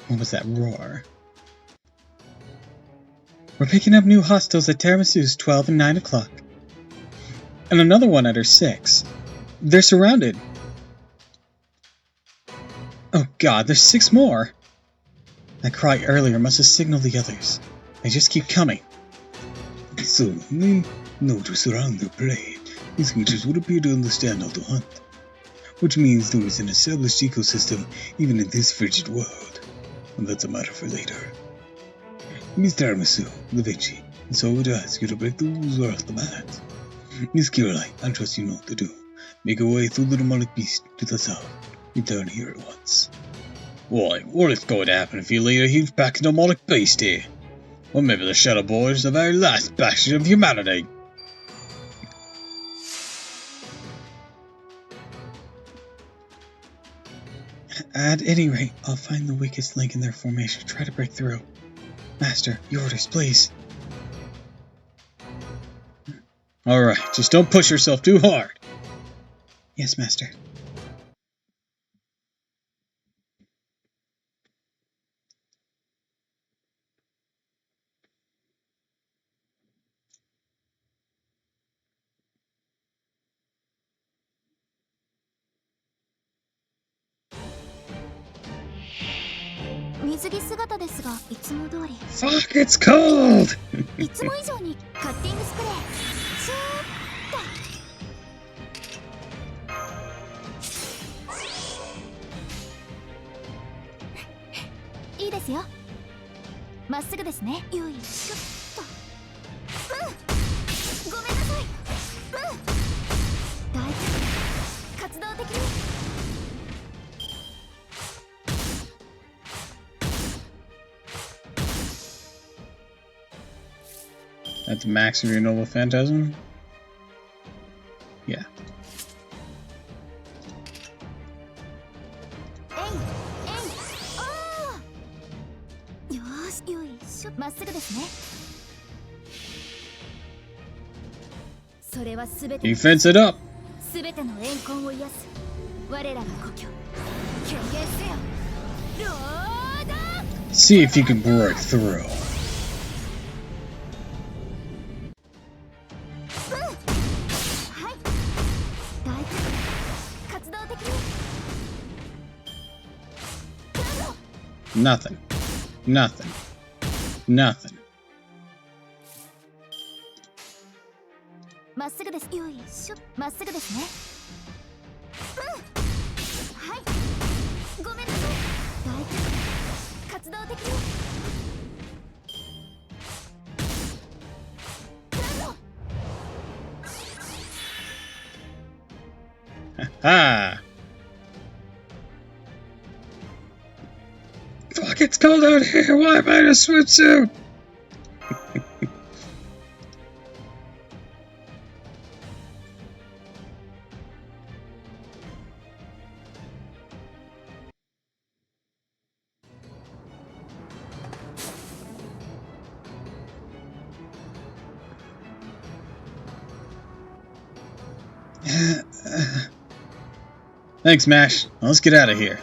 Speaker 1: What was that roar? We're picking up new hostiles at Tiramisu's 12 and 9 o'clock. And another one at her 6. They're surrounded. Oh god, there's 6 more. That cry earlier must have signaled the others. They just keep coming.
Speaker 3: So, they know to surround their prey. These creatures would appear to understand how to hunt. Which means there is an established ecosystem even in this frigid world. And that's a matter for later. Miss Tiramisu, Da Vinci, and so I would ask you to break the rules right off the bat. Miss Caroline, I trust you know what to do. Make your way through the demonic beast to the south. Return here at once.
Speaker 1: Why, what is going to happen if you lead a huge pack of demonic beast here? Or maybe the Shadow Boy is the very last bastion of humanity.
Speaker 4: At any rate, I'll find the weakest link in their formation to try to break through. Master, your orders, please.
Speaker 1: Alright, just don't push yourself too hard.
Speaker 4: Yes, Master.
Speaker 2: 水着姿ですが、いつも通り。
Speaker 1: Fuck, it's cold!
Speaker 2: いつも以上にカッティングスプレーシューッと。いいですよ。まっすぐですね。よいしょっと。ごめんなさい。大丈夫。活動的に。
Speaker 1: That's max of your noble phantasm? Yeah.
Speaker 2: よーし、よいしょ。まっすぐですね。それはすべて
Speaker 1: You fence it up!
Speaker 2: すべての怨恨を癒す我らが故郷。権限せよ。ロード。
Speaker 1: See if you can break through.
Speaker 2: はい。大丈夫。活動的に。
Speaker 1: Nothing. Nothing. Nothing.
Speaker 2: まっすぐです。よいしょ。まっすぐですね。はい。ごめんなさい。大丈夫。活動的に。
Speaker 1: Ah! Fuck, it's cold out here! Why am I in a swimsuit? Thanks, Mash. Now let's get out of here.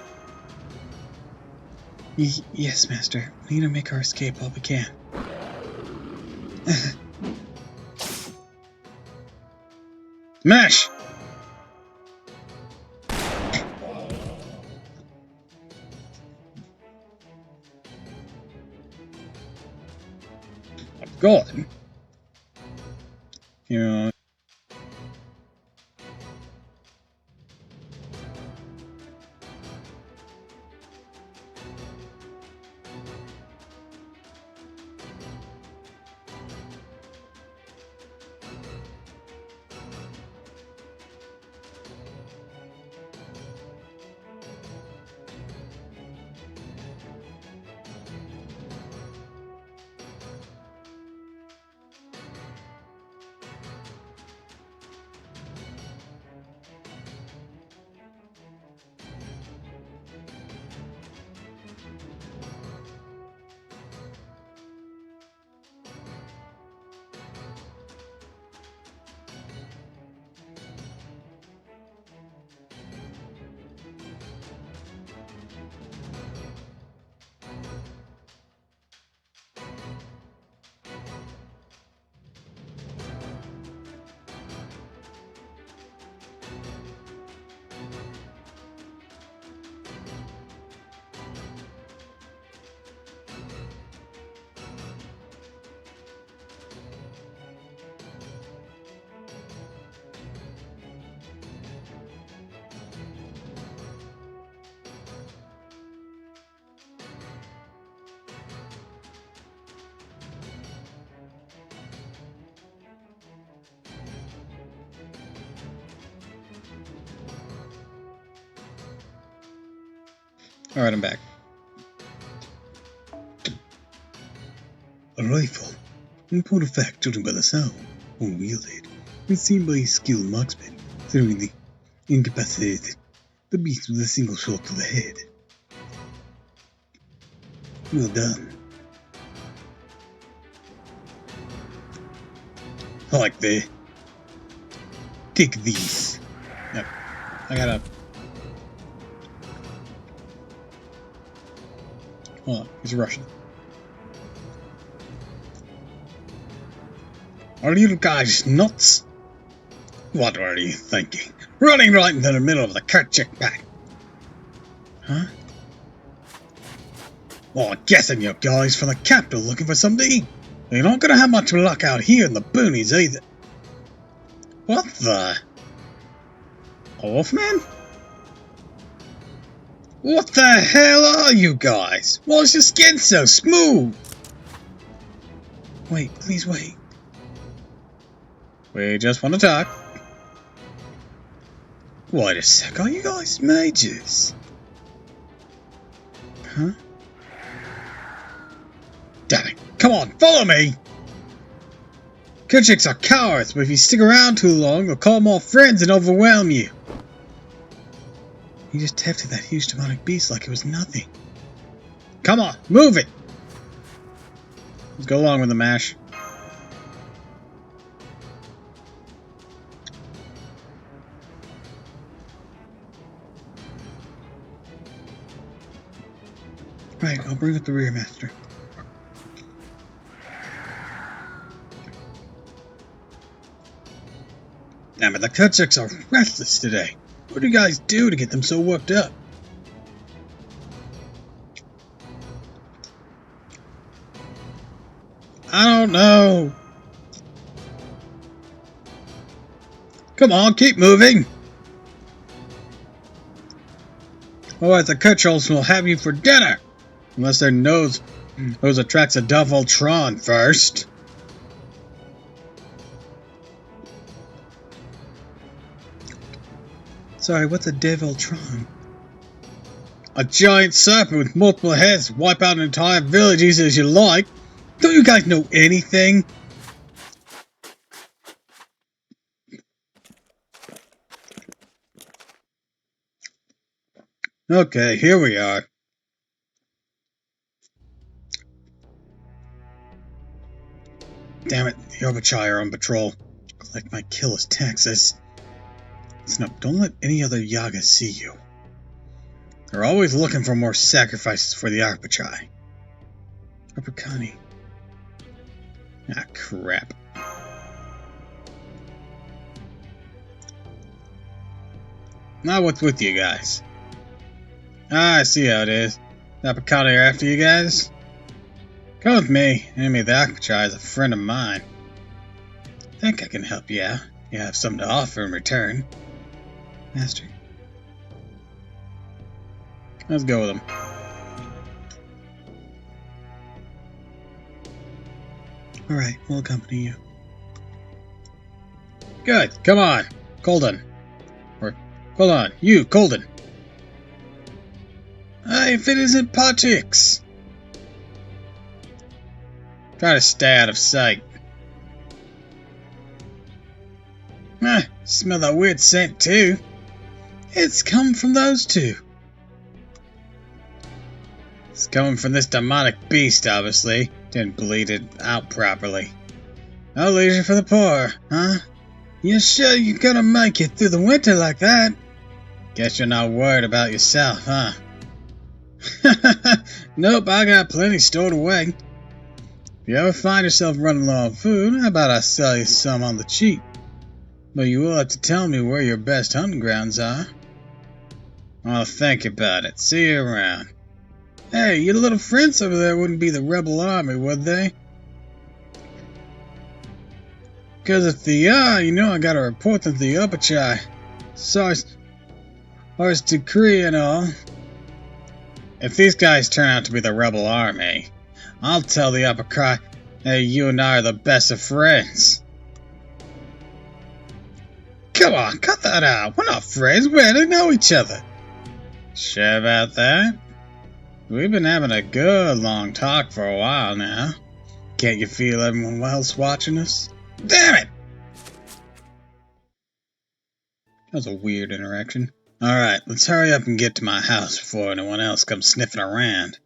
Speaker 4: Yes, Master. We need to make our escape while we can.
Speaker 1: Mash! I'm going. You know. Alright, I'm back.
Speaker 3: A rifle. In point of fact, judging by the sound, unwielded, and seen by a skilled marksman, considering the incapacitated, the beast with a single shot to the head. Well done. I like the... Take these.
Speaker 1: Yep. I gotta... Hold on, he's Russian. Are you guys nuts? What are you thinking? Running right into the middle of the Kerchik pack. Huh?
Speaker 3: Well, I'm guessing you guys from the capital looking for something to eat. You're not gonna have much luck out here in the boonies either. What the? A wolfman? What the hell are you guys? Why is your skin so smooth?
Speaker 4: Wait, please wait.
Speaker 1: We just want to talk.
Speaker 3: Wait a sec, are you guys mages?
Speaker 4: Huh?
Speaker 3: Damn it, come on, follow me! Kerchiks are cowards, but if you stick around too long, they'll call more friends and overwhelm you.
Speaker 4: He just hefted that huge demonic beast like it was nothing.
Speaker 3: Come on, move it!
Speaker 1: Let's go along with the mash.
Speaker 4: Right, I'll bring up the rear master.
Speaker 3: Damn it, the Kerchiks are restless today. What do you guys do to get them so worked up? I don't know. Come on, keep moving. Otherwise the Kerchiks will have you for dinner. Unless their nose attracts a Doppel first.
Speaker 4: Sorry, what's a Deviltron?
Speaker 3: A giant serpent with multiple heads. Wipe out an entire village easy as you like. Don't you guys know anything? Okay, here we are. Damn it, the Obichai are on patrol.
Speaker 4: Collect my kill as taxes. Listen up, don't let any other Yaga see you.
Speaker 3: They're always looking for more sacrifices for the Arpachai.
Speaker 4: Uppercani.
Speaker 3: Ah, crap. Now what's with you guys? Ah, I see how it is. The Arpachai are after you guys? Come with me. Enemy of the Arpachai is a friend of mine. I think I can help you out. You have something to offer in return.
Speaker 4: Master.
Speaker 1: Let's go with them.
Speaker 4: Alright, we'll accompany you.
Speaker 3: Good, come on, Colden. Or, hold on, you, Colden. If it isn't Potix. Try to stay out of sight. Smell that weird scent too. It's come from those two. It's coming from this demonic beast, obviously. Didn't bleed it out properly. No leisure for the poor, huh? You sure you're gonna make it through the winter like that? Guess you're not worried about yourself, huh? Nope, I got plenty stored away. If you ever find yourself running low on food, how about I sell you some on the cheap? But you will have to tell me where your best hunting grounds are. I'll think about it. See you around. Hey, your little friends over there wouldn't be the rebel army, would they? Because if they are, you know I gotta report them to the Upachai. Ours decree and all. If these guys turn out to be the rebel army, I'll tell the Upachai, hey, you and I are the best of friends. Come on, cut that out. We're not friends, we barely know each other. Sure about that? We've been having a good long talk for a while now. Can't you feel everyone else watching us? Damn it! That was a weird interaction. Alright, let's hurry up and get to my house before anyone else comes sniffing around.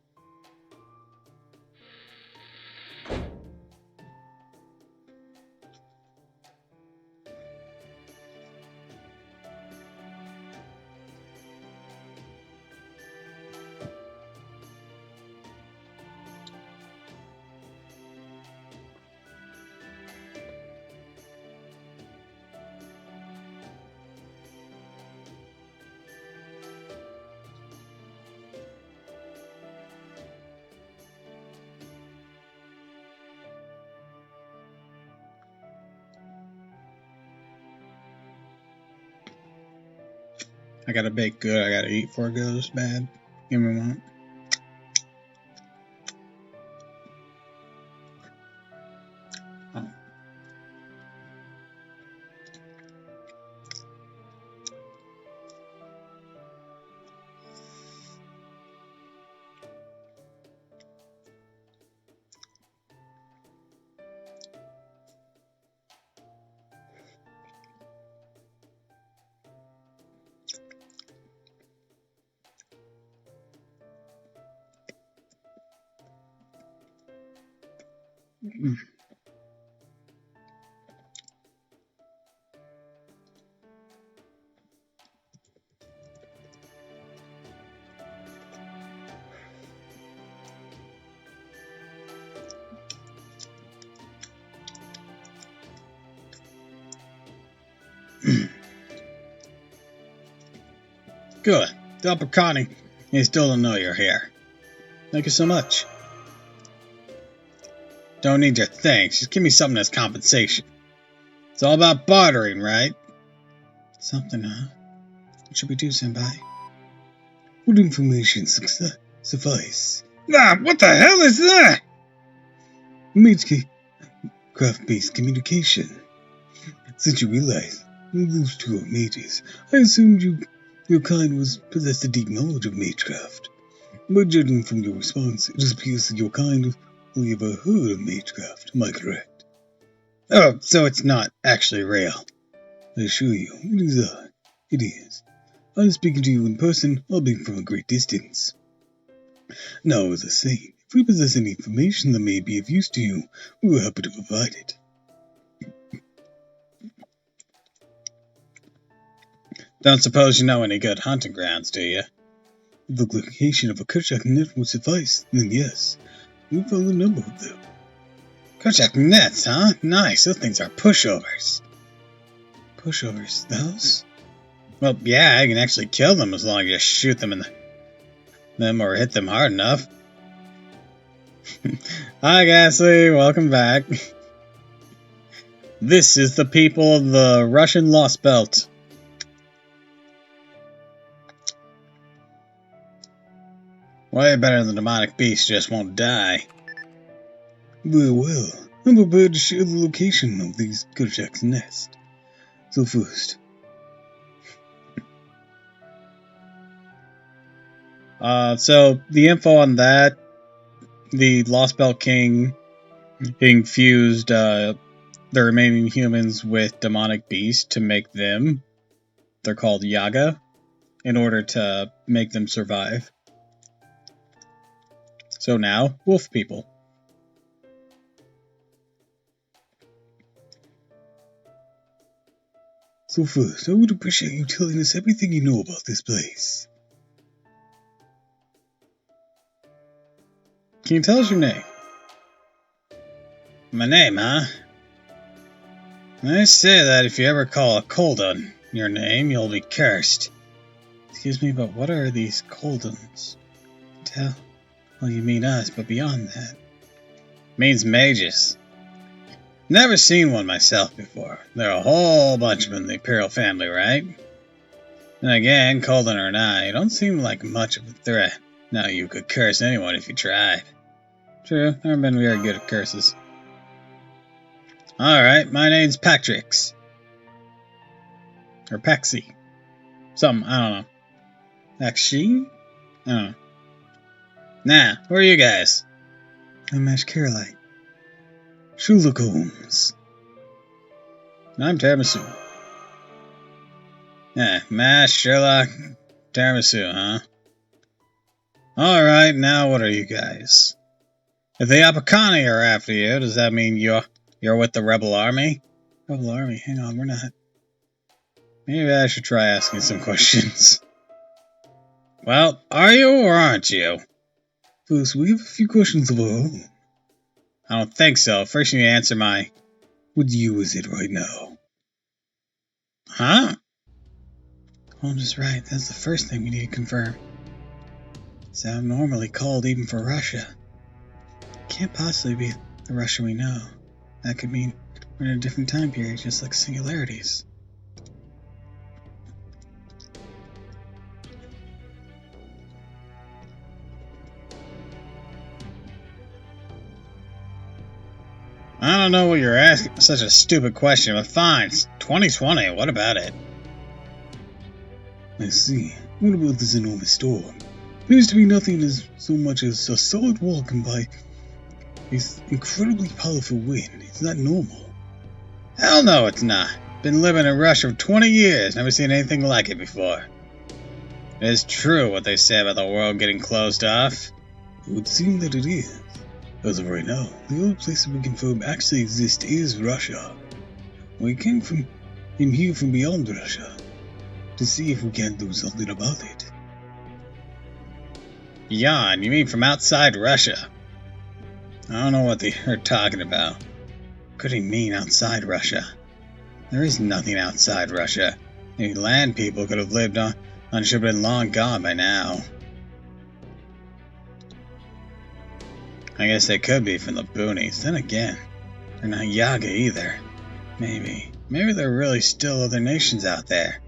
Speaker 1: I gotta bake good, I gotta eat before it goes bad. Give me a moment. Oh. Good. Doppel Connie. You still don't know you're here. Thank you so much. Don't need your thanks. Just give me something as compensation. It's all about bartering, right?
Speaker 4: Something, huh? What should we do, Senpai? Would information suffice?
Speaker 3: Ah, what the hell is that?
Speaker 4: Craft-based communication. Since you realize those two are mages, I assumed your kind possessed a deep knowledge of magecraft. But judging from your response, it appears that your kind only ever heard of magecraft. Am I correct?
Speaker 3: Oh, so it's not actually real.
Speaker 4: I assure you, it is. I'm speaking to you in person, albeit from a great distance. Now, as I say, if we possess any information that may be of use to you, we will happy to provide it.
Speaker 1: Don't suppose you know any good hunting grounds, do you?
Speaker 4: If the location of a Kerchak net would suffice, then yes. We found a number of them.
Speaker 1: Kerchak nets, huh? Nice, those things are pushovers.
Speaker 4: Pushovers? Those?
Speaker 1: Well, yeah, I can actually kill them as long as you shoot them in them or hit them hard enough. Hi, Gasly, welcome back. This is the people of the Russian Lost Belt. Way better than the demonic beast just won't die.
Speaker 4: Very well. I'm prepared to share the location of these Kerchak's nest. So first.
Speaker 1: So the info on that, the Lost Belt King infused the remaining humans with demonic beasts to make them, they're called Yaga, in order to make them survive. So now, wolf people.
Speaker 4: So first, I would appreciate you telling us everything you know about this place.
Speaker 1: Can you tell us your name?
Speaker 3: My name, huh? They say that if you ever call a Koldun your name, you'll be cursed.
Speaker 1: Excuse me, but what are these Kolduns?
Speaker 4: Well, you mean us, but beyond that.
Speaker 3: Means mages. Never seen one myself before. There are a whole bunch of them in the Imperial family, right? And again, Koldun or not, you don't seem like much of a threat. Now you could curse anyone if you tried.
Speaker 1: True, never been very good at curses.
Speaker 3: Alright, my name's Patrix.
Speaker 1: Or Paxi. Something, I don't know. Paxi? I don't know.
Speaker 3: Nah, who are you guys?
Speaker 4: I'm Ash Caroline. Sherlock Holmes.
Speaker 1: I'm Tiramisu.
Speaker 3: Mash, Sherlock, Tiramisu, huh? Alright, now what are you guys? If the Apocani are after you, does that mean you're with the Rebel Army?
Speaker 4: Rebel Army? Hang on, we're not.
Speaker 1: Maybe I should try asking some questions.
Speaker 3: Well, are you or aren't you?
Speaker 4: First, we have a few questions of our own.
Speaker 1: I don't think so. First you need to answer my...
Speaker 4: What year is it right now?
Speaker 3: Huh?
Speaker 4: Holmes is right. That's the first thing we need to confirm. It's abnormally cold even for Russia. Can't possibly be the Russia we know. That could mean we're in a different time period, just like singularities.
Speaker 1: I don't know what you're asking. Such a stupid question, but fine. It's 2020. What about it?
Speaker 3: I see. What about this enormous storm? Appears to be nothing as so much as a solid wall combined with incredibly powerful wind. It's not normal.
Speaker 1: Hell no, it's not. Been living in Russia for 20 years. Never seen anything like it before. It is true what they say about the world getting closed off.
Speaker 3: It would seem that it is. As of right now, the only place that we confirm actually exists is Russia. We came here from beyond Russia to see if we can't do something about it.
Speaker 1: Beyond? You mean from outside Russia? I don't know what they're talking about. What could he mean outside Russia? There is nothing outside Russia. Any land people could have lived on should have been long gone by now. I guess they could be from the boonies. Then again, they're not Yaga either. Maybe there are really still other nations out there.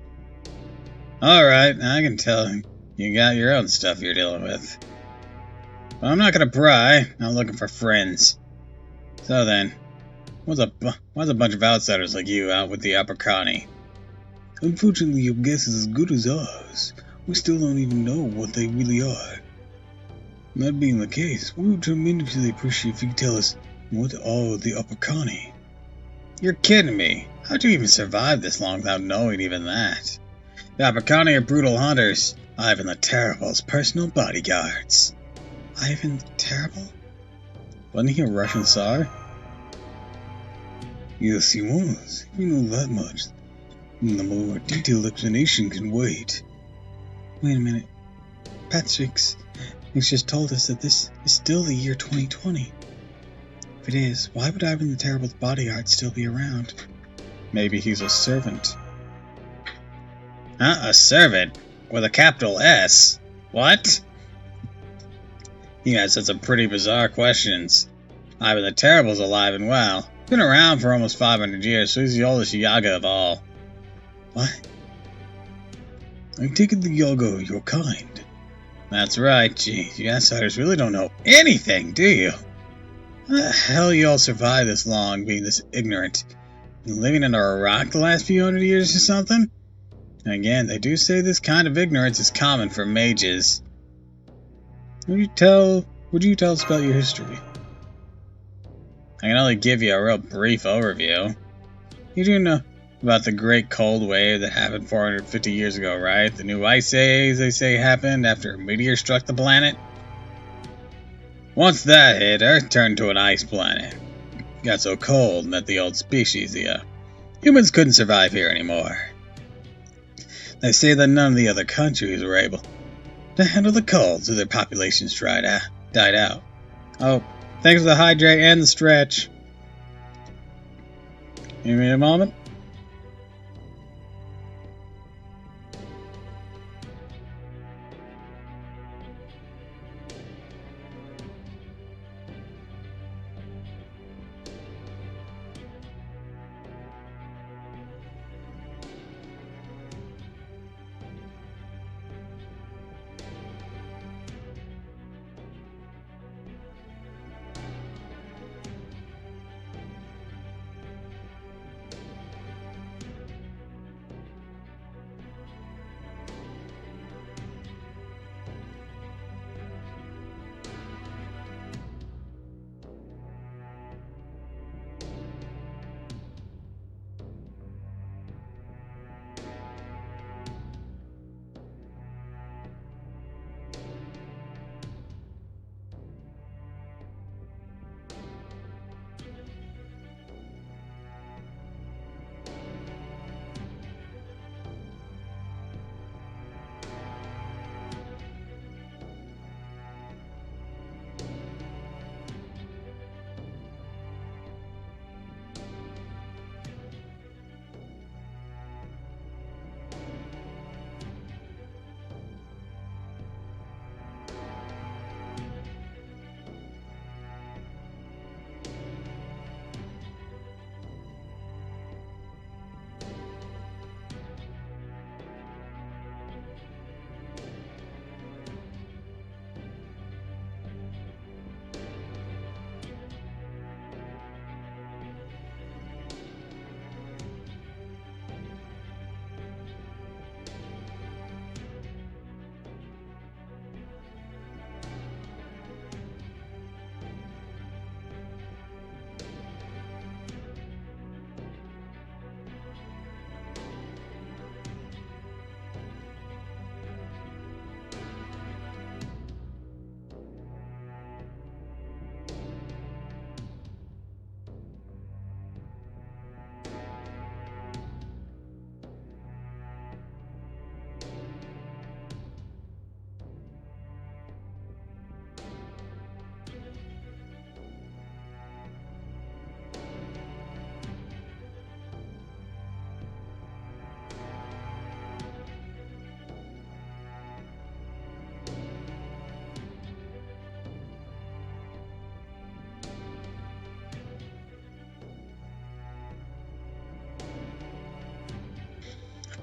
Speaker 1: Alright, I can tell you got your own stuff you're dealing with. But I'm not gonna pry. Not looking for friends. So then, why's a bunch of outsiders like you out with the Upper Connie?
Speaker 3: Unfortunately, your guess is as good as ours. We still don't even know what they really are. That being the case, we would tremendously appreciate if you could tell us what are the Upper Connie.
Speaker 1: You're kidding me. How'd you even survive this long without knowing even that? The Upper Connie are brutal hunters. Ivan the Terrible's personal bodyguards.
Speaker 4: Ivan the Terrible?
Speaker 1: Wasn't he a Russian Tsar?
Speaker 3: Yes, he was. If you know that much, then the more detailed explanation can wait.
Speaker 4: Wait a minute. Patrick's just told us that this is still the year 2020. If it is, why would Ivan the Terrible's bodyguard still be around?
Speaker 1: Maybe he's a servant. Huh? A servant? With a capital S? What? He asks some pretty bizarre questions. Ivan the Terrible's alive and well. Been around for almost 500 years, so he's the oldest Yaga of all.
Speaker 4: What?
Speaker 3: I take it the Yaga are your kind.
Speaker 1: That's right, geez. You outsiders really don't know anything, do you? How the hell you all survived this long, being this ignorant? Been living under a rock the last few hundred years or something? And again, they do say this kind of ignorance is common for mages. Would you tell us about your history? I can only give you a real brief overview. You do know about the Great Cold Wave that happened 450 years ago, right? The new ice age, they say, happened after a meteor struck the planet. Once that hit, Earth turned to an ice planet. It got so cold that the old species, the humans, couldn't survive here anymore. They say that none of the other countries were able to handle the cold, so their populations died out. Oh, thanks for the hydrate and the stretch. Give me a moment.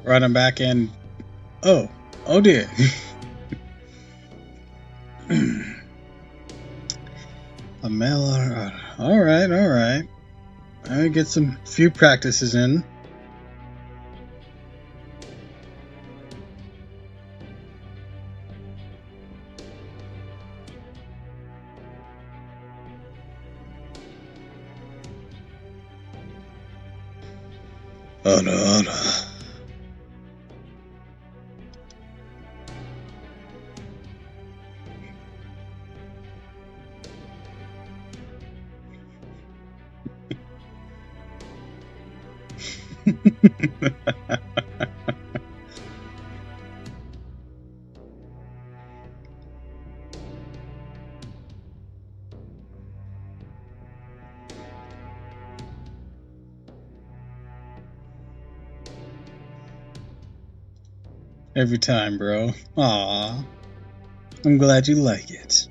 Speaker 1: running back in. Oh dear. A mail order. Alright. I get some few practices in. Order. Every time, bro. Aw. I'm glad you like it.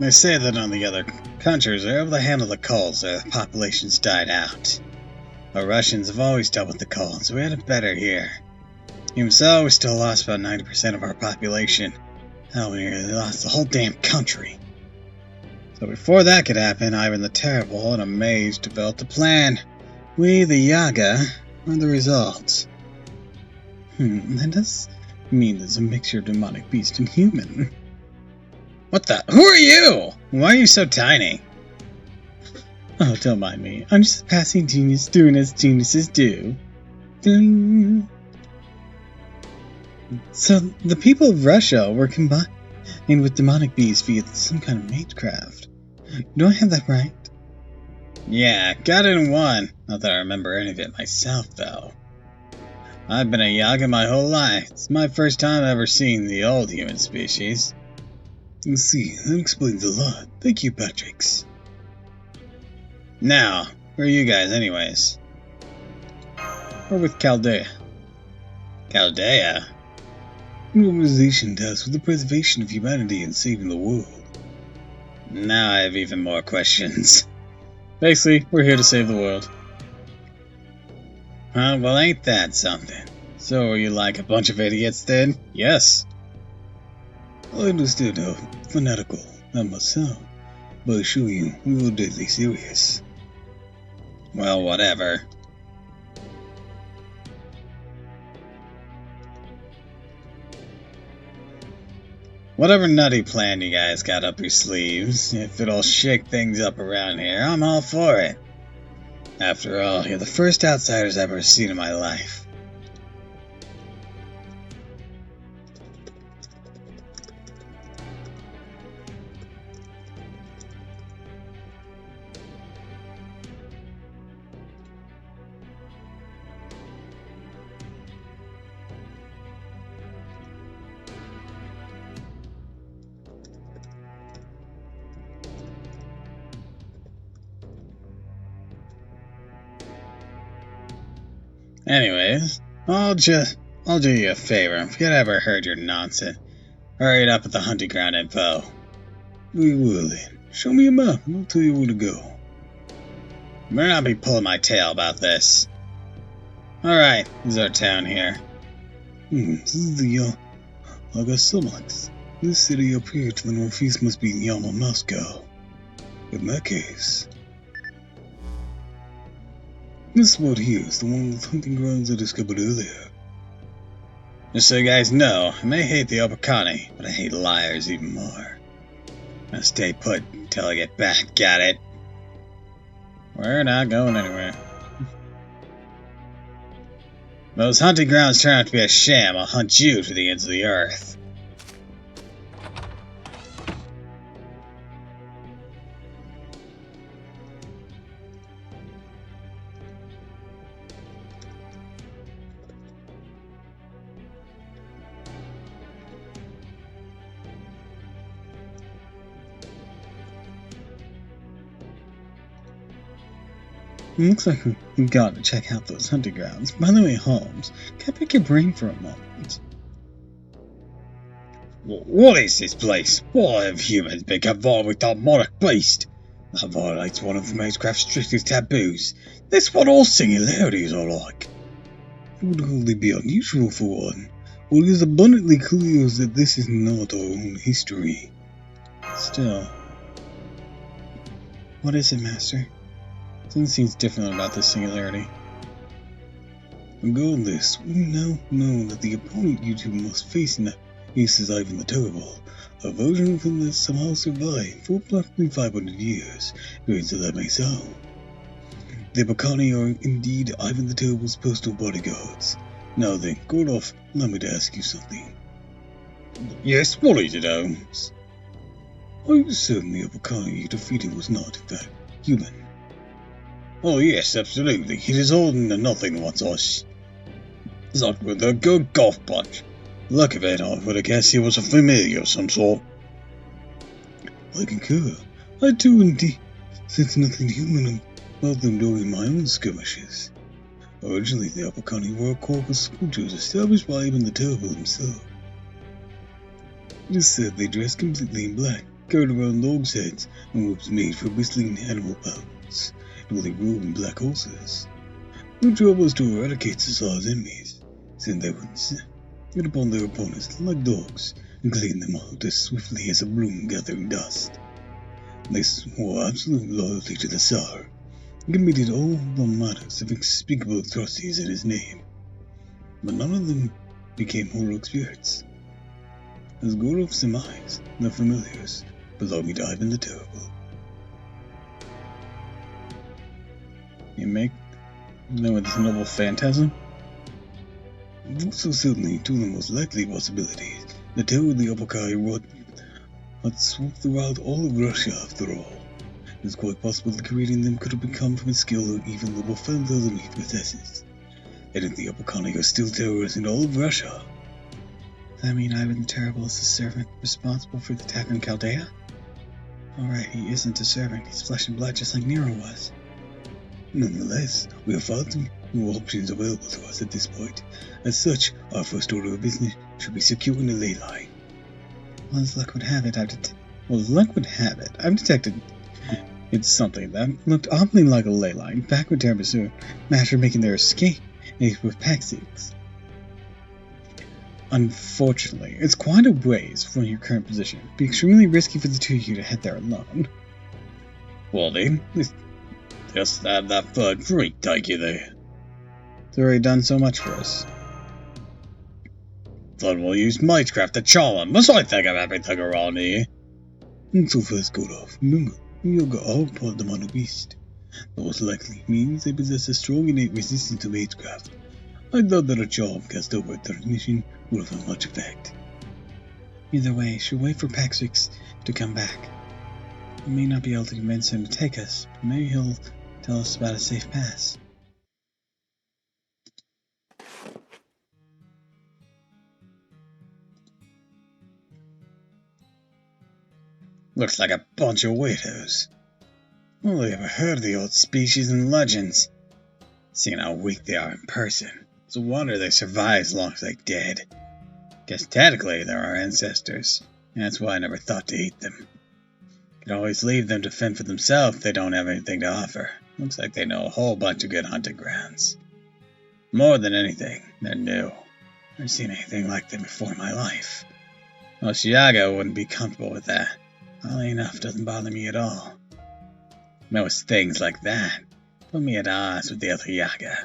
Speaker 1: They say that on the other countries are able to handle the cold, so the population's died out. The Russians have always dealt with the cold, so we had it better here. Even so, we still lost about 90% of our population. Hell, we nearly lost the whole damn country. So before that could happen, Ivan the Terrible and a mage developed a plan. We, the Yaga, are the result. That does mean there's a mixture of demonic beast and human. What the? Who are you? Why are you so tiny? Oh, don't mind me. I'm just a passing genius doing as geniuses do. Dun. So, the people of Russia were combined with demonic beasts via some kind of magecraft. Do I have that right? Yeah, got it in one. Not that I remember any of it myself, though. I've been a Yaga my whole life. It's my first time ever seeing the old human species. I see, that explains a lot. Thank you, Patricks. Now, where are you guys anyways? We're with Chaldea. Chaldea? An organization tasked with the preservation of humanity and saving the world. Now I have even more questions. Basically, we're here to save the world. Huh? Well, ain't that something? So are you like a bunch of idiots then? Yes. I understand how fanatical that must sound, but I assure you, we were deadly serious. Well, whatever. Whatever nutty plan you guys got up your sleeves, if it'll shake things up around here, I'm all for it. After all, you're the first outsiders I've ever seen in my life. Anyways, I'll do you a favor and forget I ever heard your nonsense. Hurry it up with the hunting ground info. Very well then. Show me a map and I'll tell you where to go. You better not be pulling my tail about this. Alright, this is our town here.
Speaker 3: This is the Agasomax. This city up here to the northeast must be Yama Moscow. In that case, this spot here is the one with hunting grounds I discovered earlier.
Speaker 1: Just so you guys know, I may hate the Opakani, but I hate liars even more. I'll stay put until I get back, got it? We're not going anywhere. Those hunting grounds turn out to be a sham. I'll hunt you to the ends of the earth.
Speaker 4: Looks like we've got to check out those hunting grounds. By the way, Holmes, can I pick your brain for a moment?
Speaker 3: What is this place? Why have humans been combined with that demonic beast? That violates one of Magecraft's strictest taboos. That's what all singularities are like. It would hardly be unusual for one. Well, it is abundantly clear that this is not our own history.
Speaker 4: Still, what is it, Master? Something seems different about this singularity.
Speaker 3: Regardless, we now know that the opponent you two must face now is Ivan the Terrible, a version of him that somehow survived for approximately 500 years, according to that may sound. The Bacani are indeed Ivan the Terrible's personal bodyguards. Now then, Gordoff, allow me to ask you something. Yes, what is it, Holmes? Are you certain the Bacani you defeated was not, in fact, human? Oh yes, absolutely. It is all into nothing once us. Not with a good golf punch. Look of it, I would have guessed he was a familiar of some sort. I concur. I too indeed sense nothing human about them during my own skirmishes. Originally, the Apocani were a corps of soldiers established by even the Terrible himself. It is said they dressed completely in black, carried around dogs' heads, and whips made for whistling animal pelts, and they rode in black horses. Their job was to eradicate Cesar's enemies, since they would get upon their opponents like dogs and clean them out as swiftly as a broom gathering dust. They swore absolute loyalty to the Tsar and committed all the matters of unspeakable atrocities in his name. But none of them became heroic spirits. As Gorov surmised, the familiars belonging to Ivan the Terrible.
Speaker 4: You make know this noble phantasm?
Speaker 3: Also, certainly, two of the most likely possibilities. The terror of the Apokai had swept throughout all of Russia, after all. It is quite possible that creating them could have become from a skill or even the phantasm he possesses. And if the Apokani are still terrorizing all of Russia.
Speaker 4: Does that mean Ivan the Terrible is the servant responsible for the attack on Chaldea? Alright, he isn't a servant, he's flesh and blood just like Nero was.
Speaker 3: Nonetheless, we have far too more options available to us at this point. As such, our first order of business should be securing a ley line.
Speaker 4: Well, as luck would have it, I've detected it's something that looked oddly like a ley line back when Terabasur Master making their escape with Paxix. Unfortunately, it's quite a ways from your current position. It'd be extremely risky for the two of you to head there alone.
Speaker 3: Well then, just have that third freak take you there.
Speaker 4: It's already done so much for us.
Speaker 3: Then we'll use Magecraft to charm him. Must I think of everything around here? And so first got off. Remember, Yoga are part of the Mono Beast. That most likely means they possess a strong innate resistance to Magecraft. I thought that a charm cast over at their mission would have had much effect.
Speaker 4: Either way, should wait for Paxix to come back. We may not be able to convince him to take us, but maybe he'll tell us about a safe pass.
Speaker 3: Looks like a bunch of weirdos. Only ever heard of the old species in legends. Seeing how weak they are in person, it's a wonder they survive as long as they did. Guess technically they're our ancestors, and that's why I never thought to eat them. Could always leave them to fend for themselves if they don't have anything to offer. Looks like they know a whole bunch of good hunting grounds. More than anything, they're new. Never seen anything like them before in my life. Most Yaga wouldn't be comfortable with that. Oddly enough, doesn't bother me at all. Most things like that put me at odds with the other Yaga.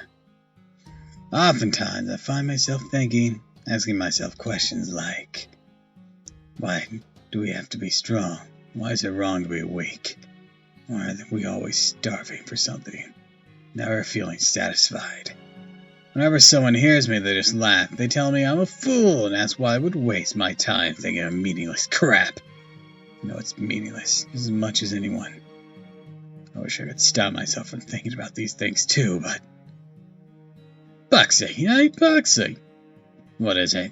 Speaker 3: Oftentimes, I find myself asking myself questions like, why do we have to be strong? Why is it wrong to be weak? Why are we always starving for something, never feeling satisfied? Whenever someone hears me, they just laugh. They tell me I'm a fool, and that's why I would waste my time thinking of meaningless crap. No, it's meaningless, just as much as anyone. I wish I could stop myself from thinking about these things too, but... Boxy, hey, Boxy! What is it?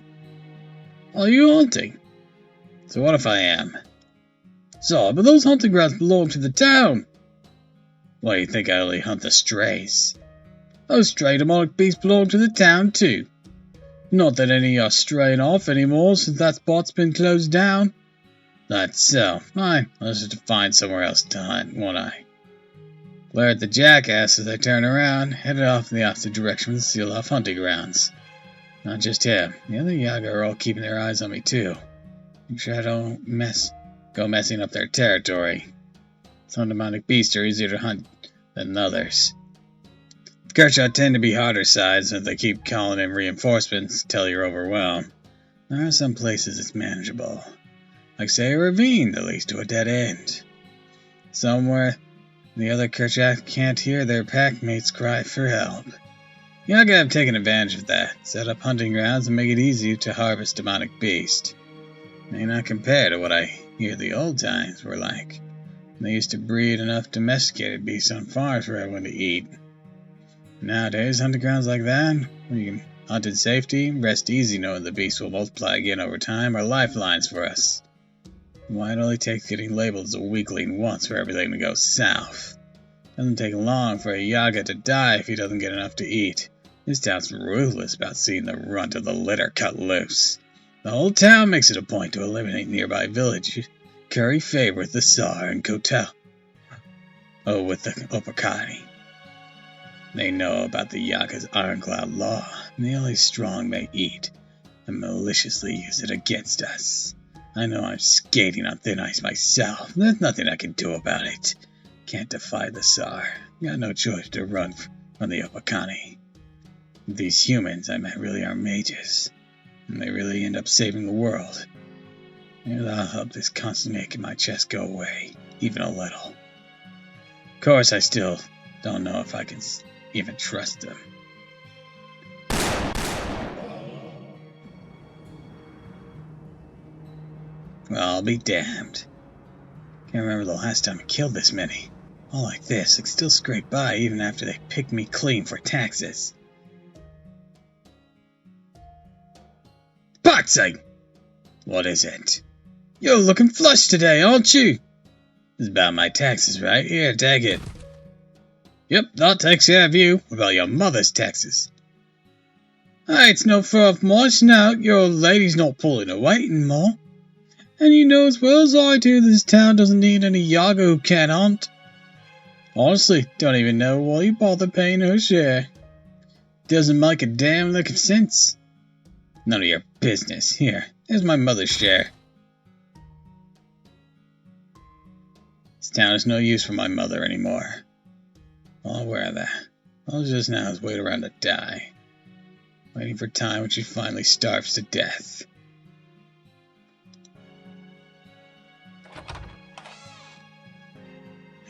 Speaker 3: Are you hunting? So what if I am? So, but those hunting grounds belong to the town! Why do you think I only hunt the strays? Those stray demonic beasts belong to the town too. Not that any are straying off anymore since that spot's been closed down. That's so. Fine, I'll just have to find somewhere else to hunt, won't I? Glare at the jackass as I turn around, headed off in the opposite direction from the sealed-off hunting grounds. Not just him. The other Yaga are all keeping their eyes on me too. Make sure I don't go messing up their territory. Some demonic beasts are easier to hunt than others. Kershaw tend to be harder sides, and if they keep calling in reinforcements until you're overwhelmed. There are some places it's manageable. Like say a ravine that leads to a dead end. Somewhere the other Kershaw can't hear their pack mates cry for help. Yaga have taken advantage of that, set up hunting grounds and make it easy to harvest demonic beast. May not compare to what I hear the old times were like. They used to breed enough domesticated beasts on farms for everyone to eat. Nowadays, hunting grounds like that, where you can hunt in safety, rest easy knowing the beasts will multiply again over time, are lifelines for us. Why it only takes getting labeled as a weakling once for everything to go south. Doesn't take long for a Yaga to die if he doesn't get enough to eat. This town's ruthless about seeing the runt of the litter cut loose. The whole town makes it a point to eliminate nearby villages, curry favor with the Tsar and Kotel. Oh, with the Opakani. They know about the Yaga's ironclad law, and the only strong may eat, and maliciously use it against us. I know I'm skating on thin ice myself, and there's nothing I can do about it. Can't defy the Tsar. Got no choice to run from the Opakani. These humans I met really are mages, and they really end up saving the world. Maybe that'll help this constant ache in my chest go away, even a little. Of course, I still don't know if I can even trust them. Well, I'll be damned. Can't remember the last time I killed this many. All like this, I can still scrape by even after they pick me clean for taxes. Potsy! What is it? You're looking flush today, aren't you? This is about my taxes, right? Here, take it. Yep, I'll take care of you. What about your mother's taxes? It's no fur off my snout. Your old lady's not pulling her weight anymore. And you know as well as I do this town doesn't need any Yaga who can't hunt. Honestly, don't even know why you bother paying her share. Doesn't make a damn lick of sense. None of your business. Here, here's my mother's share. This town is no use for my mother anymore. Well, aware of that. All she does now is wait around to die. Waiting for time when she finally starves to death.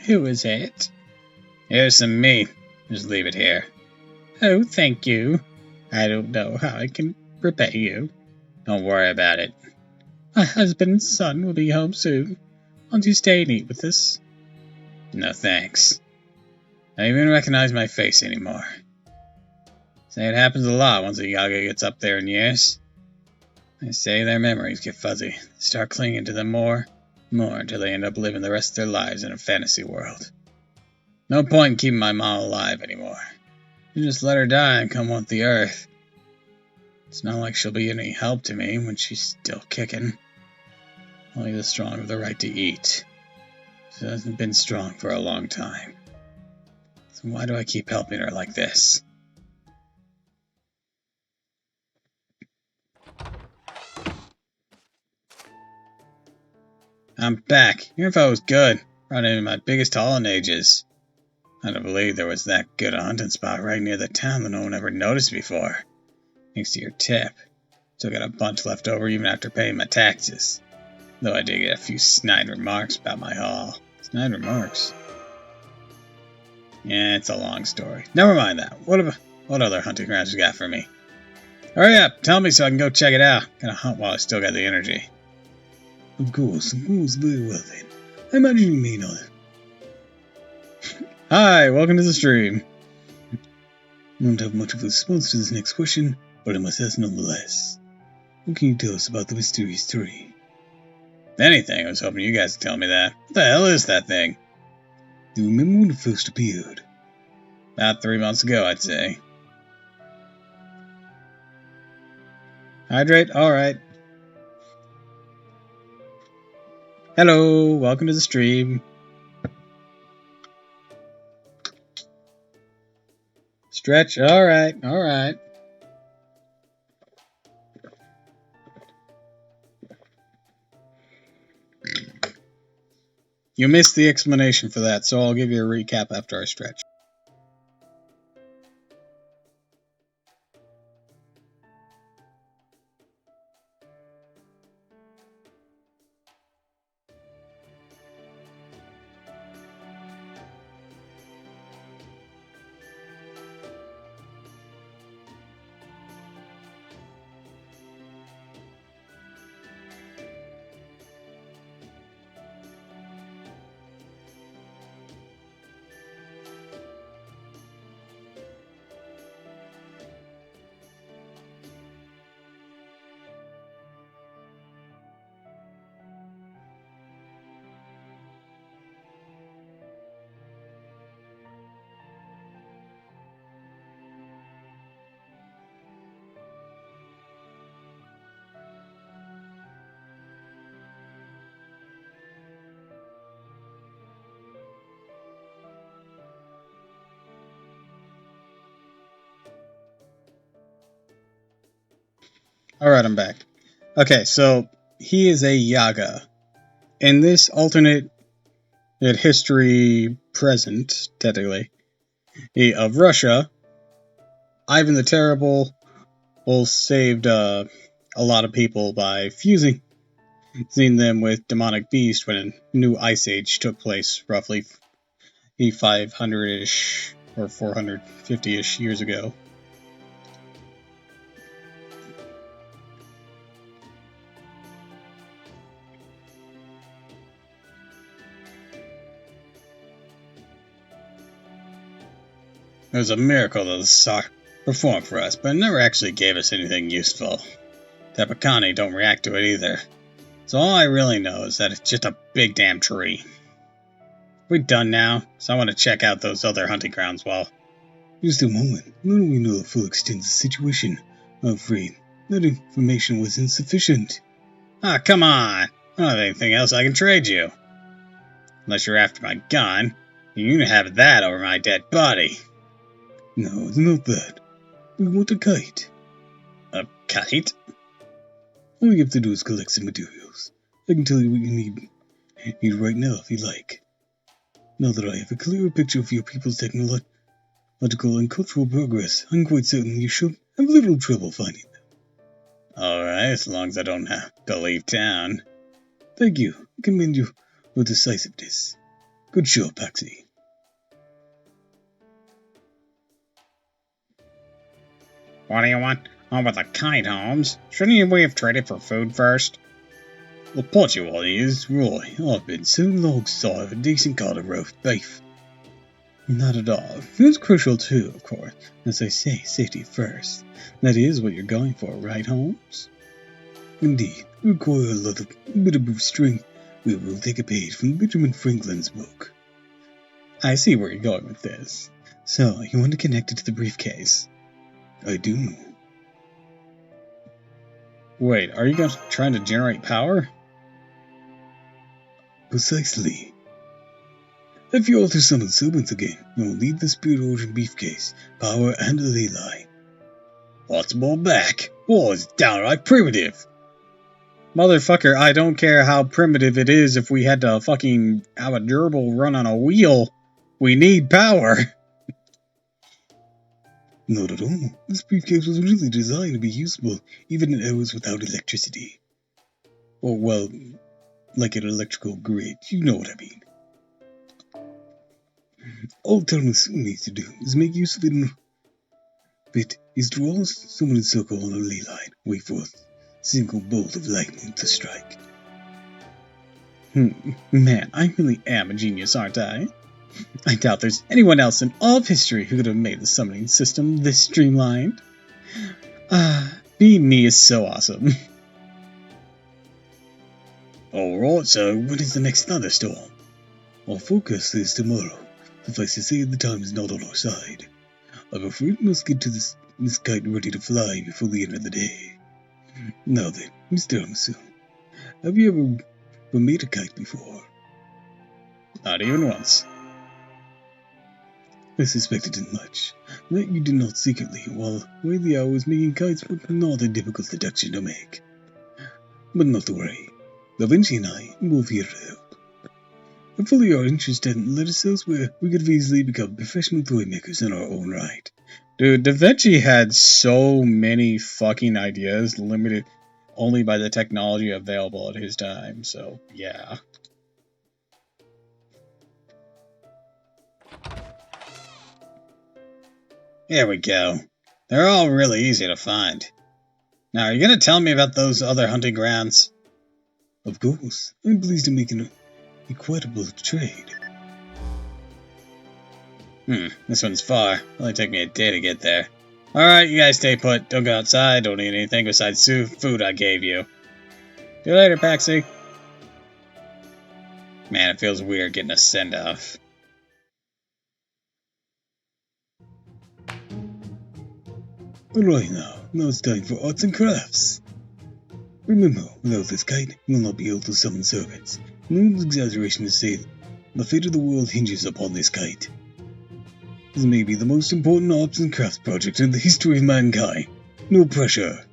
Speaker 3: Who is it? Here's some meat. Just leave it here. Oh, thank you. I don't know how I can repay you. Don't worry about it. My husband and son will be home soon. Won't you stay and eat with us? No, thanks. I don't even recognize my face anymore. Say it happens a lot once a Yaga gets up there in years. They say their memories get fuzzy. They start clinging to them more until they end up living the rest of their lives in a fantasy world. No point in keeping my mom alive anymore. You just let her die and come want the earth. It's not like she'll be any help to me when she's still kicking. Only the strong have the right to eat. She hasn't been strong for a long time. So why do I keep helping her like this? I'm back. Your info was good. Brought in my biggest haul in ages. I don't believe there was that good a hunting spot right near the town that no one ever noticed before. Thanks to your tip. Still got a bunch left over even after paying my taxes. Though I did get a few snide remarks about my haul. Snide remarks? Yeah, it's a long story. Never mind that. What other hunting grounds you got for me? Hurry up, tell me so I can go check it out. Gotta hunt while I still got the energy.
Speaker 4: Of course, very well then. I imagine you may not.
Speaker 1: Hi, welcome to the stream.
Speaker 4: I don't have much of a response to this next question, but I must ask nonetheless. What can you tell us about the mysterious tree?
Speaker 1: Anything, I was hoping you guys could tell me that. What the hell is that thing?
Speaker 3: Do you remember when it first appeared?
Speaker 1: About 3 months ago, I'd say. Hydrate? Alright. Hello, welcome to the stream. Stretch, alright, alright. You missed the explanation for that, so I'll give you a recap after I stretch. Alright, I'm back. Okay, so he is a Yaga. In this alternate history present, technically, of Russia, Ivan the Terrible saved a lot of people by fusing them with demonic beasts when a new ice age took place roughly 500-ish or 450-ish years ago. It was a miracle that the sock performed for us, but it never actually gave us anything useful. Tepakani don't react to it either. So all I really know is that it's just a big damn tree. We done now? So I want to check out those other hunting grounds while...
Speaker 3: Just a moment. None of we know the full extent of the situation. I'm afraid that information was insufficient.
Speaker 1: Ah, come on! I don't have anything else I can trade you. Unless you're after my gun. You can have that over my dead body.
Speaker 3: No, it's not that. We want a kite.
Speaker 1: A kite?
Speaker 3: All you have to do is collect some materials. I can tell you what you need right now if you like. Now that I have a clearer picture of your people's technological and cultural progress, I'm quite certain you should have little trouble finding them.
Speaker 1: Alright, as long as I don't have to leave town.
Speaker 3: Thank you. I commend you for decisiveness. Good show, Paxi.
Speaker 1: What do you want? Oh, with a kite, Holmes? Shouldn't we have traded for food first?
Speaker 3: The Portugal is Roy. I've been so long since I have a decent kind of roast beef. Not at all. Food's crucial too, of course. As I say, safety first. That is what you're going for, right, Holmes? Indeed. We require a bit of strength. We will take a page from Benjamin Franklin's book.
Speaker 1: I see where you're going with this.
Speaker 3: So, you want to connect it to the briefcase? I do.
Speaker 1: Wait, are you guys trying to generate power?
Speaker 3: Precisely. If you alter summon servants again, you will need the Spirit Origin briefcase, power, and a ley line.
Speaker 1: What's more back? War is downright primitive. Motherfucker, I don't care how primitive it is if we had to fucking have a gerbil run on a wheel. We need power.
Speaker 3: Not at all. This briefcase was really designed to be useful, even in areas without electricity. Or, well, like an electrical grid, you know what I mean. All Terminus needs to do is make use of it. Bit is to draw someone in a circle on a ley line, wait for a single bolt of lightning to strike.
Speaker 1: Man, I really am a genius, aren't I? I doubt there's anyone else in all of history who could have made the summoning system this streamlined. Being me is so awesome.
Speaker 3: Alright, so when is the next thunderstorm? Our forecast is tomorrow. Suffice to say, the time is not on our side. I'm afraid we must get to this kite ready to fly before the end of the day. Now then, Mr. Amasu, have you ever made a kite before?
Speaker 1: Not even once.
Speaker 3: I suspected as much. That you did not secretly, while the hours making kites was not a difficult deduction to make. But not to worry. Da Vinci and I will be here to help. If fully are interested in let us elsewhere, we could easily become professional toy makers in our own right.
Speaker 1: Dude, Da Vinci had so many fucking ideas, limited only by the technology available at his time, so yeah. Here we go. They're all really easy to find. Now, are you gonna tell me about those other hunting grounds?
Speaker 3: Of course. I'm pleased to make an equitable trade.
Speaker 1: This one's far. It'll only take me a day to get there. Alright, you guys stay put. Don't go outside. Don't eat anything besides food I gave you. See you later, Paxi. Man, it feels weird getting a send-off.
Speaker 3: Alright now it's time for arts and crafts. Remember, without this kite, you will not be able to summon servants. No exaggeration to say the fate of the world hinges upon this kite. This may be the most important arts and crafts project in the history of mankind. No pressure.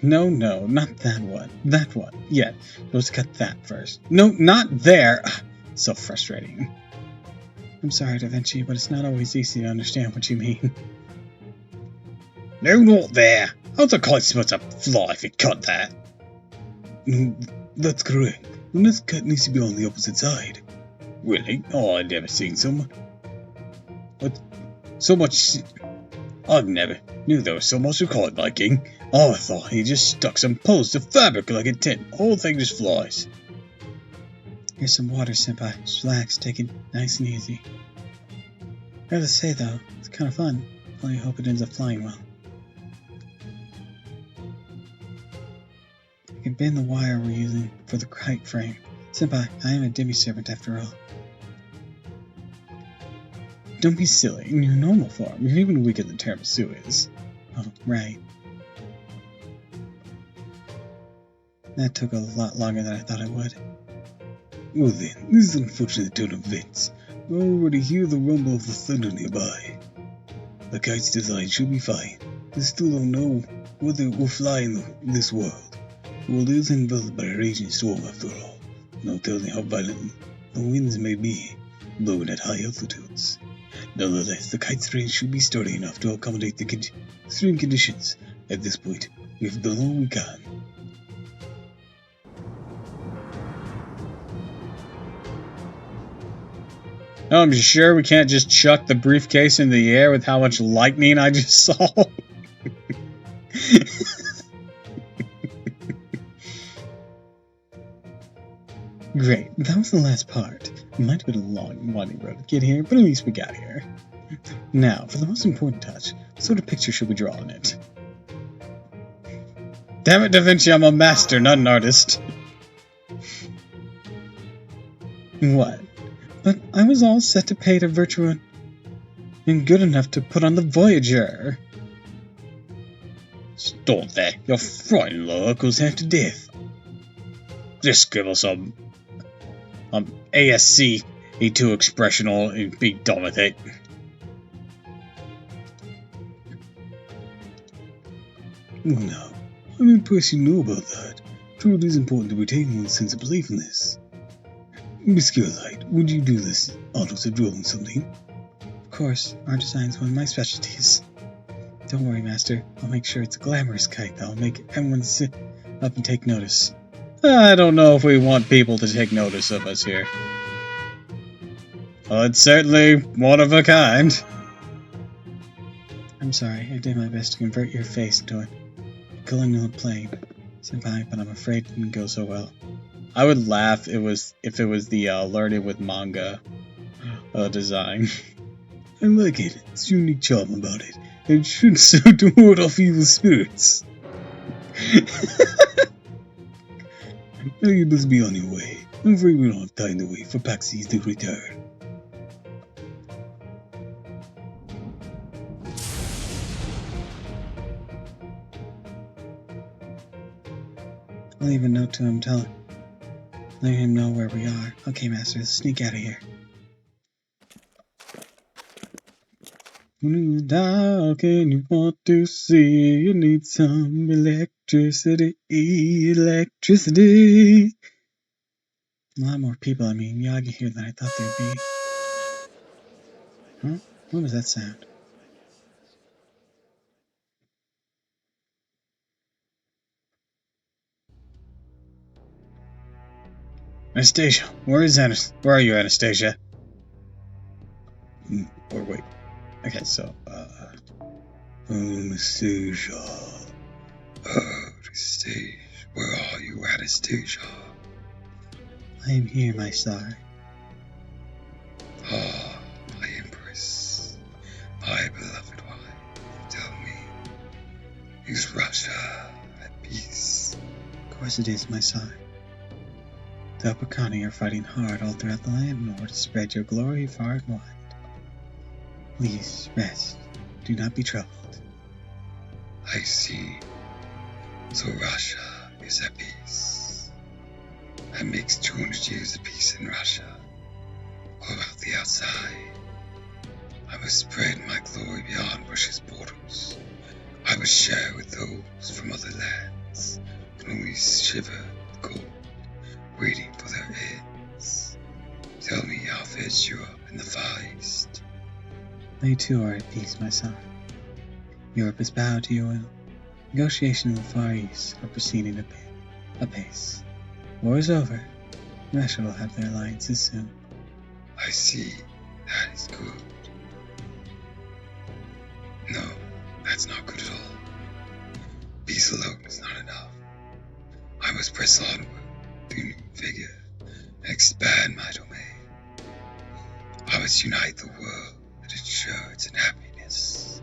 Speaker 1: No, not that one. That one. Yeah, let's cut that first. No, not there. So frustrating. I'm sorry, Da Vinci, but it's not always easy to understand what you mean.
Speaker 3: No, not there. How's a kite supposed to fly if you cut that? That's correct. The next kite needs to be on the opposite side.
Speaker 1: Really?
Speaker 3: Oh, I've never seen someone.
Speaker 1: What? So much...
Speaker 3: I've never knew there was so much to kite making. Oh, I thought he just stuck some poles to fabric like a tent. The whole thing just flies.
Speaker 4: Here's some water, Senpai. Just relax, take it nice and easy. I gotta say though, it's kind of fun. Only hope it ends up flying well. I can bend the wire we're using for the kite frame. Senpai, I am a demi-servant after all.
Speaker 1: Don't be silly. In your normal form, you're even weaker than Tiramisu is.
Speaker 4: Oh, right. That took a lot longer than I thought it would.
Speaker 3: Well then, this is an unfortunate turn of events. I already hear the rumble of the thunder nearby. The kite's design should be fine. I still don't know whether it will fly in this world. The world is enveloped by a raging storm after all. No telling how violent the winds may be, blowing at high altitudes. Nonetheless, the kite's range should be sturdy enough to accommodate the extreme conditions. At this point, we've done all we can.
Speaker 1: Oh, I'm sure we can't just chuck the briefcase in the air with how much lightning I just saw.
Speaker 4: Great, that was the last part. It might have been a long, winding road to get here, but at least we got here. Now, for the most important touch, what sort of picture should we draw on it?
Speaker 1: Damn it, Da Vinci, I'm a master, not an artist.
Speaker 4: What? But I was all set to pay to Virtua and good enough to put on the Voyager.
Speaker 3: Stop that. Your frightened little uncle's half to death.
Speaker 1: Just scribble some ASC E2 expressional and be done with it.
Speaker 3: Well now, I'm impressed you know about that. True, it is important to retain one's sense of belief in this. Miss Carolite, would you do this honors of drawing something?
Speaker 4: Of course, art design's one of my specialties. Don't worry, Master. I'll make sure it's a glamorous kite that'll make everyone sit up and take notice.
Speaker 1: I don't know if we want people to take notice of us here. Well, it's certainly one of a kind.
Speaker 4: I'm sorry, I did my best to convert your face into a colonial plane, Senpai, but I'm afraid it didn't go so well.
Speaker 1: I would laugh if it was the learning with manga design.
Speaker 3: I like it. It's a unique charm about it. It should serve to ward off evil spirits. Now you must be on your way. I'm afraid we don't have time to wait for Paxi's to return.
Speaker 4: I'll leave a note to him, letting him know where we are. Okay, Master, let's sneak out of here.
Speaker 3: In the dark and you want to see, you need some electricity. Electricity.
Speaker 4: A lot more people, Miyagi here than I thought there'd be. Huh? What was that sound?
Speaker 1: Anastasia, where are you, Anastasia? Or wait. Okay, so,
Speaker 3: Anastasia. Anastasia. Where are you, Anastasia?
Speaker 4: I am here, my star.
Speaker 3: Ah, my empress. My beloved wife. Tell me, is Russia at peace?
Speaker 4: Of course it is, my son. The Uppercani are fighting hard all throughout the land in order to spread your glory far and wide. Please, rest. Do not be troubled.
Speaker 3: I see. So Russia is at peace. That makes 200 years of peace in Russia. What about the outside? I must spread my glory beyond Russia's borders. I must share with those from other lands who can only shiver with cold, waiting for their ends. Tell me how fares Europe in the Far East.
Speaker 4: They too are at peace, my son. Europe is bowed to your will. Negotiations in the Far East are proceeding apace. War is over. Russia will have their alliances soon.
Speaker 3: I see. That is good. No, that's not good at all. Peace alone is not enough. I must press onward to new vigor and expand my domain. I must unite the world and ensure its happiness.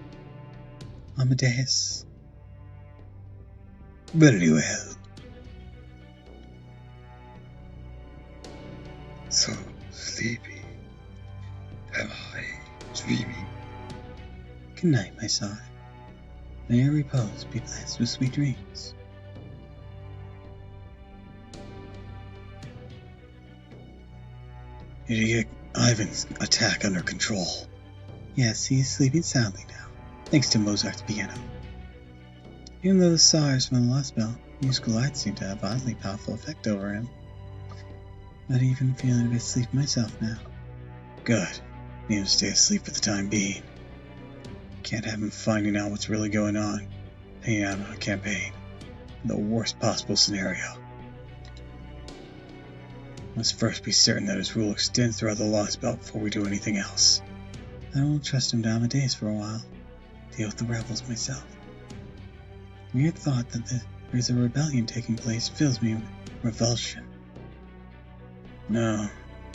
Speaker 4: Amadeus.
Speaker 3: Very well. So sleepy. Am I dreaming?
Speaker 4: Good night, my son. May your repose be blessed with sweet dreams.
Speaker 3: Did you get Ivan's attack under control?
Speaker 4: Yes, he is sleeping soundly now, thanks to Mozart's piano. Even though the stars from the Lost Belt, musical lights seem to have oddly powerful effect over him. Not even feeling a bit asleep myself now.
Speaker 3: Good. Need to stay asleep for the time being. Can't have him finding out what's really going on. Hanging out on a campaign. The worst possible scenario. Must first be certain that his rule extends throughout the Lost Belt before we do anything else.
Speaker 4: I won't trust him to Amadeus for a while. Deal with the rebels myself. The mere thought that there's a rebellion taking place fills me with revulsion.
Speaker 3: No,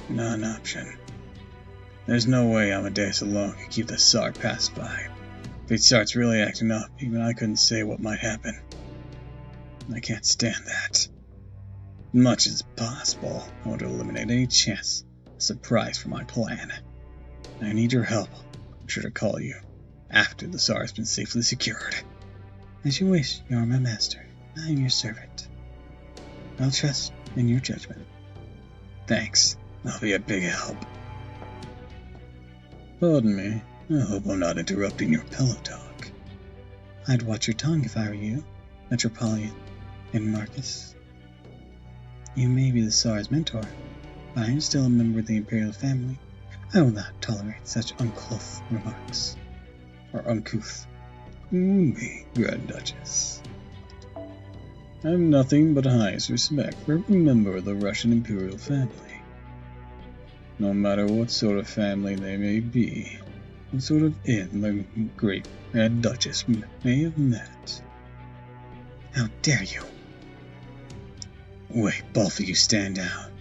Speaker 3: not an option. There's no way Amadeus alone can keep the Tsar pacified. If he starts really acting up, even I couldn't say what might happen. I can't stand that. Much as possible, I want to eliminate any chance of surprise for my plan. I need your help. I'm sure to call you after the Tsar has been safely secured.
Speaker 4: As you wish, you are my master. I am your servant. I'll trust in your judgment.
Speaker 3: Thanks. That'll be a big help. Pardon me. I hope I'm not interrupting your pillow talk.
Speaker 4: I'd watch your tongue if I were you, Metropolitan and Marcus. You may be the Tsar's mentor, but I am still a member of the Imperial family. I will not tolerate such uncouth remarks.
Speaker 3: Or uncouth. Me, Grand Duchess. I have nothing but highest respect for every member of the Russian Imperial family. No matter what sort of family they may be, what sort of inn the great Grand Duchess may have met.
Speaker 4: How dare you!
Speaker 3: Wait, both of you stand down.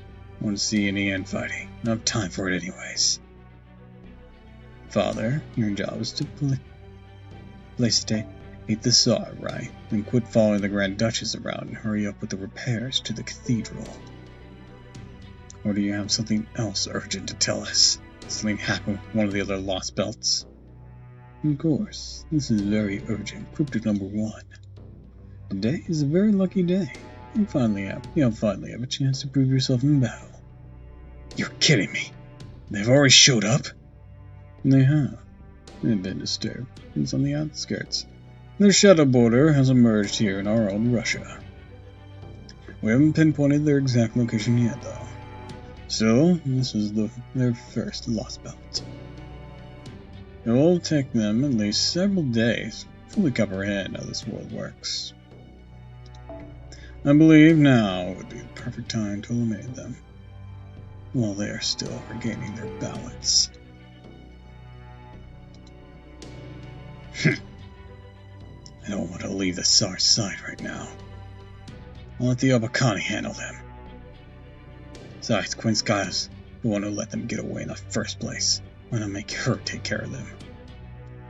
Speaker 3: I want to see any infighting. I don't have time for it anyways. Father, your job is to felicitate the Tsar, right? Then quit following the Grand Duchess around and hurry up with the repairs to the cathedral. Or do you have something else urgent to tell us? Something happened with one of the other lost belts? Of course, this is very urgent. Cryptid number 1. Today is a very lucky day. You'll finally have a chance to prove yourself in battle. You're kidding me. They've already showed up? They have. They've been disturbed. It's on the outskirts. Their shadow border has emerged here in our own Russia. We haven't pinpointed their exact location yet, though. So, this is their first lost belt. It will take them at least several days to fully comprehend how this world works. I believe now would be the perfect time to eliminate them, while they are still regaining their balance. I don't want to leave the Tsar's side right now. I'll let the Obakani handle them. Besides, Quinskaya's the one who let them get away in the first place. Why not make her take care of them?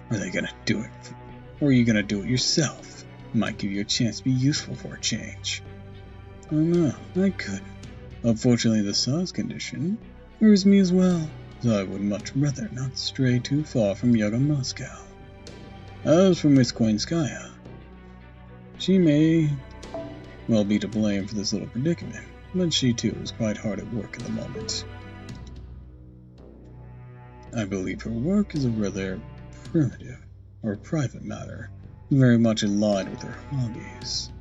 Speaker 3: Are they gonna do it? Or are you gonna do it yourself? It might give you a chance to be useful for a change. Oh no, I couldn't. Unfortunately, the Tsar's condition worries me as well, so I would much rather not stray too far from Yoga Moscow. As for Miss Quinskaya, she may well be to blame for this little predicament, but she too is quite hard at work at the moment. I believe her work is a rather primitive or private matter, very much in line with her hobbies.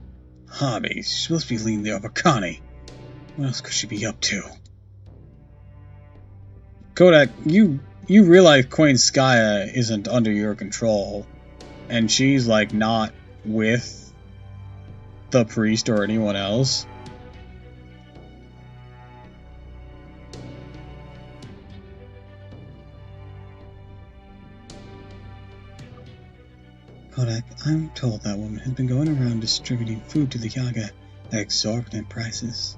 Speaker 3: Hobbies? She's supposed to be leading the Obakani. What else could she be up to? Kodak, you realize Quinskaya isn't under your control, and she's like not with the priest or anyone else.
Speaker 4: Kodak, I'm told that woman has been going around distributing food to the Yaga at exorbitant prices.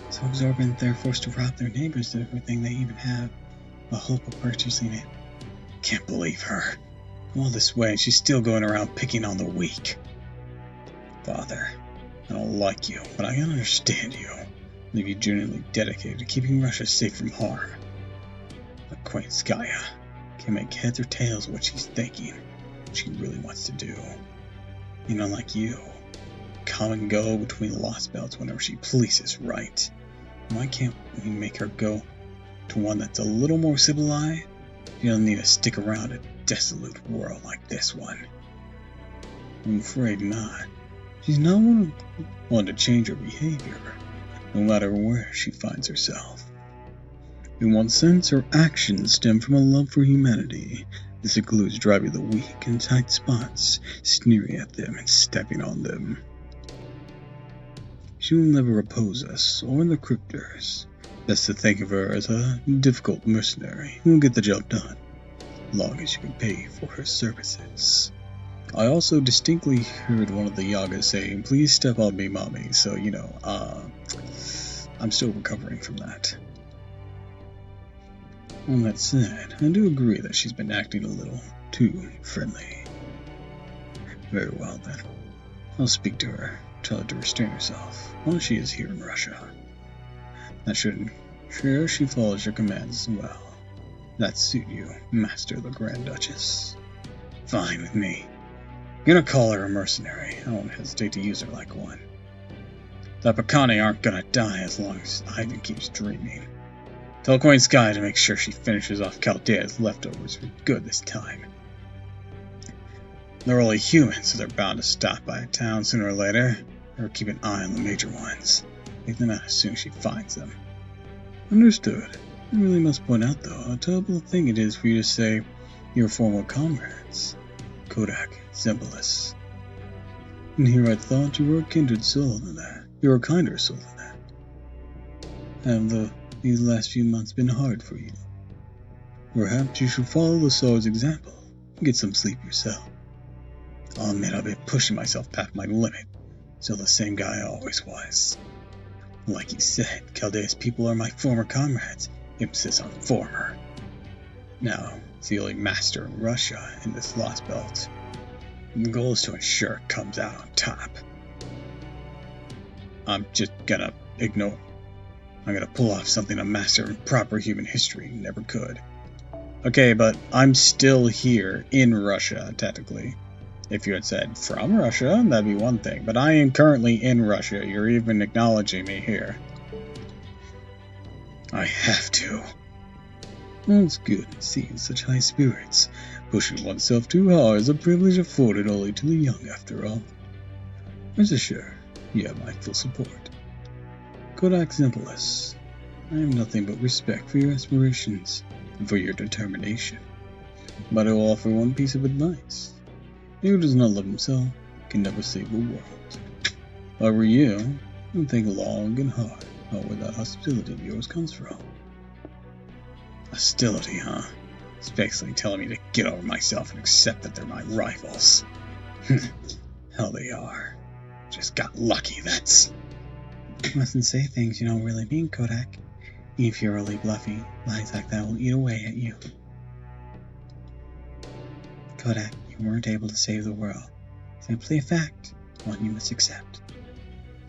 Speaker 4: So exorbitant they're forced to rob their neighbors of everything they even have, with the hope of purchasing it.
Speaker 3: Can't believe her. All this way, she's still going around picking on the weak. Father, I don't like you, but I understand you. I believe you're genuinely dedicated to keeping Russia safe from harm. But Quinskaya can't make heads or tails of what she's thinking, what she really wants to do. And unlike you, come and go between the lost belts whenever she pleases, right? Why can't we make her go to one that's a little more civilized? She doesn't need to stick around a desolate world like this one. I'm afraid not. She's not one to change her behavior, no matter where she finds herself. In one sense, her actions stem from a love for humanity. This includes driving the weak in tight spots, sneering at them and stepping on them. She will never oppose us or the cryptors. Best to think of her as a difficult mercenary who will get the job done, as long as you can pay for her services. I also distinctly heard one of the Yagas saying, "Please step on me, mommy," so, I'm still recovering from that. All that said, I do agree that she's been acting a little too friendly. Very well then. I'll speak to her, tell her to restrain herself, while she is here in Russia. That should ensure she follows your commands as well. That suit you, Master the Grand Duchess. Fine with me. I'm gonna call her a mercenary. I won't hesitate to use her like one. The Obakani aren't gonna die as long as Ivan keeps dreaming. Tell Quinskaya to make sure she finishes off Chaldea's leftovers for good this time. They're only humans, so they're bound to stop by a town sooner or later, or keep an eye on the major ones. Take them out as soon as she finds them. Understood. I really must point out, though, how terrible a thing it is for you to say your former comrades. Kodak, Zembalus. And here I thought you were a kindred soul than that. You were a kinder soul than that. Have these last few months been hard for you? Perhaps you should follow the Tsar's example and get some sleep yourself. I'll admit I've been pushing myself past my limit. Still the same guy I always was. Like you said, Chaldea's people are my former comrades. Emphasis on former. Now, it's the only master in Russia in this lost belt. The goal is to ensure it comes out on top. I'm just gonna ignore I'm gonna pull off something a master of proper human history never could. Okay, but I'm still here in Russia, technically. If you had said from Russia, that'd be one thing, but I am currently in Russia. You're even acknowledging me here. I have to. Well, it's good to see in such high spirits. Pushing oneself too hard is a privilege afforded only to the young, after all. Rest assured, you have my full support. Kodak Zimbalist, I have nothing but respect for your aspirations and for your determination. But I will offer one piece of advice. He who does not love himself can never save the world. If I were you, I would think long and hard about where that hostility of yours comes from. Hostility, huh? It's basically telling me to get over myself and accept that they're my rivals. Hell they are. Just got lucky, that's...
Speaker 4: You mustn't say things you don't really mean, Kodak. If you're really bluffy, lies like that will eat away at you. Kodak, you weren't able to save the world. Simply a fact, one you must accept.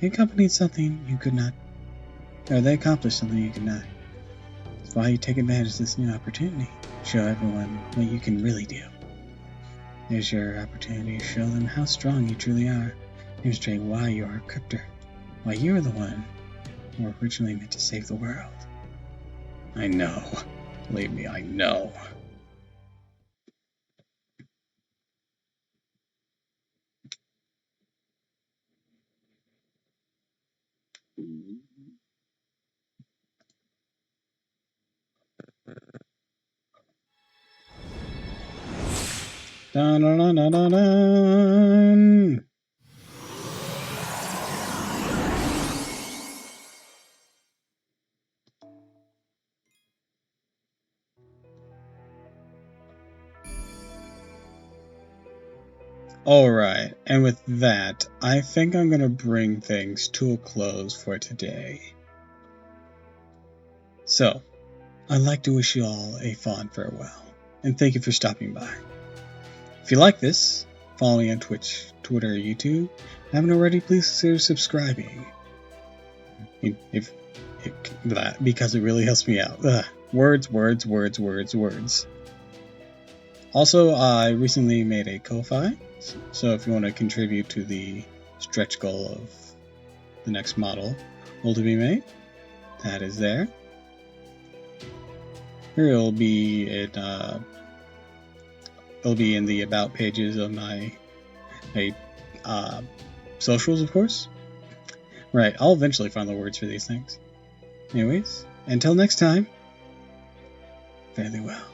Speaker 4: They accomplished something you could not. They accomplished something you could not. That's why you take advantage of this new opportunity. Show everyone what you can really do. There's your opportunity to show them how strong you truly are. Demonstrate why you are a cryptor. Why you are the one who were originally meant to save the world.
Speaker 3: I know. Believe me, I know.
Speaker 1: Dun, dun, dun, dun, dun, dun. Alright, and with that, I think I'm going to bring things to a close for today. So, I'd like to wish you all a fond farewell, and thank you for stopping by. If you like this, follow me on Twitch, Twitter, or YouTube. If you haven't already, please consider subscribing. Because it really helps me out. Words. Also, I recently made a Ko-Fi, so if you want to contribute to the stretch goal of the next model to be made, that is there. Here it'll be in the about pages of my socials, of course. Right, I'll eventually find the words for these things. Anyways, until next time, fare thee well.